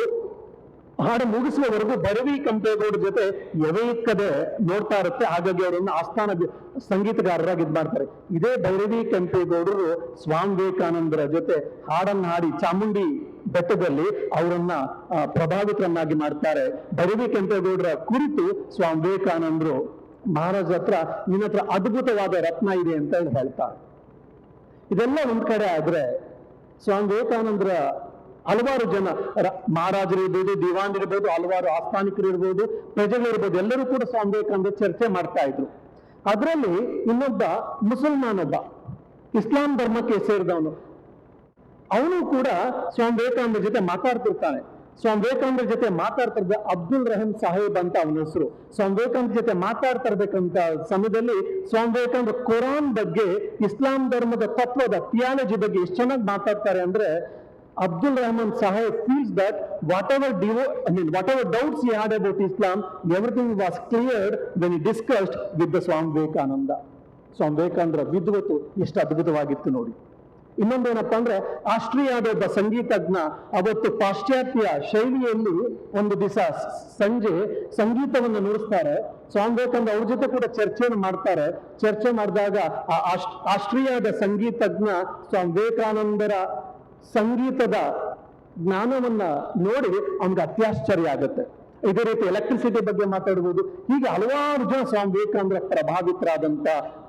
ಹಾಡು ಮುಗಿಸುವವರೆಗೂ ಭೈರವಿ ಕೆಂಪೇಗೌಡರ ಜೊತೆ ಎವೆಯಿಕ್ಕದೆ ನೋಡ್ತಾ ಇರುತ್ತೆ. ಹಾಗಾಗಿ ಅವರನ್ನು ಆಸ್ಥಾನ ಸಂಗೀತಗಾರರಾಗಿ ಇದ್ ಮಾಡ್ತಾರೆ. ಇದೇ ಭೈರವಿ ಕೆಂಪೇಗೌಡರು ಸ್ವಾಮಿ ವಿವೇಕಾನಂದರ ಜೊತೆ ಹಾಡನ್ನು ಹಾಡಿ ಚಾಮುಂಡಿ ಬೆಟ್ಟದಲ್ಲಿ ಅವರನ್ನ ಪ್ರಭಾವಿತರನ್ನಾಗಿ ಮಾಡ್ತಾರೆ. ಭೈರವಿ ಕೆಂಪೇಗೌಡರ ಕುರಿತು ಸ್ವಾಮಿ ವಿವೇಕಾನಂದರು ಮಹಾರಾಜ ಹತ್ರ ನಿನ್ನ ಹತ್ರ ಅದ್ಭುತವಾದ ರತ್ನ ಇದೆ ಅಂತ ಹೇಳ್ತಾರೆ. ಇದೆಲ್ಲ ಒಂದ್ ಕಡೆ ಆದ್ರೆ ಸ್ವಾಮಿ ವಿವೇಕಾನಂದರ ಹಲವಾರು ಜನ ಮಹಾರಾಜರಿರ್ಬೋದು, ದಿವಾನರಿರ್ಬೋದು, ಹಲವಾರು ಆಸ್ಥಾನಿಕರಿರ್ಬೋದು, ಪ್ರಜೆಗಳಿರ್ಬೋದು, ಎಲ್ಲರೂ ಕೂಡ ಸ್ವಾಮಿ ವಿವೇಕಾನಂದ ಚರ್ಚೆ ಮಾಡ್ತಾ ಇದ್ರು. ಅದರಲ್ಲಿ ಇನ್ನೊಬ್ಬ ಮುಸಲ್ಮಾನೊಬ್ಬ ಇಸ್ಲಾಂ ಧರ್ಮಕ್ಕೆ ಸೇರಿದವನು, ಅವನು ಕೂಡ ಸ್ವಾಮಿ ವಿವೇಕಾನಂದ ಜೊತೆ ಮಾತಾಡ್ತಿರ್ತಾನೆ. ಸ್ವಾಮಿ ವಿವೇಕಾನಂದ ಜೊತೆ ಮಾತಾಡ್ತಿರ್ದ ಅಬ್ದುಲ್ ರಹೀಂ ಸಾಹೇಬ್ ಅಂತ ಅವನ ಹೆಸರು. ಸ್ವಾಮಿ ವಿವೇಕಾನಂದ ಜೊತೆ ಮಾತಾಡ್ತಾ ಇರ್ಬೇಕಂತ ಸಮಯದಲ್ಲಿ ಸ್ವಾಮಿ ವಿವೇಕಾನಂದ ಕುರಾನ್ ಬಗ್ಗೆ, ಇಸ್ಲಾಂ ಧರ್ಮದ ತತ್ವದ ಥಿಯಾಲಜಿ ಬಗ್ಗೆ ಎಷ್ಟು ಚೆನ್ನಾಗಿ ಮಾತಾಡ್ತಾರೆ ಅಂದ್ರೆ Abdul Rahman Sahib feels that whatever doubts he had about Islam, everything was cleared when he discussed with the Swami Vivekananda. Swami Vivekanandra ವಿದ್ವತ್ತು ಎಷ್ಟು ಅದ್ಭುತವಾಗಿತ್ತು ನೋಡಿ. ಇನ್ನೊಂದೇನಪ್ಪ ಅಂದ್ರೆ ಆಸ್ಟ್ರಿಯಾದ ಒಬ್ಬ ಸಂಗೀತಜ್ಞ ಅವತ್ತು ಪಾಶ್ಚಾತ್ಯ ಶೈಲಿಯಲ್ಲಿ ಒಂದು ದಿವಸ ಸಂಜೆ ಸಂಗೀತವನ್ನು ನುಡಿಸ್ತಾರೆ. ಸ್ವಾಮಿ ವಿವೇಕಾನಂದ ಅವ್ರ ಜೊತೆ ಕೂಡ ಚರ್ಚೆಯನ್ನು ಮಾಡ್ತಾರೆ. ಚರ್ಚೆ ಮಾಡಿದಾಗ ಆಸ್ಟ್ರಿಯಾದ ಸಂಗೀತಜ್ಞ ಸ್ವಾಮಿ ವಿವೇಕಾನಂದರ ಸಂಗೀತದ ಜ್ಞಾನವನ್ನ ನೋಡಿ ಅವನಿಗೆ ಅತ್ಯಾಶ್ಚರ್ಯ ಆಗುತ್ತೆ. ಇದೇ ರೀತಿ ಎಲೆಕ್ಟ್ರಿಸಿಟಿ ಬಗ್ಗೆ ಮಾತಾಡ್ಬೋದು. ಹೀಗೆ ಹಲವಾರು ಜನ ಸ್ವಾಮಿ ವಿವೇಕಾನಂದರ ಪ್ರಭಾವಿತರಾದಂತ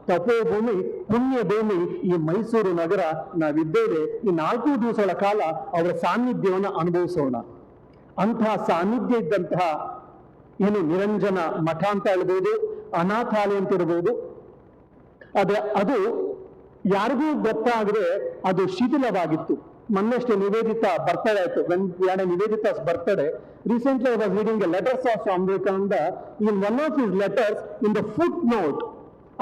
ತಪೋಭೂಮಿ, ಪುಣ್ಯ ಭೂಮಿ ಈ ಮೈಸೂರು ನಗರ ನಾವಿದ್ದೇವೆ. ಈ 4 ದಿವಸಗಳ ಕಾಲ ಅವರ ಸಾನ್ನಿಧ್ಯವನ್ನು ಅನುಭವಿಸೋಣ. ಅಂತಹ ಸಾನ್ನಿಧ್ಯ ಇದ್ದಂತಹ ಏನು ನಿರಂಜನ ಮಠ ಅಂತ ಹೇಳ್ಬೋದು, ಅನಾಥಾಲಯ ಅಂತ ಇರ್ಬೋದು. ಆದ್ರೆ ಅದು ಯಾರಿಗೂ ಗೊತ್ತಾಗದೆ ಅದು ಶಿಥಿಲವಾಗಿತ್ತು. ಮೊನ್ನೆಷ್ಟೇ ನಿವೇದಿತಾ ಬರ್ತಡೇ ಆಯ್ತು. ನಿವೇದಿತಾ's birthday. Recently I was reading a letters of Swami Vivekananda. In one of his letters, in the footnote,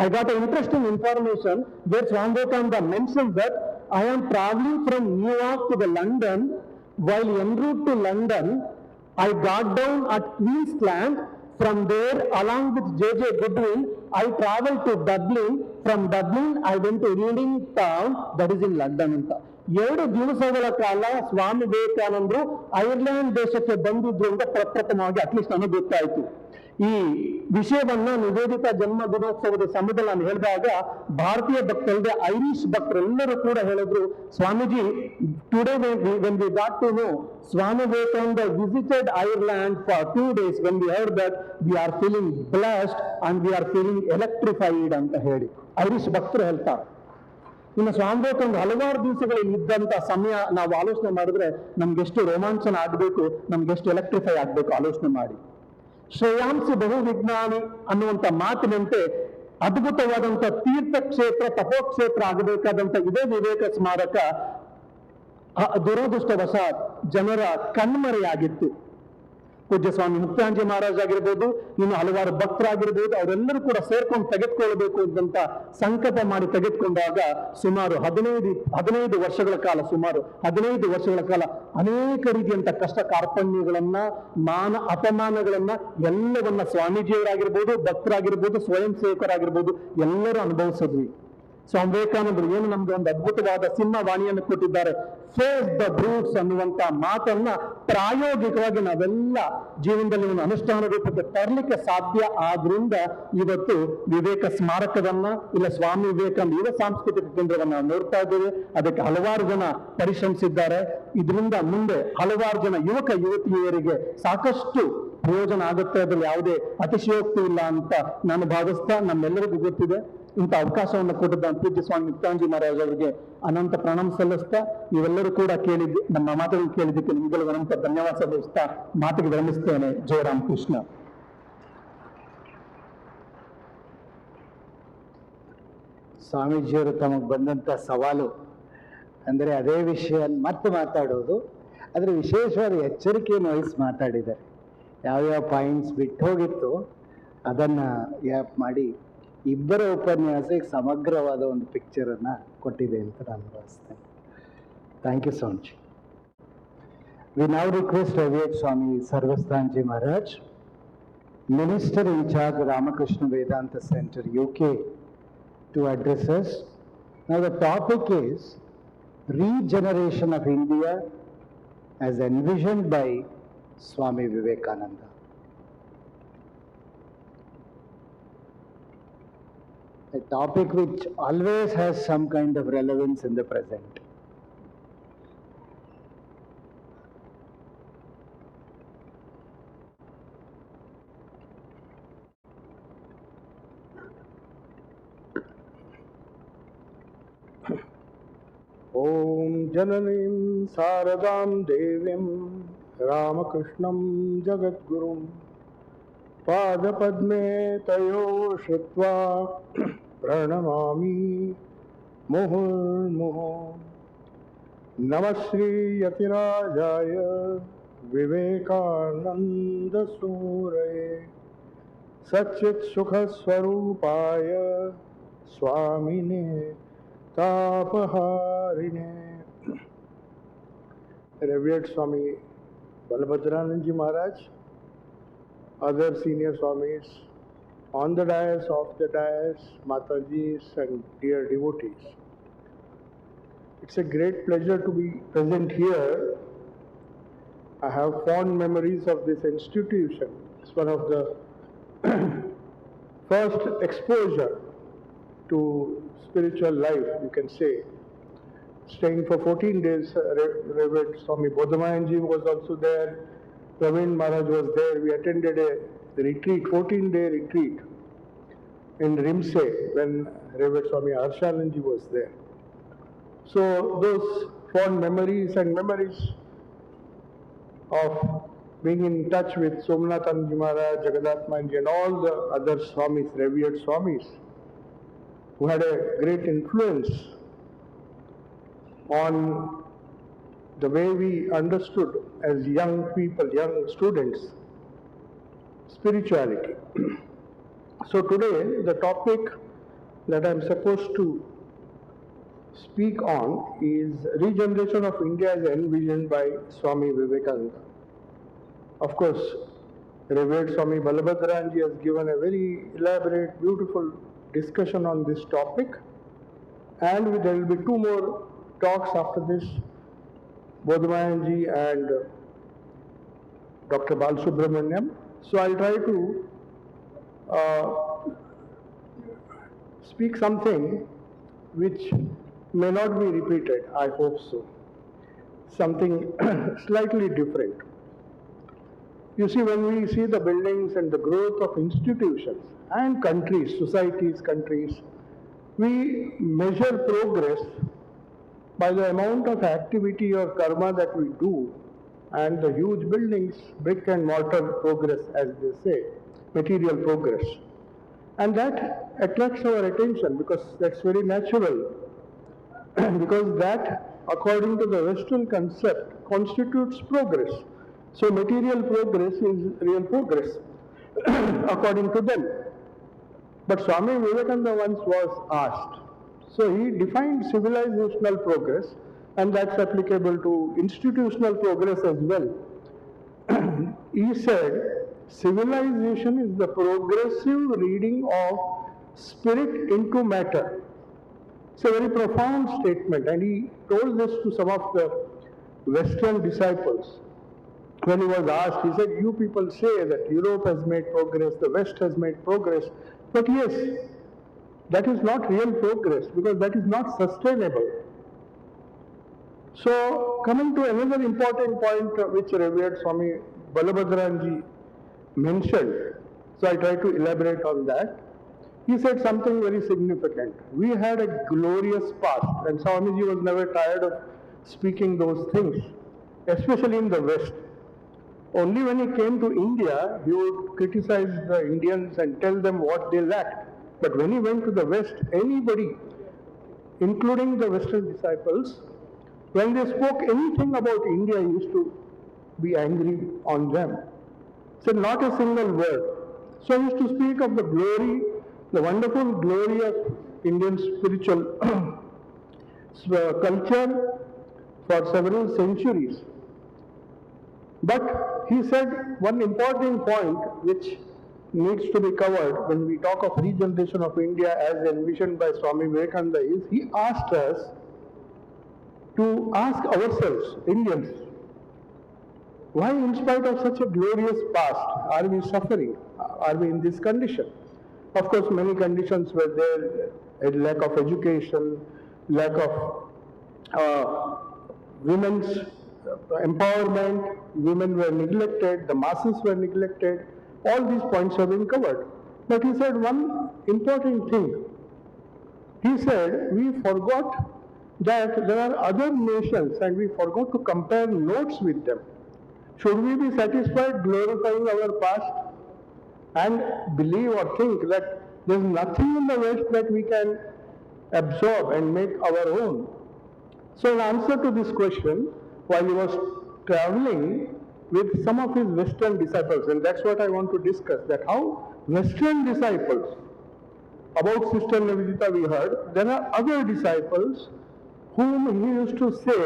I got an interesting information where Swami Vivekananda mentioned that I am traveling from New York to the London. While en route to London, I got down at Queensland. From there, along with J.J. Goodwin, I traveled to Dublin. From Dublin, I went to Reading Town, that is in London ಅಂತ. 2 ದಿವಸಗಳ ಕಾಲ ಸ್ವಾಮಿ ವಿವೇಕಾನಂದರು Ireland ದೇಶಕ್ಕೆ ಬಂದಿದ್ರು ಅಂತ ಪ್ರಪ್ರಥಮವಾಗಿ at least ನನಗೆ ಗೊತ್ತಾಯಿತು. ಈ ವಿಷಯವನ್ನ ನಿವೇದಿತ ಜನ್ಮ ದಿನೋತ್ಸವದ ಸಮಯದಲ್ಲಿ ನಾನು ಹೇಳಿದಾಗ ಭಾರತೀಯ ಭಕ್ತರಲ್ಲದೆ ಐರಿಷ್ ಭಕ್ತರೆಲ್ಲರೂ ಕೂಡ ಹೇಳಿದ್ರು, Swamiji, today when we got to know Swami Vivekananda visited Ireland for 2 days, when we heard that, we are feeling blessed and we are feeling electrified ಅಂತ ಹೇಳಿ ಐರಿಷ್ ಭಕ್ತರು ಹೇಳ್ತಾರೆ. ಇನ್ನು ಸ್ವಾಮಿ ವಿವೇಕಾನಂದ ಹಲವಾರು ದಿವಸಗಳಲ್ಲಿ ಇದ್ದಂತ ಸಮಯ ನಾವು ಆಲೋಚನೆ ಮಾಡಿದ್ರೆ ನಮ್ಗೆಷ್ಟು ರೋಮಾಂಚನ ಆಗಬೇಕು, ನಮ್ಗೆಷ್ಟು ಎಲೆಕ್ಟ್ರಿಫೈ ಆಗಬೇಕು ಆಲೋಚನೆ ಮಾಡಿ. ಶ್ರೇಯಾಂಸಿ ಬಹು ವಿಜ್ಞಾನಿ ಅನ್ನುವಂತ ಮಾತಿನಂತೆ ಅದ್ಭುತವಾದಂತ ತೀರ್ಥಕ್ಷೇತ್ರ, ತಪೋಕ್ಷೇತ್ರ ಆಗಬೇಕಾದಂತ ಇದೇ ವಿವೇಕ ಸ್ಮಾರಕ ದುರದೃಷ್ಟವಶಾತ್ ಜನರ ಕಣ್ಮರೆಯಾಗಿತ್ತು. ಪೂಜ್ಯ ಸ್ವಾಮಿ ಮುಕ್ತಾಂಜಿ ಮಹಾರಾಜ್ ಆಗಿರ್ಬೋದು, ಇನ್ನು ಹಲವಾರು ಭಕ್ತರಾಗಿರ್ಬೋದು, ಅವರೆಲ್ಲರೂ ಕೂಡ ಸೇರ್ಕೊಂಡು ತೆಗೆದುಕೊಳ್ಳಬೇಕು ಅಂತ ಸಂಕಲ್ಪ ಮಾಡಿ ತೆಗೆದುಕೊಂಡಾಗ ಸುಮಾರು 15 ವರ್ಷಗಳ ಕಾಲ ಅನೇಕ ರೀತಿಯಂತ ಕಷ್ಟ ಕಾರ್ಪಣ್ಯಗಳನ್ನ, ಅಪಮಾನಗಳನ್ನ ಎಲ್ಲವನ್ನ ಸ್ವಾಮೀಜಿಯವರಾಗಿರ್ಬೋದು, ಭಕ್ತರಾಗಿರ್ಬೋದು, ಸ್ವಯಂ ಸೇವಕರಾಗಿರ್ಬೋದು ಎಲ್ಲರೂ ಅನುಭವಿಸಿದ್ವಿ. ಸ್ವಾಮಿ ವಿವೇಕಾನಂದರು ಏನು ನಮ್ಗೆ ಒಂದು ಅದ್ಭುತವಾದ ಸಿಂಹವಾಣಿಯನ್ನು ಕೊಟ್ಟಿದ್ದಾರೆ. ಫೇಸ್ ದ ಬ್ರೂಟ್ಸ್ ಅನ್ನುವಂತ ಮಾತನ್ನ ಪ್ರಾಯೋಗಿಕವಾಗಿ ನಾವೆಲ್ಲ ಜೀವನದಲ್ಲಿ ಒಂದು ಅನುಷ್ಠಾನ ರೂಪಕ್ಕೆ ತರಲಿಕ್ಕೆ ಸಾಧ್ಯ. ಆದ್ರಿಂದ ಇವತ್ತು ವಿವೇಕ ಸ್ಮಾರಕವನ್ನ, ಇಲ್ಲ ಸ್ವಾಮಿ ವಿವೇಕಾನಂದ ಯುವ ಸಾಂಸ್ಕೃತಿಕ ಕೇಂದ್ರವನ್ನ ನೋಡ್ತಾ ಇದ್ದೇವೆ. ಅದಕ್ಕೆ ಹಲವಾರು ಜನ ಪರಿಶ್ರಮಿಸಿದ್ದಾರೆ. ಇದರಿಂದ ಮುಂದೆ ಹಲವಾರು ಜನ ಯುವಕ ಯುವತಿಯರಿಗೆ ಸಾಕಷ್ಟು ಪ್ರಯೋಜನ ಆಗುತ್ತೆ. ಅದರಲ್ಲಿ ಯಾವುದೇ ಅತಿಶಯೋಕ್ತಿ ಇಲ್ಲ ಅಂತ ನಾನು ಭಾವಿಸ್ತಾ, ನಮ್ಮೆಲ್ಲರಿಗೂ ಗೊತ್ತಿದೆ ಇಂಥ ಅವಕಾಶವನ್ನು ಕೊಟ್ಟಿದ್ದ ಪೂಜ್ಯ ಸ್ವಾಮಿ ಮುಕ್ತಾಂಜಿ ಮಹಾರಾಜ್ ಅವರಿಗೆ ಅನಂತ ಪ್ರಣಾಮ ಸಲ್ಲಿಸ್ತಾ, ನೀವೆಲ್ಲರೂ ಕೂಡ ನಮ್ಮ ಮಾತುಗಳನ್ನು ಕೇಳಿದ್ದಕ್ಕೆ ನಿಮಗೆಲ್ಲರೂ ಅನಂತ ಧನ್ಯವಾದ ಸಲ್ಲಿಸ್ತಾ ಮಾತಿಗೆ ವಿರಮಿಸ್ತೇನೆ. ಜಯ ರಾಮಕೃಷ್ಣ. ಸ್ವಾಮೀಜಿಯವರು ತಮಗೆ ಬಂದಂತ ಸವಾಲು ಅಂದ್ರೆ ಅದೇ ವಿಷಯ ಮತ್ತೆ ಮಾತಾಡೋದು. ಆದರೆ ವಿಶೇಷವಾದ ಎಚ್ಚರಿಕೆಯನ್ನು ವಹಿಸಿ ಮಾತಾಡಿದ್ದಾರೆ. ಯಾವ್ಯಾವ ಪಾಯಿಂಟ್ಸ್ ಬಿಟ್ಟು ಹೋಗಿತ್ತು ಅದನ್ನು ಗ್ಯಾಪ್ ಮಾಡಿ ಇಬ್ಬರ ಉಪನ್ಯಾಸಕ್ಕೆ ಸಮಗ್ರವಾದ ಒಂದು ಪಿಕ್ಚರನ್ನು ಕೊಟ್ಟಿದೆ ಅಂತ ನಾನು ಭಾವಿಸ್ತೇನೆ. Thank you so much. We now request Revered Swami Sarvasthanji Maharaj, Minister in charge Ramakrishna Vedanta Center, UK, to address us. Now the topic is Regeneration of India as envisioned by Swami Vivekananda. A topic which always has some kind of relevance in the present. ॐ जननीं शारदां देवीं रामकृष्णं जगद्गुरुं पादपद्मे तयो श्रुत्वा प्रणमामि मुहुर्मुहुः। नमः श्रीयतिराजाय विवेकानन्दसूरये सच्चित्सुखस्वरूपाय स्वामिने तापहारिणे। Revered Swami Balabhadrananji Maharaj, other senior Swamis, on the dais, off the dais, Matajis and dear devotees. It's a great pleasure to be present here. I have fond memories of this institution. It's one of the first exposure to spiritual life, you can say. Staying for 14 days, Revered Swami Bodhamayanji was also there, Ravin Maharaj was there. We attended a retreat, 14-day retreat in Rimse when Revered Swami Arshananji was there. So those fond memories and memories of being in touch with Somnathanji Maharaj, Jagadatmanji and all the other Swamis, Revered Swamis, who had a great influence on the way we understood as young people, young students, spirituality. So today, the topic that I'm supposed to speak on is regeneration of India as envisioned by Swami Vivekananda. Of course, Revered Swami Balabhadranji has given a very elaborate, beautiful discussion on this topic, and there will be two more talks after this, Bodhamayanji and Dr. Balasubramaniam. So I'll try to speak something which may not be repeated, I hope so. Something slightly different. You see, when we see the buildings and the growth of institutions and countries, societies, countries, we measure progress by the amount of activity or karma that we do and the huge buildings, brick and mortar progress, as they say, material progress. And that attracts our attention because that's very natural. Because that, according to the Western concept, constitutes progress. So material progress is real progress, according to them. But Swami Vivekananda once was asked, so he defined civilizational progress, and that's applicable to institutional progress as well. He said, civilization is the progressive reading of spirit into matter. It's a very profound statement, and he told this to some of the Western disciples. When he was asked, he said, you people say that Europe has made progress, the West has made progress, but yes, that is not real progress because that is not sustainable. So, coming to another important point which Revered Swami Balabhadranji mentioned, so I try to elaborate on that. He said something very significant. We had a glorious past, and Swamiji was never tired of speaking those things, especially in the West. Only when he came to India, he would criticize the Indians and tell them what they lacked. But when he went to the West, anybody, including the Western disciples, When they spoke anything about India, he used to be angry on them. Said not a single word. So he used to speak of the glory, the wonderful glory of Indian spiritual culture for several centuries. But he said one important point which needs to be covered when we talk of regeneration of India as envisioned by Swami Vivekananda is he asked us to ask ourselves, Indians, why in spite of such a glorious past are we suffering? Are we in this condition? Of course, many conditions were there, a lack of education, lack of women's empowerment, women were neglected, the masses were neglected, all these points have been covered. But he said one important thing. He said, we forgot that there are other nations and we forgot to compare notes with them. Should we be satisfied glorifying our past and believe or think that there is nothing in the West that we can absorb and make our own? So in answer to this question, while he was traveling with some of his Western disciples, and that's what I want to discuss, that how Western disciples, about Sister Nivedita we heard, there are other disciples whom he used to say,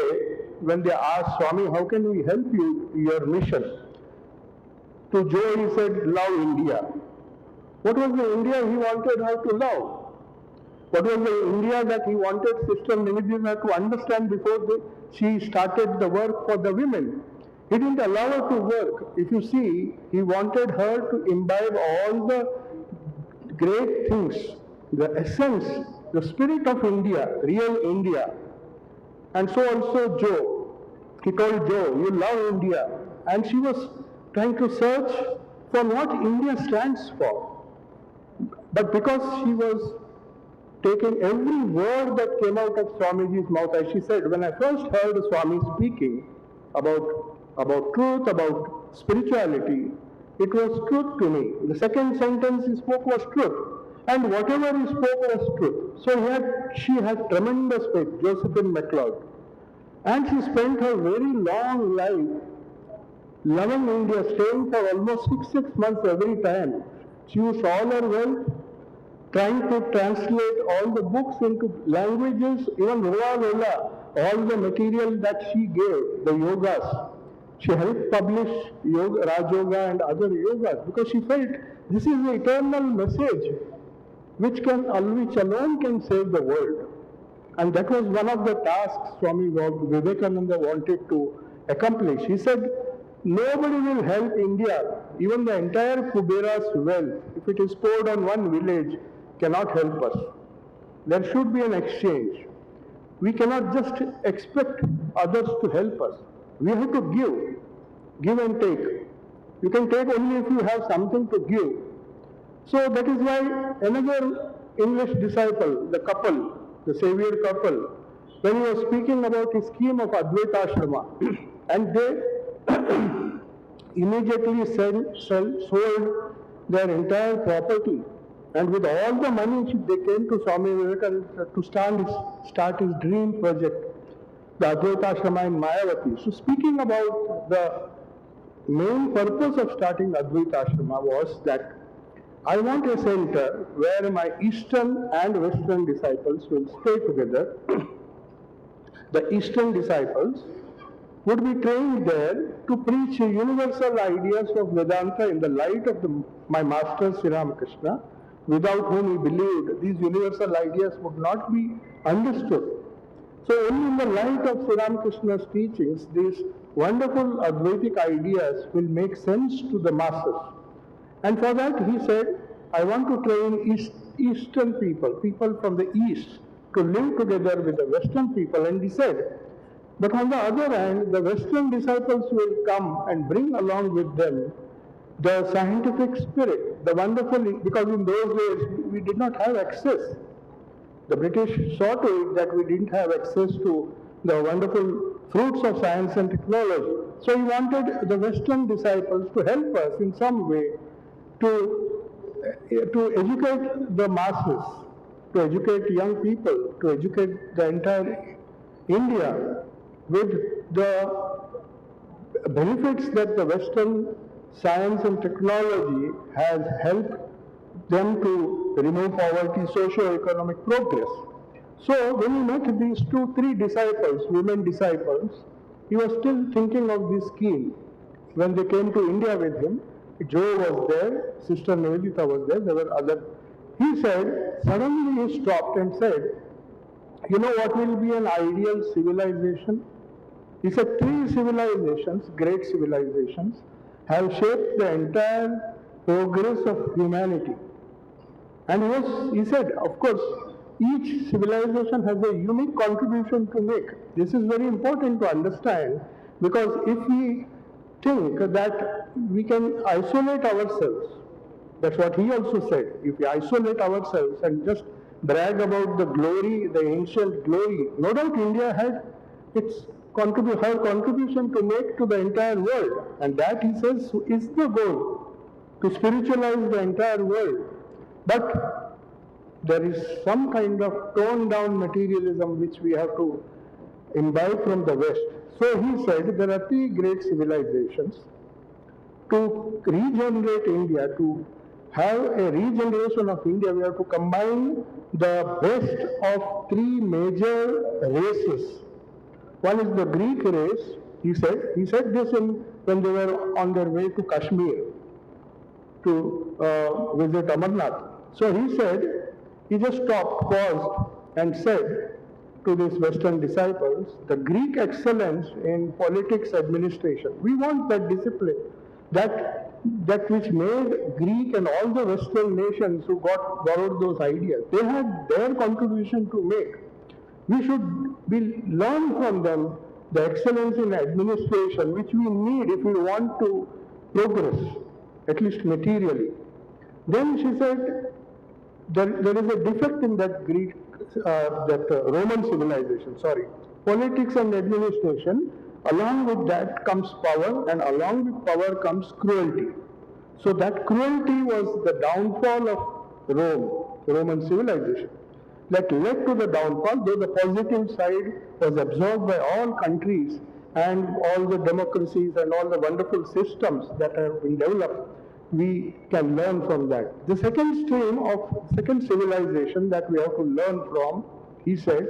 when they asked Swami, how can we help you, your mission? To Joe he said, love India. What was the India he wanted her to love? What was the India that he wanted Sister Nivedita to understand before she started the work for the women? He didn't allow her to work. If you see, he wanted her to imbibe all the great things, the essence, the spirit of India, real India. And so also Joe. He told Joe, you love India. And she was trying to search for what India stands for. But because she was taking every word that came out of Swamiji's mouth, as she said, when I first heard Swami speaking about truth, about spirituality, it was truth to me. The second sentence he spoke was truth. And whatever he spoke was truth. So she had tremendous faith, Josephine MacLeod. And she spent her very long life loving India, staying for almost 6 months every time. She used all her wealth trying to translate all the books into languages, even Rola, all the material that she gave, the yogas. She helped publish yoga, Raj Yoga and other yogas because she felt this is the eternal message which alone can save the world. And that was one of the tasks Swami Vivekananda wanted to accomplish. He said, nobody will help India, even the entire Kubera's wealth, if it is poured on one village, cannot help us. There should be an exchange. We cannot just expect others to help us. We have to give and take. You can take only if you have something to give. So that is why another English disciple, the couple, the Savior couple, when he was speaking about his scheme of Advaita Ashrama, and they immediately sold their entire property, and with all the money they came to Swami Vivekananda to start his dream project, the Advaita Ashrama in Mayavati. So speaking about the main purpose of starting Advaita Ashrama was that I want a center where my Eastern and Western disciples will stay together. The Eastern disciples would be trained there to preach universal ideas of Vedanta in the light of my master Sri Ramakrishna, without whom he believed these universal ideas would not be understood. So only in the light of Sri Ramakrishna's teachings, these wonderful Advaitic ideas will make sense to the masses. And for that he said, I want to train Eastern people from the East, to live together with the Western people. And he said, but on the other hand, the Western disciples will come and bring along with them the scientific spirit, the wonderful, because in those days we did not have access. The British saw to it that we didn't have access to the wonderful fruits of science and technology. So he wanted the Western disciples to help us in some way to educate the masses, to educate young people, to educate the entire India with the benefits that the Western science and technology has helped them to remove poverty, socio-economic progress. So when he met these three disciples, women disciples, he was still thinking of this scheme. When they came to India with him, Joe was there, Sister Nivedita was there were other. He said, suddenly he stopped and said, you know what will be an ideal civilization? He said, three civilizations, great civilizations, have shaped the entire progress of humanity. And he said, of course, each civilization has a unique contribution to make. This is very important to understand, because if we think that we can isolate ourselves, that's what he also said, if we isolate ourselves and just brag about the glory, the ancient glory, no doubt India had her contribution to make to the entire world, and that, he says, is the goal, to spiritualize the entire world. But there is some kind of toned down materialism which we have to imbibe from the West. So he said there are three great civilizations. To regenerate India, to have a regeneration of India, we have to combine the best of three major races. One is the Greek race, he said this when they were on their way to Kashmir to visit Amarnath. So he said, he just stopped, paused, and said to these Western disciples, the Greek excellence in politics administration, we want that discipline, that which made Greek and all the Western nations who borrowed those ideas, they had their contribution to make. We should learn from them the excellence in administration which we need if we want to progress, at least materially. Then she said, there is a defect in that Roman civilization, politics and administration. Along with that comes power, and along with power comes cruelty. So that cruelty was the downfall of Roman civilization. That led to the downfall, though the positive side was absorbed by all countries and all the democracies and all the wonderful systems that have been developed. We can learn from that. The second civilization that we have to learn from, he said,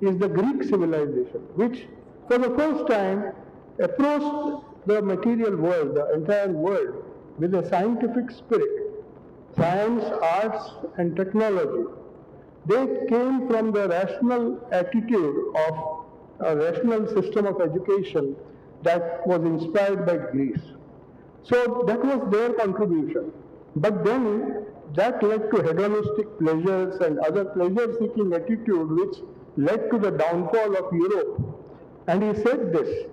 is the Greek civilization, which for the first time approached the material world, the entire world, with a scientific spirit, science, arts, and technology. They came from the rational attitude of a rational system of education that was inspired by Greece. So that was their contribution. But then that led to hedonistic pleasures and other pleasure-seeking attitude which led to the downfall of Europe. And he said this.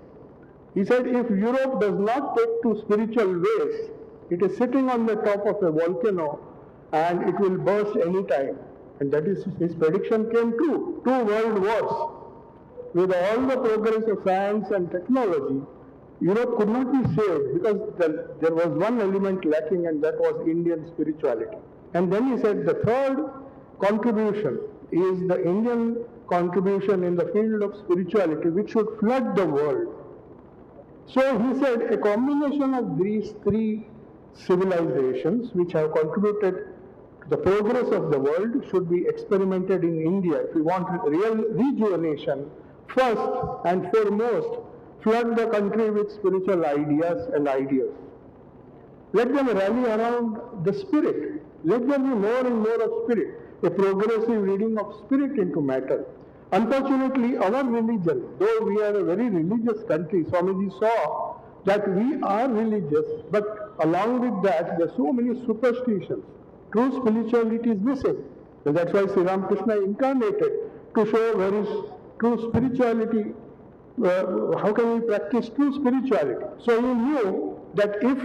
He said, if Europe does not take to spiritual ways, it is sitting on the top of a volcano and it will burst any time. And that is, his prediction came true. 2 world wars. With all the progress of science and technology, Europe could not be saved because there was one element lacking, and that was Indian spirituality. And then he said the third contribution is the Indian contribution in the field of spirituality, which should flood the world. So he said a combination of these 3 civilizations which have contributed to the progress of the world should be experimented in India. If we want real rejuvenation, first and foremost, flood the country with spiritual ideas and ideas. Let them rally around the spirit. Let there be more and more of spirit, a progressive reading of spirit into matter. Unfortunately, our religion, though we are a very religious country, Swamiji saw that we are religious, but along with that, there are so many superstitions. True spirituality is missing. And that's why Sri Ramakrishna incarnated, to show where is true spirituality. How can we practice true spirituality? So he knew that if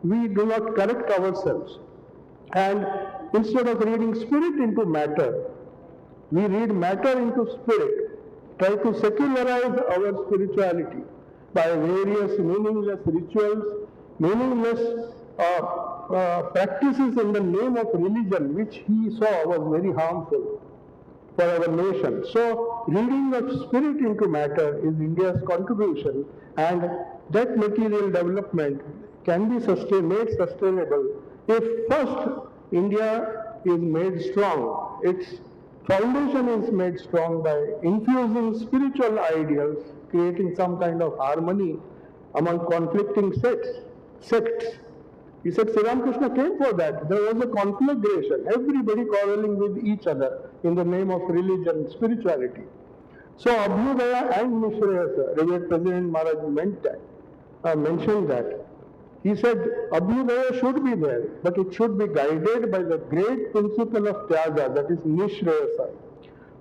we do not correct ourselves, and instead of reading spirit into matter, we read matter into spirit, try to secularize our spirituality by various meaningless rituals, meaningless practices in the name of religion, which he saw was very harmful. for our nation. So, reading of spirit into matter is India's contribution, and that material development can be made sustainable if first India is made strong. Its foundation is made strong by infusing spiritual ideals, creating some kind of harmony among conflicting sects. He said Sri Ramakrishna came for that. There was a conflagration, everybody quarreling with each other in the name of religion, spirituality. So Abhyudaya and Nishreyasa, Revered President Maharaj mentioned that. He said Abhyudaya should be there, but it should be guided by the great principle of Tyaga, that is Nishreyasa.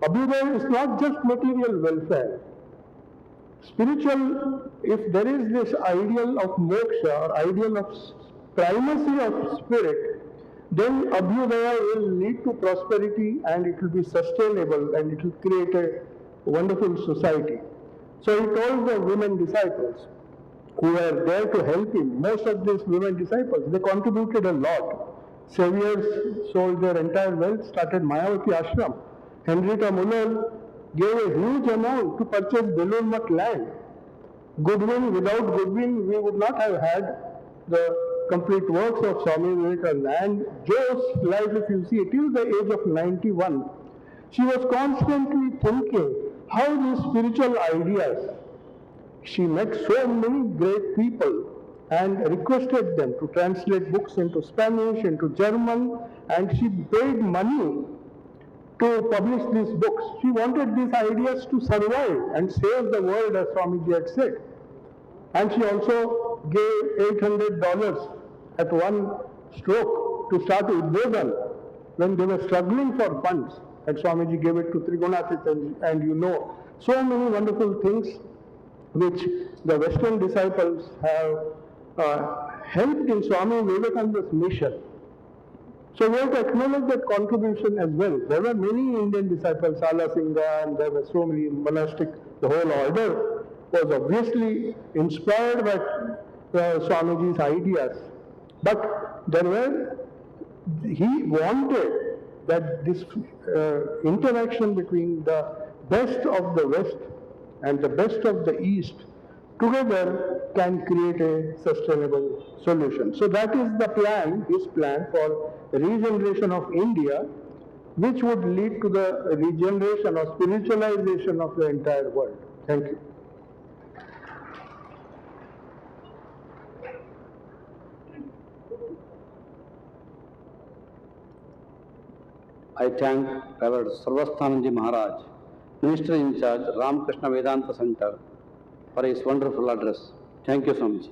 Abhyudaya is not just material welfare. Spiritual, if there is this ideal of moksha or ideal of primacy of spirit, then Abhyudaya will lead to prosperity and it will be sustainable and it will create a wonderful society. So he told the women disciples who were there to help him, most of these women disciples, they contributed a lot. Saviors sold their entire wealth, started Mayavati Ashram. Henrietta Muller gave a huge amount to purchase Belur Math land. Goodwin, without Goodwin, we would not have had the complete works of Swami Vivekananda. And Jo's life, if you see, till the age of 91, she was constantly thinking how these spiritual ideas. She met so many great people and requested them to translate books into Spanish, into German, and she paid money to publish these books. She wanted these ideas to survive and save the world, as Swamiji had said. And she also gave $800 at one stroke to start Udbodhan when they were struggling for funds. And Swamiji gave it to Trigonathit, and you know, so many wonderful things which the Western disciples have helped in Swami Vivekananda's mission. So we have to acknowledge that contribution as well. There were many Indian disciples, Sala Singha, and there were so many monastic, the whole order was obviously inspired by Swamiji's ideas. But he wanted that this interaction between the best of the West and the best of the East together can create a sustainable solution. So that is the plan, his plan for regeneration of India, which would lead to the regeneration or spiritualization of the entire world. Thank you. I thank Reverend Sarvasthananji Maharaj, Minister in charge, Ramakrishna Vedanta Center, for his wonderful address. Thank you, Swamiji.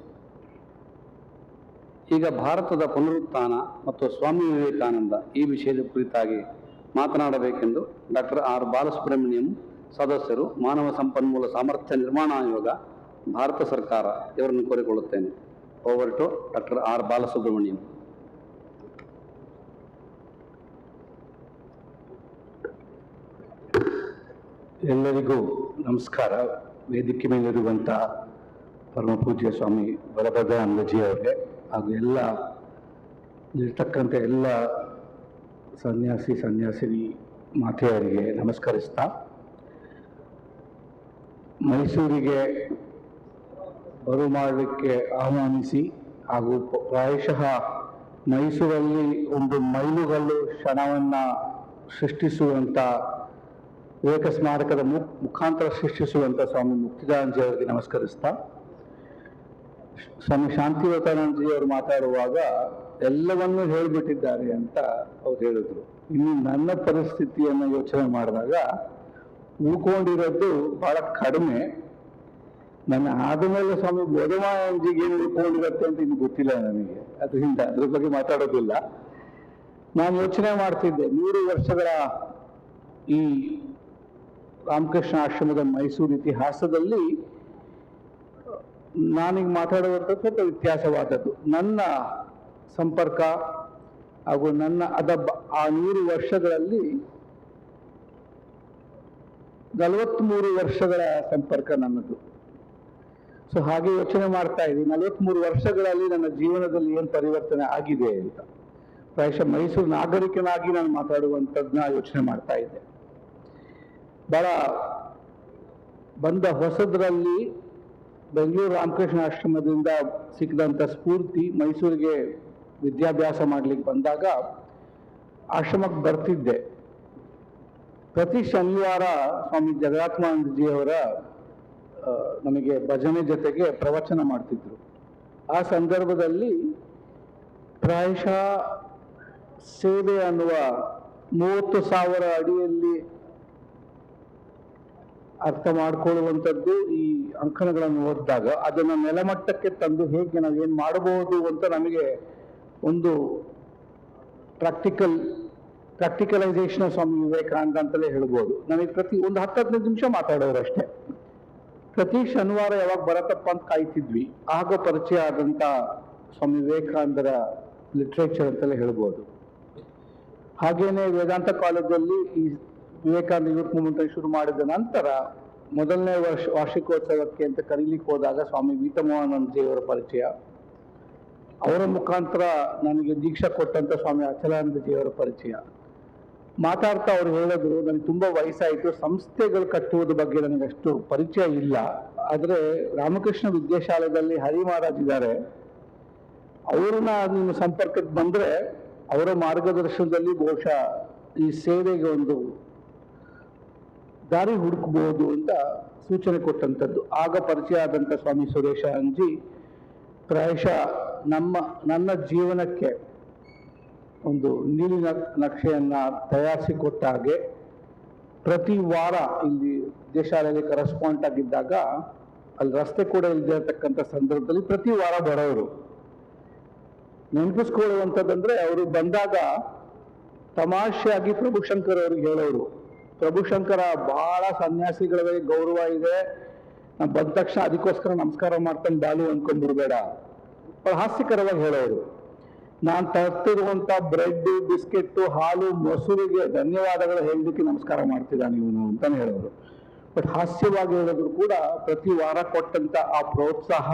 ಈಗ ಭಾರತದ ಪುನರುತ್ಥಾನ ಮತ್ತು ಸ್ವಾಮಿ ವಿವೇಕಾನಂದ ಈ ವಿಷಯದ ಕುರಿತಾಗಿ ಮಾತನಾಡಬೇಕೆಂದು doctor R Balasubrahmanyam ಸದಸ್ಯರು, ಮಾನವ ಸಂಪನ್ಮೂಲ ಸಾಮರ್ಥ್ಯ ನಿರ್ಮಾಣ ಆಯೋಗ, ಭಾರತ ಸರ್ಕಾರ ಇವರನ್ನು ಕೋರಿಕೊಳ್ಳುತ್ತೇನೆ. Over to doctor R Balasubramaniam. ಎಲ್ಲರಿಗೂ ನಮಸ್ಕಾರ. ವೇದಿಕೆ ಮೇಲಿರುವಂಥ ಪರಮ ಪೂಜ್ಯ ಸ್ವಾಮಿ ವರಭದ್ರಾನಂದಜಿ ಅವರಿಗೆ ಹಾಗೂ ಇಲ್ಲಿರ್ತಕ್ಕಂಥ ಎಲ್ಲ ಸನ್ಯಾಸಿನಿ ಮಾತೆಯರಿಗೆ ನಮಸ್ಕರಿಸ್ತಾ, ಮೈಸೂರಿಗೆ ಬರುಮಾಡಲಿಕ್ಕೆ ಆಹ್ವಾನಿಸಿ ಹಾಗೂ ಪ್ರಾಯಶಃ ಮೈಸೂರಲ್ಲಿ ಒಂದು ಮೈಲುಗಲ್ಲು ಕ್ಷಣವನ್ನು ಸೃಷ್ಟಿಸುವಂಥ ವಿವೇಕ ಸ್ಮಾರಕದ ಮುಖಾಂತರ ಸೃಷ್ಟಿಸುವಂಥ ಸ್ವಾಮಿ ಮುಕ್ತಿದಾನಂದಜಿ ಅವರಿಗೆ ನಮಸ್ಕರಿಸ್ತಾ, ಸ್ವಾಮಿ ಶಾಂತಿವತಾನಂದಜಿ ಅವರು ಮಾತಾಡುವಾಗ ಎಲ್ಲವನ್ನೂ ಹೇಳಿಬಿಟ್ಟಿದ್ದಾರೆ ಅಂತ ಅವ್ರು ಹೇಳಿದ್ರು. ಇನ್ನು ನನ್ನ ಪರಿಸ್ಥಿತಿಯನ್ನು ಯೋಚನೆ ಮಾಡಿದಾಗ ಉಳ್ಕೊಂಡಿರೋದು ಬಹಳ ಕಡಿಮೆ. ನನ್ನ ಆದಮೇಲೆ ಸ್ವಾಮಿ ಬೋಧಮಾನಂದಜಿಗೆ ಏನು ಉಳ್ಕೊಂಡಿರುತ್ತೆ ಅಂತ ಇನ್ನು ಗೊತ್ತಿಲ್ಲ ನನಗೆ, ಅದರಿಂದ ಅದ್ರ ಬಗ್ಗೆ ಮಾತಾಡೋದಿಲ್ಲ. ನಾನು ಯೋಚನೆ ಮಾಡ್ತಿದ್ದೆ, 100 ವರ್ಷಗಳ ಈ ರಾಮಕೃಷ್ಣ ಆಶ್ರಮದ ಮೈಸೂರು ಇತಿಹಾಸದಲ್ಲಿ ನಾನೀಗ ಮಾತಾಡುವಂಥ ಸ್ವಲ್ಪ ವ್ಯತ್ಯಾಸವಾದದ್ದು. ನನ್ನ ಸಂಪರ್ಕ ಹಾಗೂ ನನ್ನ ಆ 100 ವರ್ಷಗಳಲ್ಲಿ 43 ವರ್ಷಗಳ ಸಂಪರ್ಕ ನನ್ನದು. ಸೊ ಹಾಗೆ ಯೋಚನೆ ಮಾಡ್ತಾ ಇದ್ದೀನಿ, 43 ವರ್ಷಗಳಲ್ಲಿ ನನ್ನ ಜೀವನದಲ್ಲಿ ಏನು ಪರಿವರ್ತನೆ ಆಗಿದೆ ಅಂತ. ಪ್ರಾಯಶಃ ಮೈಸೂರು ನಾಗರಿಕನಾಗಿ ನಾನು ಮಾತಾಡುವಂಥದ್ದನ್ನ ಯೋಚನೆ ಮಾಡ್ತಾ ಇದ್ದೆ. ಬಹಳ ಬಂದ ಹೊಸದರಲ್ಲಿ ಬೆಂಗಳೂರು ರಾಮಕೃಷ್ಣ ಆಶ್ರಮದಿಂದ ಸಿಕ್ಕಿದಂಥ ಸ್ಫೂರ್ತಿ ಮೈಸೂರಿಗೆ ವಿದ್ಯಾಭ್ಯಾಸ ಮಾಡಲಿಕ್ಕೆ ಬಂದಾಗ ಆಶ್ರಮಕ್ಕೆ ಬರ್ತಿದ್ದೆ. ಪ್ರತಿ ಶನಿವಾರ ಸ್ವಾಮಿ ಜಗದಾತ್ಮಾನಂದಜಿಯವರ ನಮಗೆ ಭಜನೆ ಜೊತೆಗೆ ಪ್ರವಚನ ಮಾಡ್ತಿದ್ರು. ಆ ಸಂದರ್ಭದಲ್ಲಿ ಪ್ರಾಯಶಃ ಸೇವೆ ಅನ್ನುವ 30,000 ಅಡಿಯಲ್ಲಿ ಅರ್ಥ ಮಾಡಿಕೊಳ್ಳುವಂಥದ್ದು ಈ ಅಂಕಣಗಳನ್ನು ಓದಿದಾಗ ಅದನ್ನು ನೆಲಮಟ್ಟಕ್ಕೆ ತಂದು ಹೇಗೆ ನಾವು ಏನು ಮಾಡಬಹುದು ಅಂತ ನಮಗೆ ಒಂದು ಪ್ರಾಕ್ಟಿಕಲೈಸೇಷನ್ ಆಫ್ ಸ್ವಾಮಿ ವಿವೇಕಾನಂದ ಅಂತಲೇ ಹೇಳ್ಬೋದು. ನಮಗೆ ಪ್ರತಿ ಒಂದು 10-15 ನಿಮಿಷ ಮಾತಾಡೋರು ಅಷ್ಟೇ. ಪ್ರತಿ ಶನಿವಾರ ಯಾವಾಗ ಬರತ್ತಪ್ಪ ಅಂತ ಕಾಯ್ತಿದ್ವಿ. ಆಗ ಪರಿಚಯ ಆದಂಥ ಸ್ವಾಮಿ ವಿವೇಕಾನಂದರ ಲಿಟ್ರೇಚರ್ ಅಂತಲೇ ಹೇಳ್ಬೋದು. ಹಾಗೇನೆ ವೇದಾಂತ ಕಾಲೇಜಲ್ಲಿ ಈ ವಿವೇಕಾನಂದ ಯೂತ್ ಮೂವ್ಮೆಂಟ್ ಶುರು ಮಾಡಿದ ನಂತರ ಮೊದಲನೇ ವಾರ್ಷಿಕೋತ್ಸವಕ್ಕೆ ಅಂತ ಕರೀಲಿಕ್ಕೆ ಹೋದಾಗ ಸ್ವಾಮಿ ವೀತಮೋಹನಂದಜಿಯವರ ಪರಿಚಯ, ಅವರ ಮುಖಾಂತರ ನನಗೆ ದೀಕ್ಷಾ ಕೊಟ್ಟಂತ ಸ್ವಾಮಿ ಅಚಲಾನಂದಜಿಯವರ ಪರಿಚಯ. ಮಾತಾಡ್ತಾ ಅವ್ರು ಹೇಳಿದ್ರು, ನನಗೆ ತುಂಬಾ ವಯಸ್ಸಾಯಿತು, ಸಂಸ್ಥೆಗಳು ಕಟ್ಟುವುದ ಬಗ್ಗೆ ನನಗೆ ಅಷ್ಟು ಪರಿಚಯ ಇಲ್ಲ, ಆದರೆ ರಾಮಕೃಷ್ಣ ವಿದ್ಯಾಶಾಲೆಯಲ್ಲಿ ಹರಿ ಮಹಾರಾಜ್ ಇದ್ದಾರೆ, ಅವ್ರನ್ನ ನಿಮ್ಮ ಸಂಪರ್ಕಕ್ಕೆ ಬಂದ್ರೆ ಅವರ ಮಾರ್ಗದರ್ಶನದಲ್ಲಿ ಬಹುಶಃ ಈ ಸೇವೆಗೆ ಒಂದು ದಾರಿ ಹುಡುಕಬಹುದು ಅಂತ ಸೂಚನೆ ಕೊಟ್ಟಂಥದ್ದು. ಆಗ ಪರಿಚಯ ಆದಂಥ ಸ್ವಾಮಿ ಸುರೇಶ ಅಂಜಿ ಪ್ರಾಯಶಃ ನನ್ನ ಜೀವನಕ್ಕೆ ಒಂದು ನೀಲಿ ನಕ್ಷೆಯನ್ನ ತಯಾರಿಸಿಕೊಟ್ಟ ಹಾಗೆ ಪ್ರತಿ ವಾರ ಇಲ್ಲಿ ವಿದ್ಯಾಶಾಲೆಗೆ ಕರೆಸ್ಪಾಂಡೆಂಟ್ ಆಗಿದ್ದಾಗ ಅಲ್ಲಿ ರಸ್ತೆ ಕೂಡ ಇಲ್ದಿರತಕ್ಕಂಥ ಸಂದರ್ಭದಲ್ಲಿ ಪ್ರತಿ ವಾರ ಬರೋರು. ನೆನಪಿಸ್ಕೊಳ್ಳುವಂಥದ್ದಂದ್ರೆ ಅವರು ಬಂದಾಗ ತಮಾಷೆಯಾಗಿ ಪ್ರಭುಶಂಕರ್ ಅವ್ರಿಗೆ ಹೇಳೋರು, ಪ್ರಭುಶಂಕರ ಬಹಳ ಸನ್ಯಾಸಿಗಳಿಗೆ ಗೌರವ ಇದೆ, ನಾವು ಬಂದ ತಕ್ಷಣ ಅದಕ್ಕೋಸ್ಕರ ನಮಸ್ಕಾರ ಮಾಡ್ಕೊಂಡು ಬಾಲು ಅನ್ಕೊಂಡ್ಬಿಡ್ಬೇಡ, ಬಹಳ ಹಾಸ್ಯಕರವಾಗಿ ಹೇಳೋರು. ನಾನು ತರ್ತಿರುವಂತ ಬ್ರೆಡ್, ಬಿಸ್ಕೆಟ್, ಹಾಲು, ಮೊಸರಿಗೆ ಧನ್ಯವಾದಗಳು ಹೇಳಲಿಕ್ಕೆ ನಮಸ್ಕಾರ ಮಾಡ್ತಿದ್ದಾನೆ ಇವನು ಅಂತಾನೆ ಹೇಳೋರು. ಬಟ್ ಹಾಸ್ಯವಾಗಿ ಹೇಳಿದ್ರು ಕೂಡ ಪ್ರತಿ ವಾರ ಕೊಟ್ಟಂತ ಆ ಪ್ರೋತ್ಸಾಹ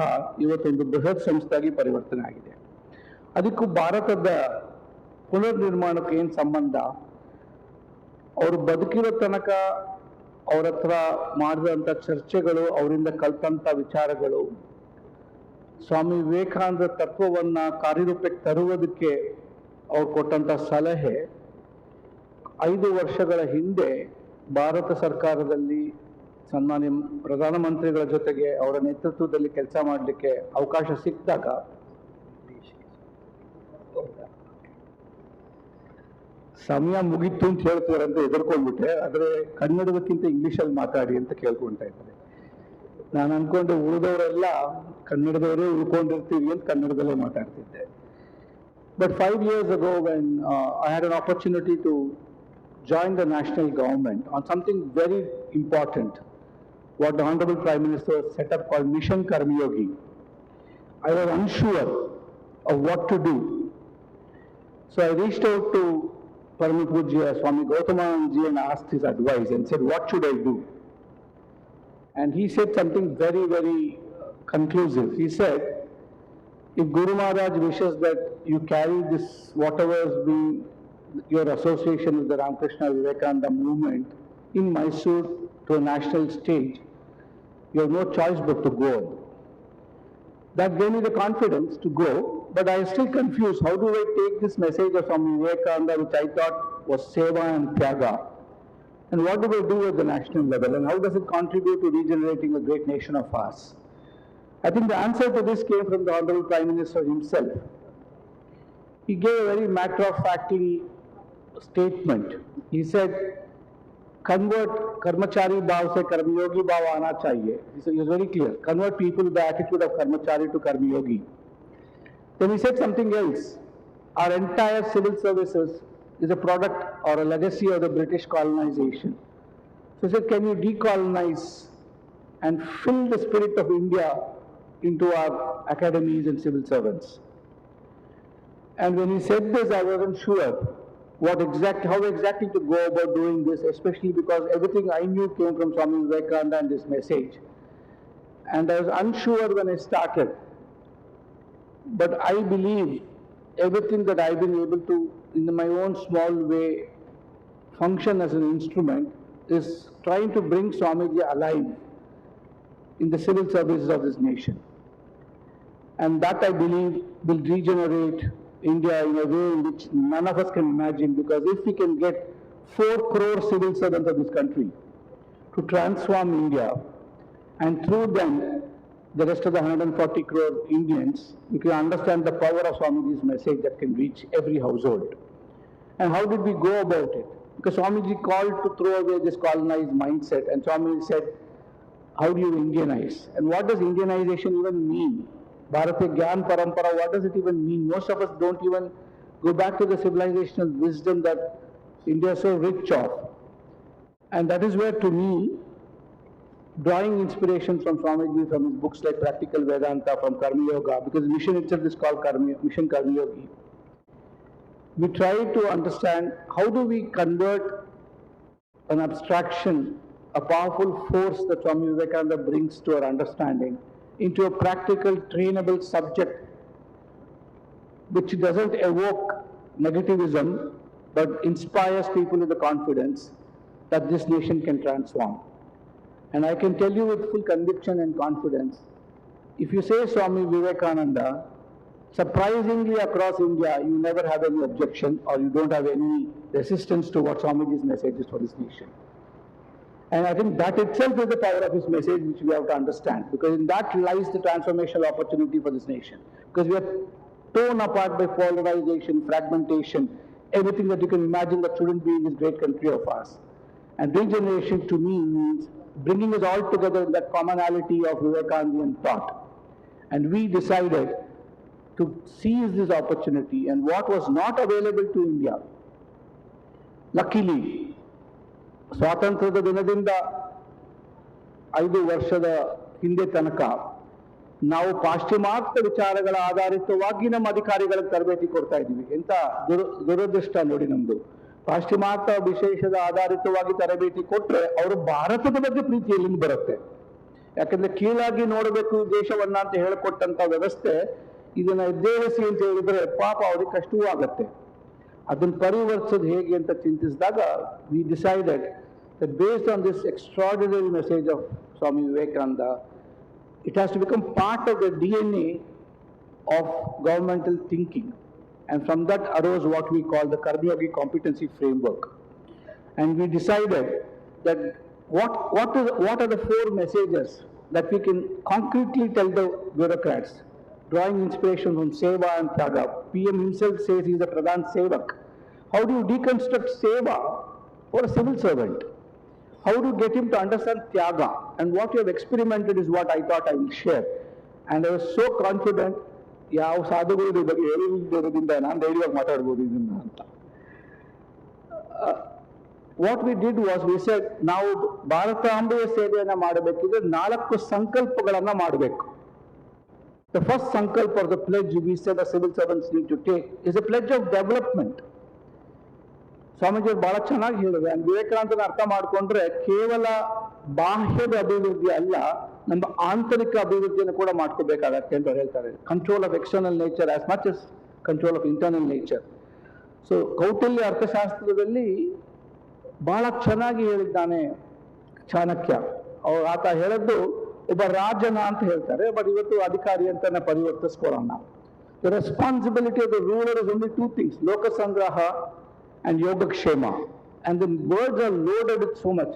ಇವತ್ತೊಂದು ಬೃಹತ್ ಸಂಸ್ಥೆಯಾಗಿ ಪರಿವರ್ತನೆ ಆಗಿದೆ. ಅದಕ್ಕೂ ಭಾರತದ ಪುನರ್ ನಿರ್ಮಾಣಕ್ಕೆ ಏನು ಸಂಬಂಧ? ಅವರು ಬದುಕಿರೋ ತನಕ ಅವ್ರ ಹತ್ರ ಮಾಡಿದಂಥ ಚರ್ಚೆಗಳು, ಅವರಿಂದ ಕಲ್ತಂಥ ವಿಚಾರಗಳು, ಸ್ವಾಮಿ ವಿವೇಕಾನಂದ ತತ್ವವನ್ನ ಕಾರ್ಯರೂಪಕ್ಕೆ ತರುವುದಕ್ಕೆ ಅವ್ರು ಕೊಟ್ಟಂತ ಸಲಹೆ 5 ವರ್ಷಗಳ ಹಿಂದೆ ಭಾರತ ಸರ್ಕಾರದಲ್ಲಿ ಸನ್ಮಾನ್ಯ ಪ್ರಧಾನಮಂತ್ರಿಗಳ ಜೊತೆಗೆ ಅವರ ನೇತೃತ್ವದಲ್ಲಿ ಕೆಲಸ ಮಾಡಲಿಕ್ಕೆ ಅವಕಾಶ ಸಿಕ್ಕಿದಾಗ ಸಮಯ ಮುಗಿತು ಅಂತ ಹೇಳ್ತಾರೆ ಅಂತ ಎದುರ್ಕೊಂಡ್ಬಿಟ್ಟೆ. ಆದರೆ ಕನ್ನಡದಕ್ಕಿಂತ ಇಂಗ್ಲಿಷಲ್ಲಿ ಮಾತಾಡಿ ಅಂತ ಕೇಳ್ಕೊಳ್ತಾ ಇದ್ದಾರೆ. ನಾನು ಅನ್ಕೊಂಡು ಉಳಿದವರೆಲ್ಲ ಕನ್ನಡದವರೇ ಉಳ್ಕೊಂಡಿರ್ತೀವಿ ಅಂತ ಕನ್ನಡದಲ್ಲೇ ಮಾತಾಡ್ತಿದ್ದೆ. But 5 years ago when I had an opportunity to join the national government on something very important, what the Honorable Prime Minister set up called Mission Karmyogi, I was unsure of what to do. So I reached out to Paramit Pujya Swami Gautamanandaji and asked his advice and said, what should I do? And he said something very, very conclusive. He said, if Guru Maharaj wishes that you carry this, whatever has been your association with the Ramakrishna Vivekananda movement in Mysore to a national stage, you have no choice but to go. That gave me the confidence to go, but I was still confused. How do I take this message of Swami Vivekananda, which I thought was Seva and Tyaga, and what do I do at the national level, and how does it contribute to regenerating a great nation of ours? I think the answer to this came from the Honorable Prime Minister himself. He gave a very matter-of-factly statement. He said, convert कर्मचारी भाव से कर्मयोगी भाव आना चाहिए. He was very clear. Convert people with the attitude of कर्मचारी to कर्मयोgi. Then he said something else. Our entire civil services is a product or a legacy of the British colonization. So he said, can you decolonize and fill the spirit of India into our academies and civil servants? And when he said this, I wasn't sure how exactly to go about doing this, especially because everything I knew came from Swami Vivekananda and this message. And I was unsure when I started. But I believe everything that I've been able to, in my own small way, function as an instrument is trying to bring Swamiji alive in the civil services of this nation. And that, I believe, will regenerate India in a way in which none of us can imagine, because if we can get 4 crore civil servants of this country to transform India, and through them, the rest of the 140 crore Indians, we can understand the power of Swamiji's message that can reach every household. And how did we go about it? Because Swamiji called to throw away this colonized mindset, and Swamiji said, how do you Indianize? And what does Indianization even mean? Bharatiya Gyan Parampara, what does it even mean? Most of us don't even go back to the civilizational wisdom that India is so rich of. And that is where, to me, drawing inspiration from Swamiji, from his books like Practical Vedanta, from Karma Yoga, because mission itself is called Mission Karma Yogi. We try to understand how do we convert an abstraction, a powerful force that Swami Vivekananda brings to our understanding, into a practical, trainable subject which doesn't evoke negativism but inspires people with the confidence that this nation can transform. And I can tell you with full conviction and confidence, if you say Swami Vivekananda, surprisingly across India, you never have any objection or you don't have any resistance to what Swamiji's message is for this nation. And I think that itself is the power of his message, which we have to understand, because in that lies the transformational opportunity for this nation. Because we are torn apart by polarization, fragmentation, everything that you can imagine that shouldn't be in this great country of ours. And regeneration to me means bringing us all together in that commonality of Vivekanandian thought. And we decided to seize this opportunity, and what was not available to India, luckily, ಸ್ವಾತಂತ್ರ್ಯದ ದಿನದಿಂದ 5 ವರ್ಷದ ಹಿಂದೆ ತನಕ ನಾವು ಪಾಶ್ಚಿಮಾತ್ಯ ವಿಚಾರಗಳ ಆಧಾರಿತವಾಗಿ ನಮ್ಮ ಅಧಿಕಾರಿಗಳಿಗೆ ತರಬೇತಿ ಕೊಡ್ತಾ ಇದ್ದೀವಿ. ಎಂತ ದುರದೃಷ್ಟ ನೋಡಿ ನಮ್ದು. ಪಾಶ್ಚಿಮಾತ್ಯ ವಿಶೇಷದ ಆಧಾರಿತವಾಗಿ ತರಬೇತಿ ಕೊಟ್ಟರೆ ಅವರು ಭಾರತದ ಬಗ್ಗೆ ಪ್ರೀತಿ ಎಲ್ಲಿಂದ ಬರುತ್ತೆ? ಯಾಕಂದ್ರೆ ಕೀಳಾಗಿ ನೋಡಬೇಕು ದೇಶವನ್ನ ಅಂತ ಹೇಳಿಕೊಟ್ಟಂತ ವ್ಯವಸ್ಥೆ ಇದನ್ನ ಎದ್ದೇಳಿಸಿ ಅಂತ ಹೇಳಿದ್ರೆ ಪಾಪ ಅವ್ರಿಗೆ ಕಷ್ಟವೂ ಆಗತ್ತೆ. ಅದನ್ನು ಪರಿವರ್ತಿಸೋದು ಹೇಗೆ ಅಂತ ಚಿಂತಿಸಿದಾಗ we decided that based on this extraordinary message of Swami Vivekananda, it has to become part of the DNA of governmental thinking. And from that arose what we call the Karma Yogi competency framework. And we decided that what are the 4 messages that we can concretely tell the bureaucrats, drawing inspiration from Seva and Tyaga. PM himself says he is a Pradhan Sevak. How do you deconstruct Seva for a civil servant? How to get him to understand Tyaga? And what you have experimented is what I thought I will share. And I was so confident, ಯಾವ ಸಾಧುಗಳು ಬಗ್ಗೆ ಹೇಳಿರೋದ್ರಿಂದ ನಾನು ಧೈರ್ಯವಾಗಿ ಮಾತಾಡ್ಬೋದು ಇದನ್ನ ಅಂತ. What we did was, we said, ನಾವು ಭಾರತಾಂಬೆಯ ಸೇವೆಯನ್ನು ಮಾಡಬೇಕಿದ್ರೆ 4 ಸಂಕಲ್ಪಗಳನ್ನು ಮಾಡಬೇಕು. The first sankalpa or the pledge we said the civil servants need to take is a pledge of development. ಸ್ವಾಮೀಜಿಯವರು ಬಹಳ ಚೆನ್ನಾಗಿ ಹೇಳಿದೆ. ವಿವೇಕಾನಂದನ ಅರ್ಥ ಮಾಡಿಕೊಂಡ್ರೆ ಕೇವಲ ಬಾಹ್ಯದ ಅಭಿವೃದ್ಧಿ ಅಲ್ಲ, ನಮ್ಮ ಆಂತರಿಕ ಅಭಿವೃದ್ಧಿಯನ್ನು ಕೂಡ ಮಾಡ್ಕೋಬೇಕಾಗತ್ತೆ ಅಂತ ಹೇಳ್ತಾರೆ. Control of external nature as much as control of internal nature. So Kautilya ಅರ್ಥಶಾಸ್ತ್ರದಲ್ಲಿ ಬಹಳ ಚೆನ್ನಾಗಿ ಹೇಳಿದ್ದಾನೆ ಚಾಣಕ್ಯ. ಆತ ಹೇಳದ್ದು ಒಬ್ಬ ರಾಜನ ಅಂತ ಹೇಳ್ತಾರೆ, ಬಟ್ ಇವತ್ತು ಅಧಿಕಾರಿ ಅಂತ ಪರಿವರ್ತಿಸ್ಕೊಳ್ಳೋಣ. The responsibility of the ruler is only 2 things, ಲೋಕಸಂಗ್ರಹ and Yogakshema. And the words are loaded with so much.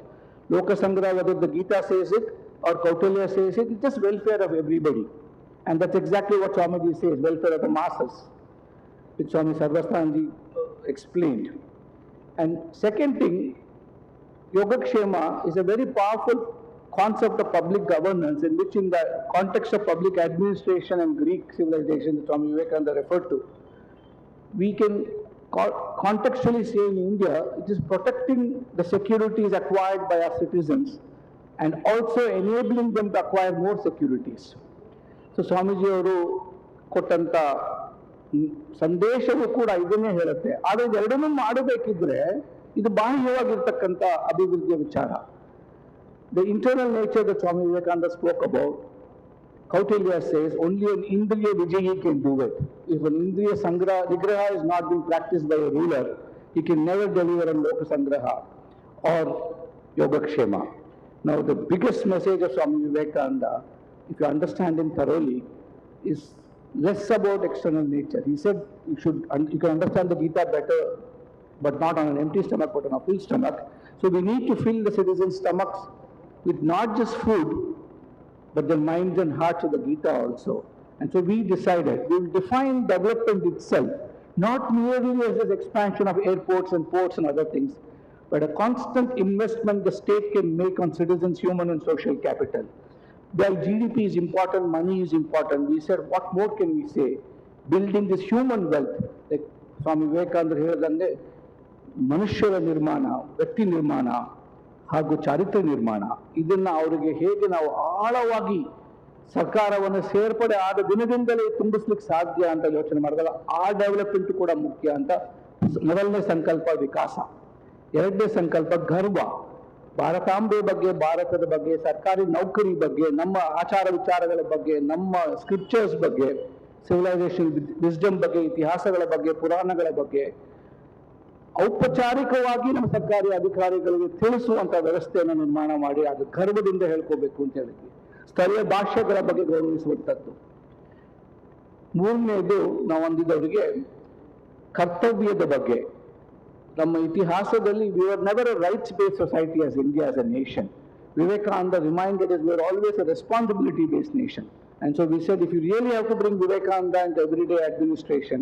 Lokasangra, whether the Gita says it or Kautilya says it, it's just welfare of everybody. And that's exactly what Swamiji says, welfare of the masses, which Swami Sarvasthanji explained. And second thing, Yogakshema is a very powerful concept of public governance, in which in the context of public administration and Greek civilization that Swami Vivekananda referred to, we can contextually say in India, it is protecting the securities acquired by our citizens and also enabling them to acquire more securities. So Swamiji ಅವರು ಕೊಟ್ಟಂತ ಸಂದೇಶವೂ ಕೂಡ ಇದನ್ನೇ ಹೇಳುತ್ತೆ. ಆದರೆ ಇದೆರಡನ್ನೂ ಮಾಡಬೇಕಿದ್ರೆ ಇದು ಬಾಹ್ಯವಾಗಿರ್ತಕ್ಕಂಥ ಅಭಿವೃದ್ಧಿಯ ವಿಚಾರ. The internal nature that Swami Vivekananda spoke about, Kautilya says only an Indriya Vijayi can do it. If an Indriya Nigraha is not being practiced by a ruler, he can never deliver on Loka Sangraha. Or Yogakshema. Now, the biggest message of Swami Vivekananda, if you understand him thoroughly, is less about external nature. He said you can understand the Gita better, but not on an empty stomach, but on a full stomach. So we need to fill the citizens' stomachs with not just food, but their minds and hearts of the Gita also. And so we decided we will define development itself, not merely as an expansion of airports and ports and other things, but a constant investment the state can make on citizens' human and social capital. While GDP is important, money is important, we said, what more can we say? Building this human wealth, like Swami Vivekananda ಹೇಳಿದಂಗೆ ಮನುಷ್ಯರ ನಿರ್ಮಾಣ, ವ್ಯಕ್ತಿ ನಿರ್ಮಾಣ ಹಾಗೂ ಚಾರಿತ್ರ್ಯ ನಿರ್ಮಾಣ, ಇದನ್ನು ಅವರಿಗೆ ಹೇಗೆ ನಾವು ಆಳವಾಗಿ ಸರ್ಕಾರವನ್ನು ಸೇರ್ಪಡೆ ಆದ ದಿನದಿಂದಲೇ ತುಂಬಿಸ್ಲಿಕ್ಕೆ ಸಾಧ್ಯ ಅಂತ ಯೋಚನೆ ಮಾಡಿದಾಗ ಆ ಡೆವಲಪ್ಮೆಂಟ್ ಕೂಡ ಮುಖ್ಯ ಅಂತ ಮೊದಲನೇ ಸಂಕಲ್ಪ ವಿಕಾಸ, ಎರಡನೇ ಸಂಕಲ್ಪ ಗರ್ವ, ಭಾರತಾಂಬೆ ಬಗ್ಗೆ, ಭಾರತದ ಬಗ್ಗೆ, ಸರ್ಕಾರಿ ನೌಕರಿ ಬಗ್ಗೆ, ನಮ್ಮ ಆಚಾರ ವಿಚಾರಗಳ ಬಗ್ಗೆ, ನಮ್ಮ ಸ್ಕ್ರಿಪ್ಚರ್ಸ್ ಬಗ್ಗೆ, ಸಿವಿಲೈಸೇಷನ್ ವಿಸ್ಡಮ್ ಬಗ್ಗೆ, ಇತಿಹಾಸಗಳ ಬಗ್ಗೆ, ಪುರಾಣಗಳ ಬಗ್ಗೆ ಔಪಚಾರಿಕವಾಗಿ ನಮ್ಮ ಸರ್ಕಾರಿ ಅಧಿಕಾರಿಗಳಿಗೆ ತಿಳಿಸುವಂತ ವ್ಯವಸ್ಥೆಯನ್ನು ನಿರ್ಮಾಣ ಮಾಡಿ ಅದು ಗರ್ವದಿಂದ ಹೇಳ್ಕೋಬೇಕು ಅಂತ ಹೇಳಿದ್ವಿ. ಸ್ಥಳೀಯ ಭಾಷೆಗಳ ಬಗ್ಗೆ ಗೌರವಿಸುವಂಥದ್ದು. ಮೂರನೇದು ನಾವು ಹೊಂದಿದವರಿಗೆ ಕರ್ತವ್ಯದ ಬಗ್ಗೆ. ನಮ್ಮ ಇತಿಹಾಸದಲ್ಲಿ we were never a rights-based society as India as a nation. Vivekananda reminded us we are always a responsibility-based nation. And so we said if you really have to bring Vivekananda into everyday administration,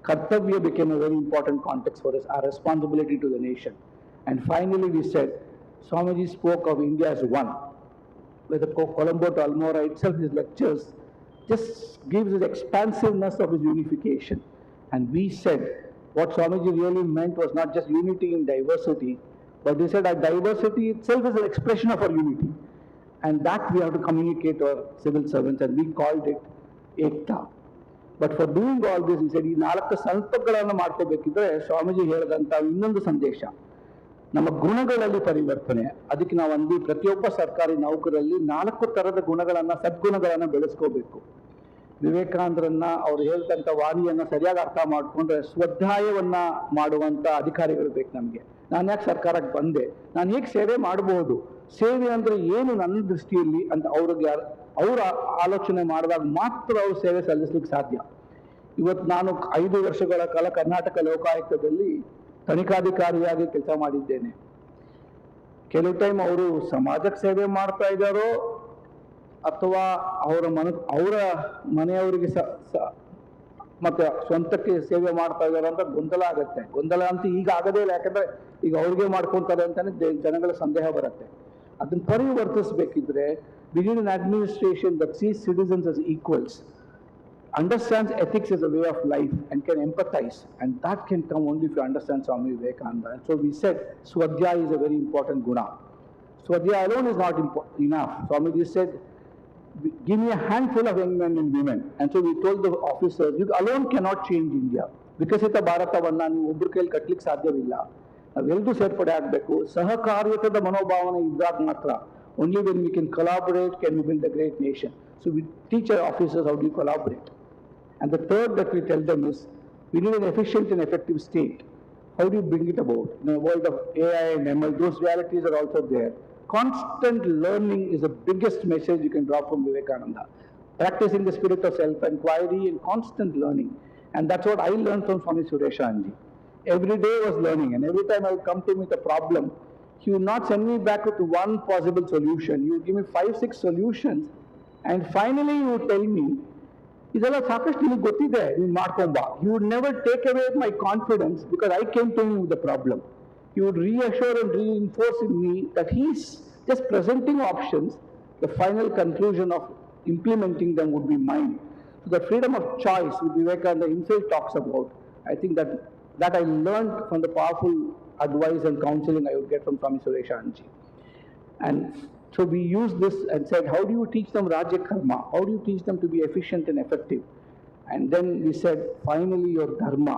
Kartavya became a very important context for us, our responsibility to the nation. And finally we said, Swamiji spoke of India as one. With the Colombo to Almora itself, his lectures just gives the expansiveness of his unification. And we said, what Swamiji really meant was not just unity in diversity, but he said our diversity itself is an expression of our unity. And that we have to communicate to our civil servants, and we called it Ekta. But for doing all this, he said, ಈ 4 ಸಂಕಲ್ಪಗಳನ್ನು ಮಾಡ್ಕೋಬೇಕಿದ್ರೆ ಸ್ವಾಮೀಜಿ ಹೇಳಿದಂತ ಇನ್ನೊಂದು ಸಂದೇಶ, ನಮ್ಮ ಗುಣಗಳಲ್ಲಿ ಪರಿವರ್ತನೆ. ಅದಕ್ಕೆ ನಾವು ಅಂದ್ವಿ ಪ್ರತಿಯೊಬ್ಬ ಸರ್ಕಾರಿ ನೌಕರಲ್ಲಿ 4 ಥರದ ಗುಣಗಳನ್ನ, ಸದ್ಗುಣಗಳನ್ನ ಬೆಳೆಸ್ಕೋಬೇಕು. ವಿವೇಕಾನಂದರನ್ನ ಅವ್ರು ಹೇಳ್ತಂತ ವಾಣಿಯನ್ನ ಸರಿಯಾಗಿ ಅರ್ಥ ಮಾಡ್ಕೊಂಡ್ರೆ ಸ್ವಾಧ್ಯಾಯವನ್ನ ಮಾಡುವಂತ ಅಧಿಕಾರಿಗಳು ಬೇಕು ನಮಗೆ. ನಾನು ಯಾಕೆ ಸರ್ಕಾರಕ್ಕೆ ಬಂದೆ, ನಾನು ಹೇಗೆ ಸೇವೆ ಮಾಡಬಹುದು, ಸೇವೆ ಅಂದ್ರೆ ಏನು ನನ್ನ ದೃಷ್ಟಿಯಲ್ಲಿ ಅಂತ ಅವ್ರ ಆಲೋಚನೆ ಮಾಡಿದಾಗ ಮಾತ್ರ ಅವ್ರು ಸೇವೆ ಸಲ್ಲಿಸ್ಲಿಕ್ಕೆ ಸಾಧ್ಯ. ಇವತ್ತು ನಾನು 5 ವರ್ಷಗಳ ಕಾಲ ಕರ್ನಾಟಕ ಲೋಕಾಯುಕ್ತದಲ್ಲಿ ತನಿಖಾಧಿಕಾರಿಯಾಗಿ ಕೆಲಸ ಮಾಡಿದ್ದೇನೆ. ಕೆಲವು ಟೈಮ್ ಅವರು ಸಮಾಜಕ್ಕೆ ಸೇವೆ ಮಾಡ್ತಾ ಇದ್ದಾರೋ ಅಥವಾ ಅವರ ಮನೆಯವರಿಗೆ ಮತ್ತೆ ಸ್ವಂತಕ್ಕೆ ಸೇವೆ ಮಾಡ್ತಾ ಇದಾರೋ ಅಂತ ಗೊಂದಲ ಆಗತ್ತೆ. ಗೊಂದಲ ಅಂತ ಈಗ ಆಗದೇ ಇಲ್ಲ, ಯಾಕಂದ್ರೆ ಈಗ ಅವ್ರಿಗೆ ಮಾಡ್ಕೊಂತಾರೆ ಅಂತಾನೆ ಜನಗಳ ಸಂದೇಹ ಬರುತ್ತೆ. ಅದನ್ನ ಪರಿವರ್ತಿಸಬೇಕಿದ್ರೆ we need an administration that sees citizens as equals, understands ethics as a way of life and can empathize, and that can come only if you understand Swami Vivekananda. And so we said Swadhyaya is a very important guna. Swadhyaya alone is not enough. Swamiji said, give me a handful of young men and women. And so we told the officers, you alone cannot change India. ವಿಕಸಿತ ಭಾರತವನ್ನ ನೀವು ಒಬ್ಬರ ಕೈಯಲ್ಲಿ ಕಟ್ಟಲಿಕ್ಕೆ ಸಾಧ್ಯವಿಲ್ಲ. ನಾವೆಲ್ಲರೂ ಸೇರ್ಪಡೆ ಆಗಬೇಕು. ಸಹಕಾರ್ಯತದ ಮನೋಭಾವನೆ ಇದ್ದಾಗ ಮಾತ್ರ, only when we can collaborate can we build a great nation. So we teach our officers how to collaborate. And the third that we tell them is, we need an efficient and effective state. How do you bring it about? In a world of AI and ML, those realities are also there. Constant learning is the biggest message you can draw from Vivekananda. Practicing the spirit of self-inquiry and constant learning. And that's what I learned from Swami Sureshanji. Every day was learning, and every time I would come to him with a problem, he would not send me back with one possible solution. He would give me 5-6 solutions, and finally he would tell me, ಇದೆಲ್ಲ ಸಾಕಷ್ಟು ನಿಮಗೆ ಗೊತ್ತಿದೆ, ನೀನು ಮಾಡ್ಕೊಂಬಾ. He would never take away my confidence because I came to him with the problem. He would reassure and reinforce in me that he's just presenting options. The final conclusion of implementing them would be mine. So the freedom of choice which Vivekananda himself talks about, I think that I learned from the powerful advice and counseling I would get from Swami Sureshanji. And so we used this and said, how do you teach them Rajya Karma? How do you teach them to be efficient and effective? And then we said, finally your Dharma.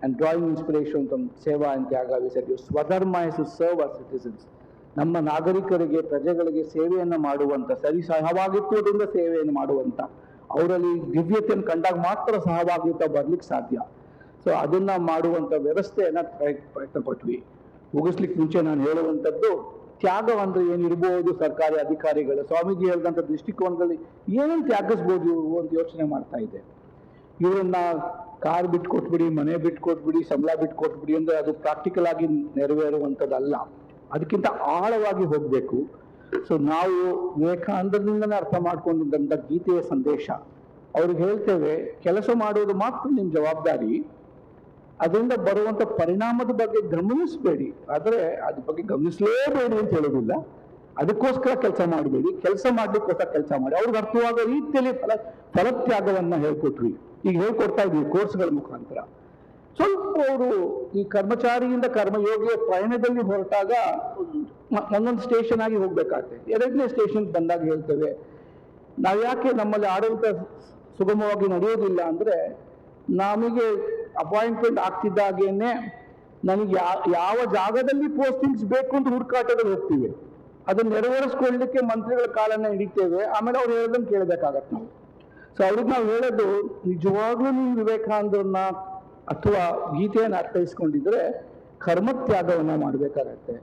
And drawing inspiration from Seva and Tyaga, we said, your Swadharma is to serve our citizens. ನಮ್ಮ ನಾಗರಿಕರಿಗೆ, ಪ್ರಜೆಗಳಿಗೆ ಸೇವೆಯನ್ನು ಮಾಡುವಂಥ, ಸರಿ ಸಹಭಾಗಿತ್ವದಿಂದ ಸೇವೆಯನ್ನು ಮಾಡುವಂಥ, ಅವರಲ್ಲಿ ದಿವ್ಯತೆಯನ್ನು ಕಂಡಾಗ ಮಾತ್ರ ಸಹಭಾಗಿತ್ವ ಬರ್ಲಿಕ್ಕೆ ಸಾಧ್ಯ. ಸೊ ಅದನ್ನ ಮಾಡುವಂಥ ವ್ಯವಸ್ಥೆಯನ್ನು ಪ್ರಯತ್ನ ಪಟ್ವಿ. ಮುಗಿಸ್ಲಿಕ್ಕೆ ಮುಂಚೆ ನಾನು ಹೇಳುವಂಥದ್ದು, ತ್ಯಾಗ ಅಂದ್ರೆ ಏನಿರ್ಬೋದು ಸರ್ಕಾರಿ ಅಧಿಕಾರಿಗಳು, ಸ್ವಾಮೀಜಿ ಹೇಳಿದಂಥ ದೃಷ್ಟಿಕೋನದಲ್ಲಿ ಏನೇನು ತ್ಯಾಗಿಸ್ಬೋದು ಇವರು ಅಂತ ಯೋಚನೆ ಮಾಡ್ತಾ ಇದೆ. ಇವರನ್ನ ಕಾರ್ ಬಿಟ್ಟು ಕೊಟ್ಬಿಡಿ, ಮನೆ ಬಿಟ್ಟು ಕೊಟ್ಬಿಡಿ, ಸಂಬಳ ಬಿಟ್ಟು ಕೊಟ್ಬಿಡಿ ಅಂದ್ರೆ ಅದು ಪ್ರಾಕ್ಟಿಕಲ್ ಆಗಿ ನೆರವೇರುವಂಥದ್ದಲ್ಲ. ಅದಕ್ಕಿಂತ ಆಳವಾಗಿ ಹೋಗಬೇಕು. ಸೊ ನಾವು ವಿವೇಕಾನಂದರಿಂದನೇ ಅರ್ಥ ಮಾಡ್ಕೊಂಡಿದ್ದಂಥ ಗೀತೆಯ ಸಂದೇಶ ಅವ್ರಿಗೆ ಹೇಳ್ತೇವೆ, ಕೆಲಸ ಮಾಡೋದು ಮಾತ್ರ ನಿಮ್ಮ ಜವಾಬ್ದಾರಿ, ಅದರಿಂದ ಬರುವಂಥ ಪರಿಣಾಮದ ಬಗ್ಗೆ ಗಮನಿಸಬೇಡಿ, ಆದರೆ ಅದ್ರ ಬಗ್ಗೆ ಗಮನಿಸಲೇಬೇಡಿ ಅಂತ ಹೇಳೋದಿಲ್ಲ. ಅದಕ್ಕೋಸ್ಕರ ಕೆಲಸ ಮಾಡಬೇಡಿ, ಕೆಲಸ ಮಾಡ್ಲಿಕ್ಕೋಸ್ಕರ ಕೆಲಸ ಮಾಡಿ. ಅವ್ರಿಗೆ ಅರ್ಥವಾಗೋ ರೀತಿಯಲ್ಲಿ ಫಲತ್ಯಾಗವನ್ನ ಹೇಳ್ಕೊಟ್ವಿ, ಈಗ ಹೇಳ್ಕೊಡ್ತಾ ಇದ್ವಿ ಕೋರ್ಸ್ಗಳ ಮುಖಾಂತರ. ಸ್ವಲ್ಪ ಅವರು ಈ ಕರ್ಮಚಾರಿಯಿಂದ ಕರ್ಮಯೋಗಿಯ ಪಯಣದಲ್ಲಿ ಹೊರಟಾಗ ಒಂದೊಂದು ಸ್ಟೇಷನ್ ಆಗಿ ಹೋಗ್ಬೇಕಾಗ್ತದೆ. ಎರಡನೇ ಸ್ಟೇಷನ್ ಬಂದಾಗ ಹೇಳ್ತೇವೆ, ನಾವು ಯಾಕೆ ನಮ್ಮಲ್ಲಿ ಆಡಳಿತ ಸುಗಮವಾಗಿ ನಡೆಯೋದಿಲ್ಲ ಅಂದ್ರೆ, ನಮಗೆ ಅಪಾಯಿಂಟ್ಮೆಂಟ್ ಆಗ್ತಿದ್ದಾಗೇನೆ ನನಗೆ ಯಾವ ಜಾಗದಲ್ಲಿ ಪೋಸ್ಟಿಂಗ್ಸ್ ಬೇಕು ಅಂತ ಹುಡುಕಾಟದಲ್ಲಿ ಹೋಗ್ತೀವಿ. ಅದನ್ನ ನೆರವೇರಿಸ್ಕೊಳ್ಳಲಿಕ್ಕೆ ಮಂತ್ರಿಗಳ ಕಾಲನ್ನ ಹಿಡಿತೇವೆ, ಆಮೇಲೆ ಅವ್ರು ಹೇಳೋದನ್ನ ಕೇಳಬೇಕಾಗತ್ತೆ ನಾವು. ಸೊ ಅವ್ರಿಗೆ ನಾವು ಹೇಳೋದು, ನಿಜವಾಗ್ಲೂ ನೀವು ವಿವೇಕಾನಂದರನ್ನ ಅಥವಾ ಗೀತೆಯನ್ನು ಅರ್ಥೈಸ್ಕೊಂಡಿದ್ರೆ ಕರ್ಮತ್ಯಾಗವನ್ನ ಮಾಡಬೇಕಾಗತ್ತೆ.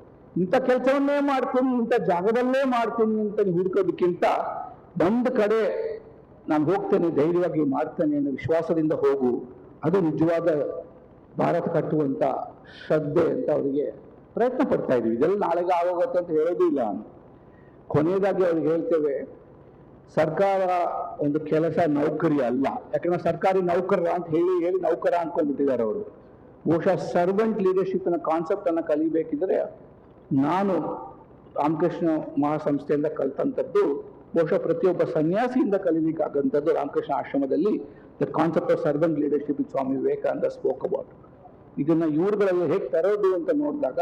ಇಂಥ ಕೆಲಸವನ್ನೇ ಮಾಡ್ತೀನಿ, ಇಂಥ ಜಾಗದಲ್ಲೇ ಮಾಡ್ತೀನಿ ಅಂತ ಹುಡುಕೋದಕ್ಕಿಂತ ಒಂದು ಕಡೆ ನಾನು ಹೋಗ್ತೇನೆ, ಧೈರ್ಯವಾಗಿ ಮಾಡ್ತೇನೆ ಅನ್ನೋ ವಿಶ್ವಾಸದಿಂದ ಹೋಗು. ಅದು ನಿಜವಾದ ಭಾರತ ಕಟ್ಟುವಂತ ಶ್ರದ್ಧೆ ಅಂತ ಅವರಿಗೆ ಪ್ರಯತ್ನ ಪಡ್ತಾ ಇದೀವಿ. ಇದೆಲ್ಲ ನಾಳೆಗೆ ಆಗೋಗುತ್ತೆ ಅಂತ ಹೇಳೋದು ಇಲ್ಲ. ಕೊನೆಯದಾಗಿ ಅವ್ರಿಗೆ ಹೇಳ್ತೇವೆ, ಸರ್ಕಾರ ಒಂದು ಕೆಲಸ ನೌಕರಿ ಅಲ್ಲ. ಯಾಕಂದ್ರೆ ಸರ್ಕಾರಿ ನೌಕರ ಅಂತ ಹೇಳಿ ನೌಕರ ಅನ್ಕೊಂಡ್ಬಿಟ್ಟಿದ್ದಾರೆ ಅವರು. ಬಹುಶಃ ಸರ್ವೆಂಟ್ ಲೀಡರ್ಶಿಪ್ ನ ಕಾನ್ಸೆಪ್ಟ್ ಅನ್ನ ಕಲಿಬೇಕಿದ್ರೆ ನಾನು ರಾಮಕೃಷ್ಣ ಮಹಾಸಂಸ್ಥೆಯಿಂದ ಕಲ್ತಂಥದ್ದು, ಬಹುಶಃ ಪ್ರತಿಯೊಬ್ಬ ಸನ್ಯಾಸಿಯಿಂದ ಕಲಿಬೇಕಾದಂಥದ್ದು ರಾಮಕೃಷ್ಣ ಆಶ್ರಮದಲ್ಲಿ the concept of servant leadership with Swami Vivekananda spoke about. ಇದನ್ನ ಇವ್ರುಗಳಲ್ಲಿ ಹೇಗೆ ತರೋದು ಅಂತ ನೋಡಿದಾಗ,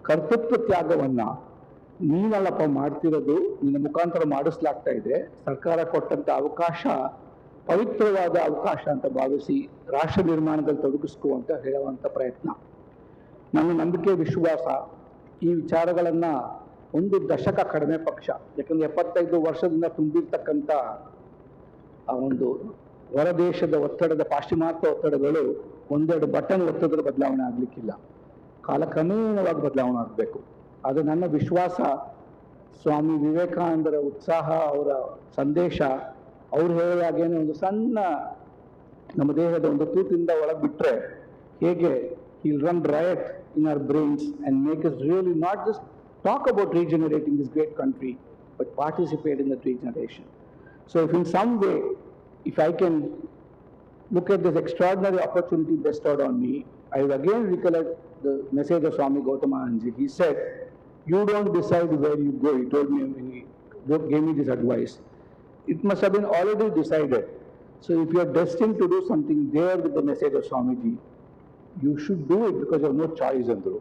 ಕರ್ತೃತ್ವ ತ್ಯಾಗವನ್ನ ನೀನಲ್ಲಪ್ಪ ಮಾಡ್ತಿರೋದು, ನಿನ್ನ ಮುಖಾಂತರ ಮಾಡಿಸ್ಲಾಗ್ತಾ ಇದೆ, ಸರ್ಕಾರ ಕೊಟ್ಟಂತ ಅವಕಾಶ ಪವಿತ್ರವಾದ ಅವಕಾಶ ಅಂತ ಭಾವಿಸಿ ರಾಷ್ಟ್ರ ನಿರ್ಮಾಣದಲ್ಲಿ ತೊಡಗಿಸ್ಕೋ ಅಂತ ಹೇಳುವಂತ ಪ್ರಯತ್ನ. ನನ್ನ ನಂಬಿಕೆ, ವಿಶ್ವಾಸ ಈ ವಿಚಾರಗಳನ್ನ ಒಂದು ದಶಕ ಕಡಿಮೆ ಪಕ್ಷ, ಯಾಕಂದ್ರೆ 75 ವರ್ಷದಿಂದ ತುಂಬಿರ್ತಕ್ಕಂಥ ಆ ಒಂದು ಹೊರದೇಶದ ಒತ್ತಡದ, ಪಾಶ್ಚಿಮಾತ್ಯ ಒತ್ತಡಗಳು ಒಂದೆರಡು ಬಟನ್ ಒತ್ತಡದ ಬದಲಾವಣೆ ಆಗ್ಲಿಕ್ಕಿಲ್ಲ, ಕಾಲಕ್ರಮೇಣವಾಗಿ ಬದಲಾವಣೆ ಆಗಬೇಕು. ಅದು ನನ್ನ ವಿಶ್ವಾಸ. ಸ್ವಾಮಿ ವಿವೇಕಾನಂದರ ಉತ್ಸಾಹ, ಅವರ ಸಂದೇಶ, ಅವ್ರು ಹೇಳಿದಾಗೇನೆ ಒಂದು ಸಣ್ಣ ನಮ್ಮ ದೇಹದ ಒಂದು ತೂತಿಂದ ಒಳಗೆ ಬಿಟ್ರೆ ಹೇಗೆ he'll run riot in our brains and make us really not just talk about regenerating this great country, but participate in that regeneration. So if in some way, if I can look at this extraordinary opportunity bestowed on me, I will again recollect the message of Swami Gautamananji. He said, you don't decide where you go. He told me when he gave me this advice. It must have been already decided. So if you are destined to do something there with the message of Swamiji, you should do it because you have no choice, Andru.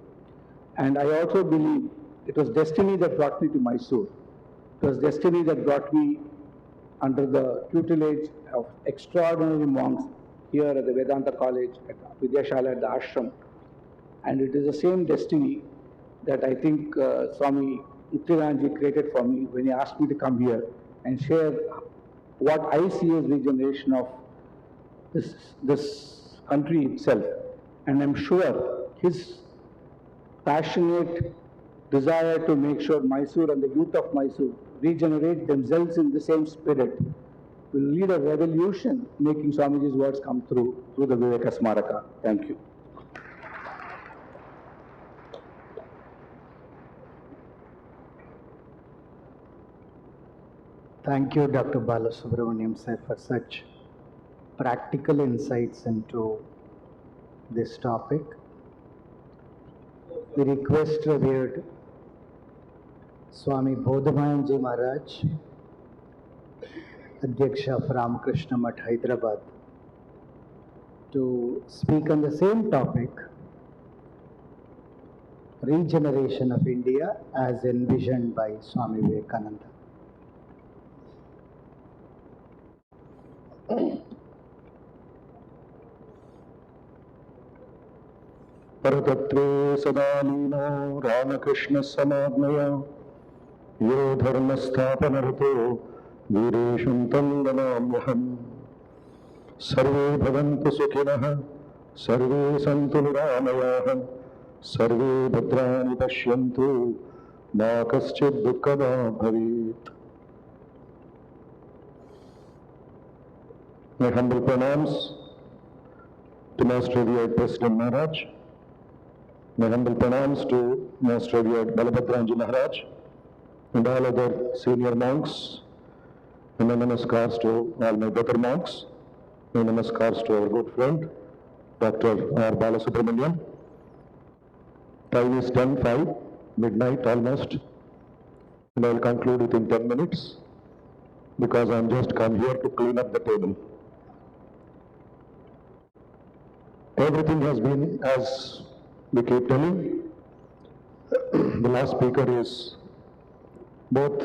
And I also believe it was destiny that brought me to Mysore. It was destiny that brought me under the tutelage of extraordinary monks here at the Vedanta College, at Vidyashala, at the ashram. And it is the same destiny that I think Swami Nityanandaji created for me when he asked me to come here and share what I see as regeneration of this country itself. And I'm sure his passionate desire to make sure Mysore and the youth of Mysore regenerate themselves in the same spirit will lead a revolution, making Swamiji's words come through the Viveka Smaraka. Thank you. Thank you, Dr. Balasubramaniam sir, for such practical insights into this topic. We request revered Swami Bodhamayanji Maharaj, Adhyaksha of Ramakrishna Math, Hyderabad, to speak on the same topic, regeneration of India as envisioned by Swami Vivekananda. परतत्वे सदा लीनो रामकृष्ण समाज्ञया यो धर्मस्थापनरतो वीरेशं तं नमाम्यहम्। सर्वे भवन्तु सुखिनः, सर्वे सन्तु निरामयाः, सर्वे भद्राणि पश्यन्तु मा कश्चित् दुःखभाग् भवेत्. My humble pranams to Most Revered President Maharaj. My humble pranams to Most Revered Balabhadranji Maharaj and all other senior monks. And my namaskars to all my brother monks. My namaskars to our good friend, Dr. R. Balasubramanian. Time is 10:05, midnight almost, and I will conclude within 10 minutes because I am just come here to clean up the table. Everything has been as we keep telling. The last speaker is both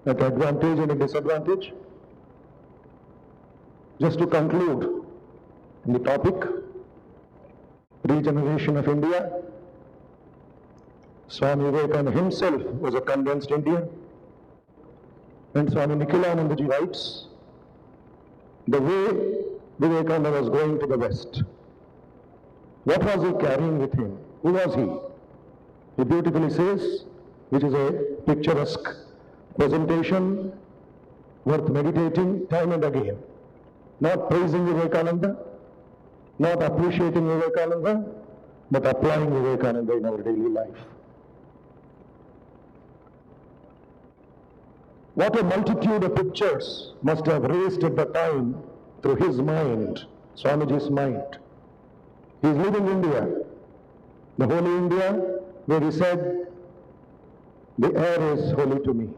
at advantage and a disadvantage. Just to conclude the topic, regeneration of India. Swami Vivekananda himself was a convinced Indian, and Swami Nikhilanandaji writes, the way Vivekananda was going to the West, what was he carrying with him? Who was he? He beautifully says, which is a picturesque presentation worth meditating time and again. Not praising Vivekananda, not appreciating Vivekananda, but applying Vivekananda in our daily life. What a multitude of pictures must have raced at the time through his mind, Swamiji's mind. He is living India, the holy India, where he said, the air is holy to me.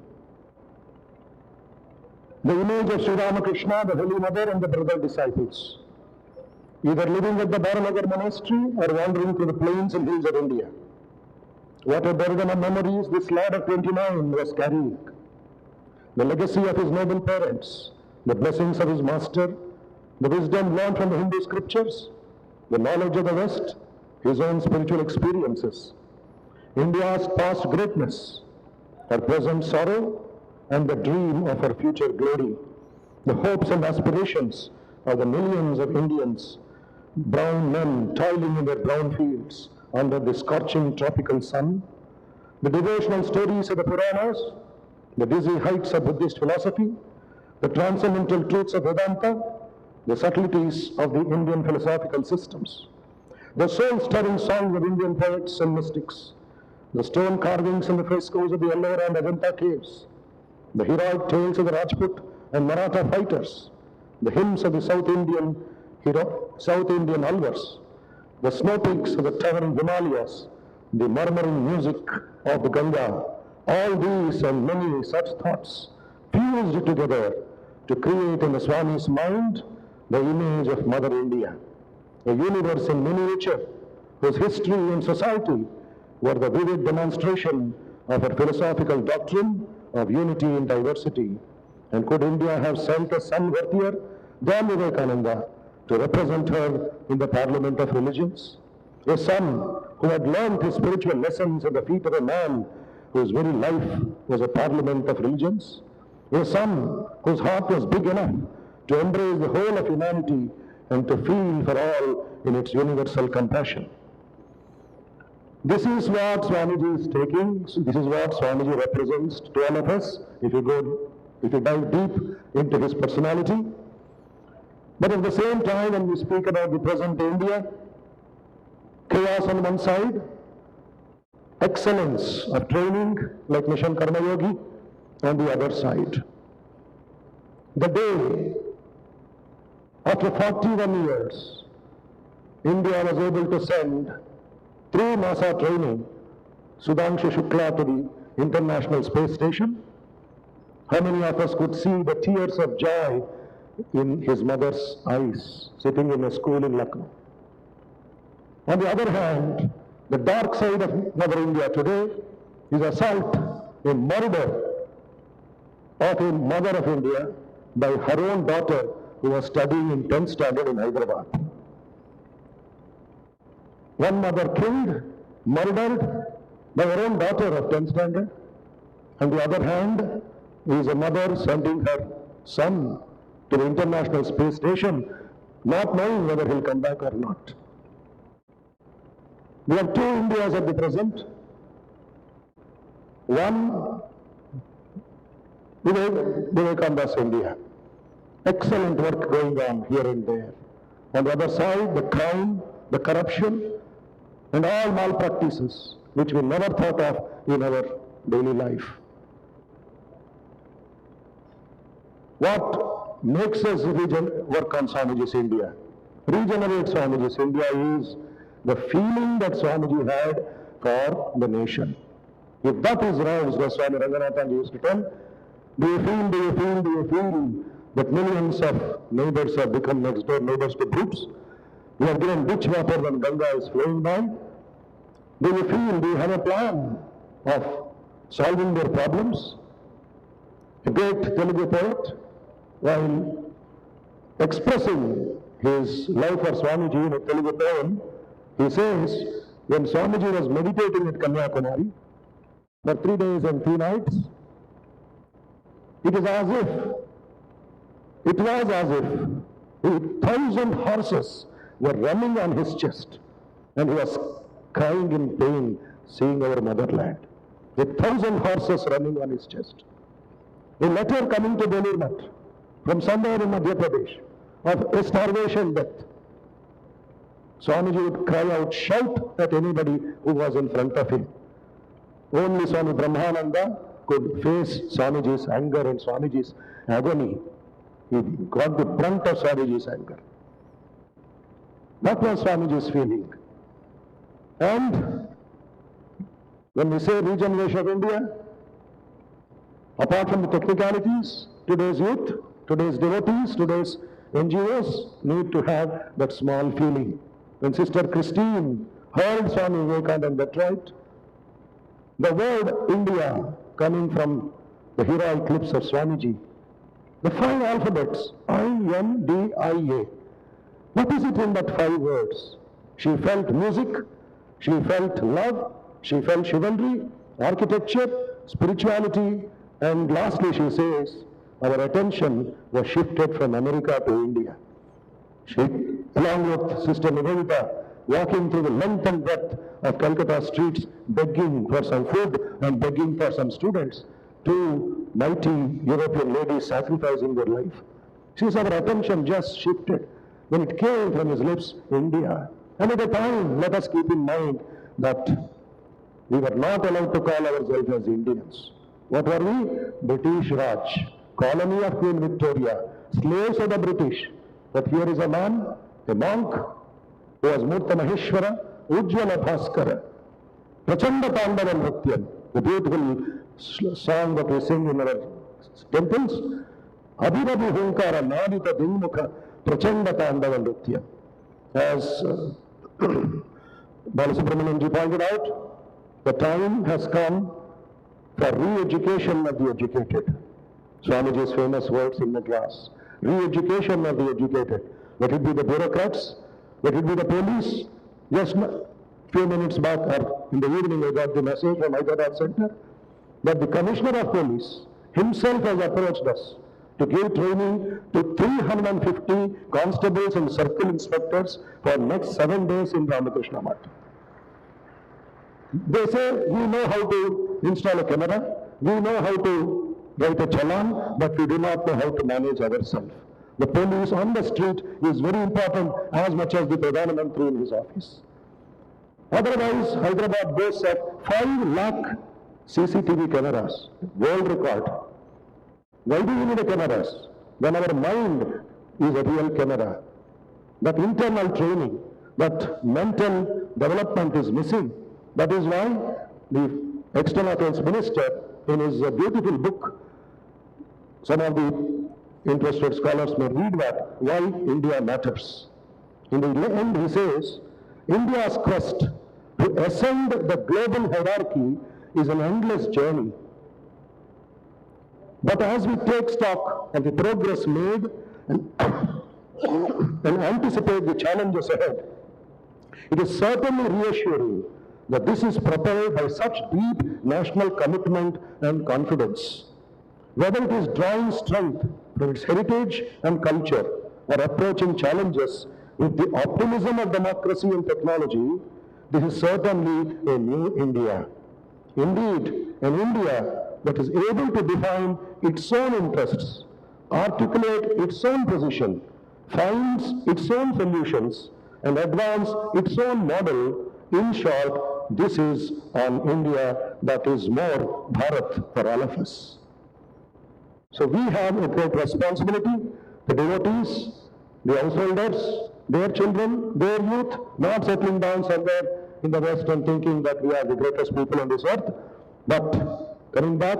The image of Sri Ramakrishna, the Holy Mother and the brother disciples, either living at the Baranagar monastery or wandering through the plains and hills of India. What a burden of memories this lad of 29 was carrying. The legacy of his noble parents, the blessings of his master, the wisdom learned from the Hindu scriptures, the knowledge of the West, his own spiritual experiences, India's past greatness, her present sorrow, and the dream of her future glory, the hopes and aspirations of the millions of Indians, brown men toiling in their brown fields under the scorching tropical sun, the devotional stories of the Puranas, the dizzy heights of Buddhist philosophy, the transcendental truths of Vedanta, the subtleties of the Indian philosophical systems, the soul-stirring songs of Indian poets and mystics, the stone carvings and the frescoes of the Ellora and Ajanta caves, the heroic tales of the Rajput and Maratha fighters, the hymns of the South Indian Alvars, the snow peaks of the towering Himalayas, the murmuring music of the Ganga, all these and many such thoughts fused together to create in the Swami's mind the image of Mother India, a universe in miniature whose history and society were the vivid demonstration of her philosophical doctrine of unity in diversity. And could India have sent a son worthier than Vivekananda to represent her in the Parliament of Religions? A son who had learned his spiritual lessons at the feet of a man whose very life was a Parliament of Religions? A son whose heart was big enough to embrace the whole of humanity and to feel for all in its universal compassion. This is what Swamiji is taking. This is what Swamiji represents to all of us if you dive deep into his personality. But at the same time, when we speak about the present India, chaos on one side, excellence of training like Mission Karma Yogi on the other side. The day after 41 years, India was able to send through NASA training Sudhanshu Shukla to the International Space Station. How many of us could see the tears of joy in his mother's eyes sitting in a school in Lucknow? On the other hand, the dark side of Mother India today is assault and murder of a mother of India by her own daughter who was studying in 10th standard in Hyderabad. One mother killed, murdered by her own daughter of 10th standard. On the other hand, is a mother sending her son to the International Space Station, not knowing whether he'll come back or not. We have two Indias at the present. One, Vivekananda's India. Excellent work going on here and there. On the other side, the crime, the corruption, and all malpractices, which we never thought of in our daily life. What makes us work on Swamiji's India, regenerate Swamiji's India, is the feeling that Swamiji had for the nation. If that is roused, as Swami Ranganathan used to tell, do you feel that millions of neighbors have become next door neighbors to brutes? We have given ditch water when Ganga is flowing by. Do you have a plan of solving their problems? A great Telugu poet, while expressing his love for Swamiji in a Telugu poem, he says, when Swamiji was meditating at Kanyakumari for 3 days and 3 nights, it was as if 1,000 horses were running on his chest, and he was crying in pain, seeing our motherland. 1,000 horses running on his chest. A letter coming to Belirmat from somewhere in Madhya Pradesh of a starvation death. Swamiji would cry out, shout at anybody who was in front of him. Only Swami Brahmananda could face Swamiji's anger and Swamiji's agony. He got the brunt of Swamiji's anger. That was Swamiji's feeling. And when we say regeneration of India, apart from the technicalities, today's youth, today's devotees, today's NGOs need to have that small feeling. When Sister Christine heard Swami Vivekananda write, the word India coming from the heroic lips of Swamiji, the 5 alphabets, I-N-D-I-A. What is it in that 5 words? She felt music, she felt love, she felt chivalry, architecture, spirituality, and lastly she says, our attention was shifted from America to India. She, along with Sister Nivedita, walking through the length and breadth of Calcutta streets, begging for some food and begging for some students, 2 mighty European ladies sacrificing their life. She says, our attention just shifted when it came from his lips, India. And at the time, let us keep in mind that we were not allowed to call ourselves as Indians. What were we? British Raj, colony of Queen Victoria, slaves of the British. But here is a man, a monk, who was Murta Maheshwara, Ujjvala Bhaskara, Prachanda Pandava Nrityam, the beautiful song that we sing in our temples, Abhiravi Hunkara Nadita Dingmukha, Prachanda Pandava Nrityam. As Balasubramanianji pointed out, the time has come for re-education of the educated. Swamiji's famous words in Madras. Re-education of the educated. Let it be the bureaucrats, let it be the police. Just a few minutes back, or in the evening, I got the message from Hyderabad Center that the Commissioner of Police himself has approached us to give training to 350 constables and circle inspectors for next 7 days in Ramakrishna Math. They say, we know how to install a camera, we know how to write a challan, but we do not know how to manage ourselves. The police on the street is very important as much as the Pradhana Mantri in his office. Otherwise, Hyderabad boasts of 5 lakh CCTV cameras, world record. Why do we need a cameras? When our mind is a real camera. That internal training, that mental development is missing. That is why the External Affairs Minister, in his beautiful book, some of the interested scholars may read that, Why India Matters. In the end, he says, India's quest to ascend the global hierarchy is an endless journey. But as we take stock of the progress made and anticipate the challenges ahead, it is certainly reassuring that this is propelled by such deep national commitment and confidence. Whether it is drawing strength from its heritage and culture or approaching challenges with the optimism of democracy and technology, this is certainly a new India. Indeed, an India that is able to define its own interests, articulate its own position, finds its own solutions, and advance its own model. In short, this is an India that is more Bharat for all of us. So we have a great responsibility, the devotees, the householders, their children, their youth, not settling down somewhere in the West and thinking that we are the greatest people on this earth, but coming back,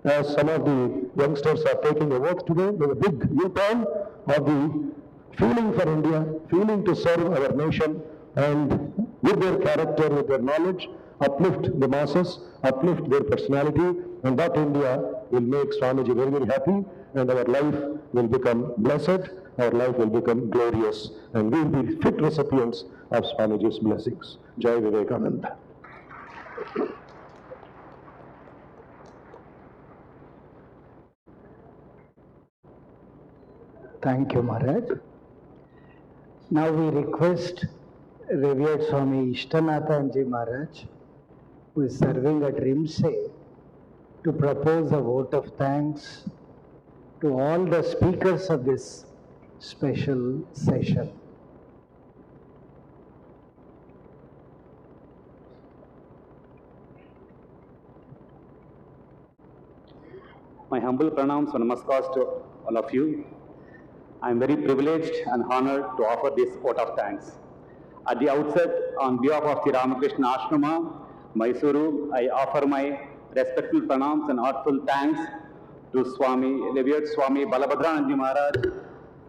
as some of the youngsters are taking a oath today, with a big U-turn of the feeling for India, feeling to serve our nation, and with their character, with their knowledge, uplift the masses, uplift their personality, and that India will make Swamiji very, very happy, and our life will become blessed, our life will become glorious, and we will be fit recipients of Swamiji's blessings. Jai Vivekananda. Thank you, Maharaj. Now we request Revered Swami Ishtanathanji Maharaj, who is serving at Rimse, to propose a vote of thanks to all the speakers of this special session. My humble pranams and namaskars to all of you. I am very privileged and honored to offer this vote of thanks. At the outset, on behalf of the Ramakrishna Ashrama, Mysuru, I offer my respectful pranams and heartful thanks to Revered Swami Balabhadrananji Maharaj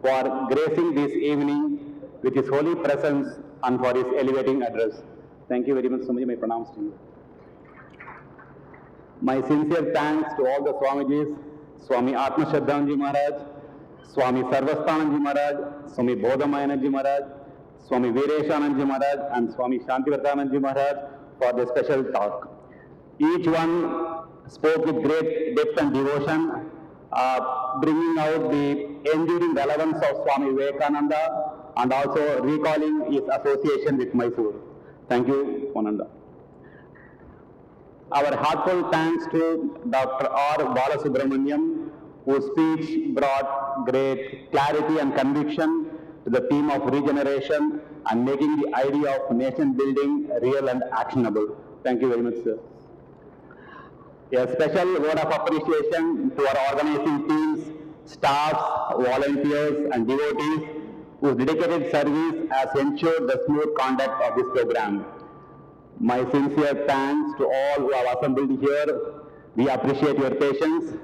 for gracing this evening with his holy presence and for his elevating address. Thank you very much, Swamiji. My pranams to you. My sincere thanks to all the Swamijis, Swami Atma Shraddhanji Maharaj, Swami Sarvasthananji Maharaj, Swami Bodhamayananji Maharaj, Swami Veereshananji Maharaj, and Swami Shantivardhananji Maharaj for the special talk. Each one spoke with great depth and devotion, bringing out the enduring relevance of Swami Vivekananda and also recalling his association with Mysore. Thank you, Ananda. Our heartfelt thanks to Dr. R. Balasubramaniam, whose speech brought great clarity and conviction to the theme of regeneration and making the idea of nation building real and actionable. Thank you very much, sir. A special word of appreciation to our organizing teams, staffs, volunteers, and devotees whose dedicated service has ensured the smooth conduct of this program. My sincere thanks to all who have assembled here. We appreciate your patience.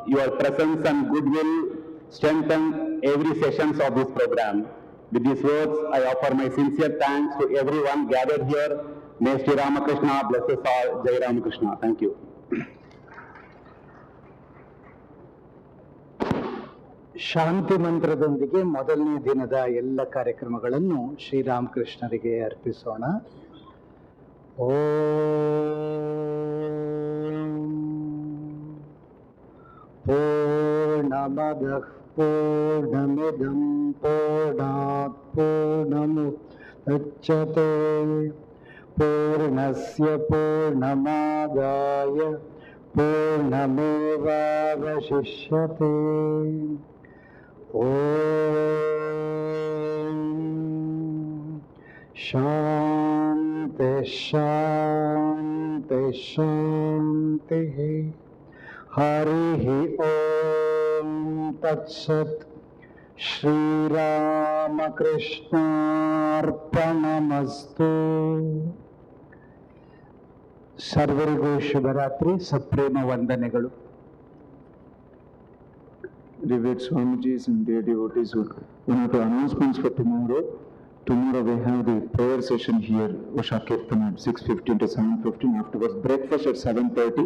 Your presence and goodwill strengthen every sessions of this program. With these words, I offer my sincere thanks to everyone gathered here. May Sri Ramakrishna bless us all. Jai Ramakrishna. Thank you. ಶಾಂತಿ ಮಂತ್ರದೊಂದಿಗೆ ಮೊದಲನೇ ದಿನದ ಎಲ್ಲ ಕಾರ್ಯಕ್ರಮಗಳನ್ನು ಶ್ರೀರಾಮಕೃಷ್ಣರಿಗೆ ಅರ್ಪಿಸೋಣ. ಪೂರ್ಣಮದಃ ಪೂರ್ಣಮಿದಂ ಪೂರ್ಣಾತ್ ಪೂರ್ಣಮುದಚ್ಯತೆ ಪೂರ್ಣಸ್ಯ ಪೂರ್ಣಮಾದಾಯ ಪೂರ್ಣಮೇವಾವಶಿಷ್ಯತೆ. ಓಂ ಶಾಂತಿ ಶಾಂತಿ ಶಾಂತಿ. ಹರಿ ಓಂ ತತ್ಸತ್. ಶ್ರೀರಾಮಕೃಷ್ಣಾರ್ಪಣಮಸ್ತು. ಸರ್ವರಿಗೂ ಶುಭರಾತ್ರಿ, ಸಪ್ರೇಮ ವಂದನೆಗಳು. Revered Swamijis and their devotees, one of the announcements for tomorrow. Tomorrow we have the prayer session here, Usha Kirtan at 6:15 to 7:15. Afterwards, breakfast at 7:30.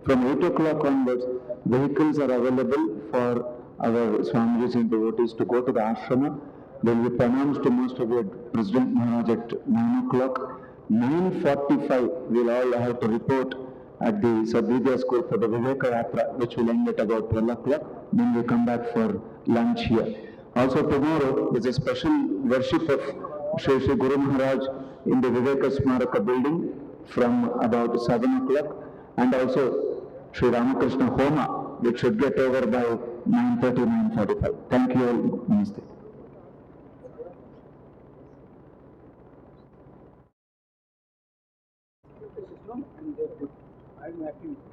From 8 o'clock onwards, vehicles are available for our Swamijis and devotees to go to the ashrama. They will be pronounced to Most Revered President Maharaj at 9 o'clock. 9:45, we'll all have to report at the Sadvidya School for the Viveka Yatra, which will end at about 12 o'clock. Then we come back for lunch here. Also tomorrow is a special worship of Shri Guru Maharaj in the Viveka Smaraka building from about 7 o'clock, and also Sri Ramakrishna Homa, which should get over by 9:30, 9:45. Thank you all. Namaste. I'm happy.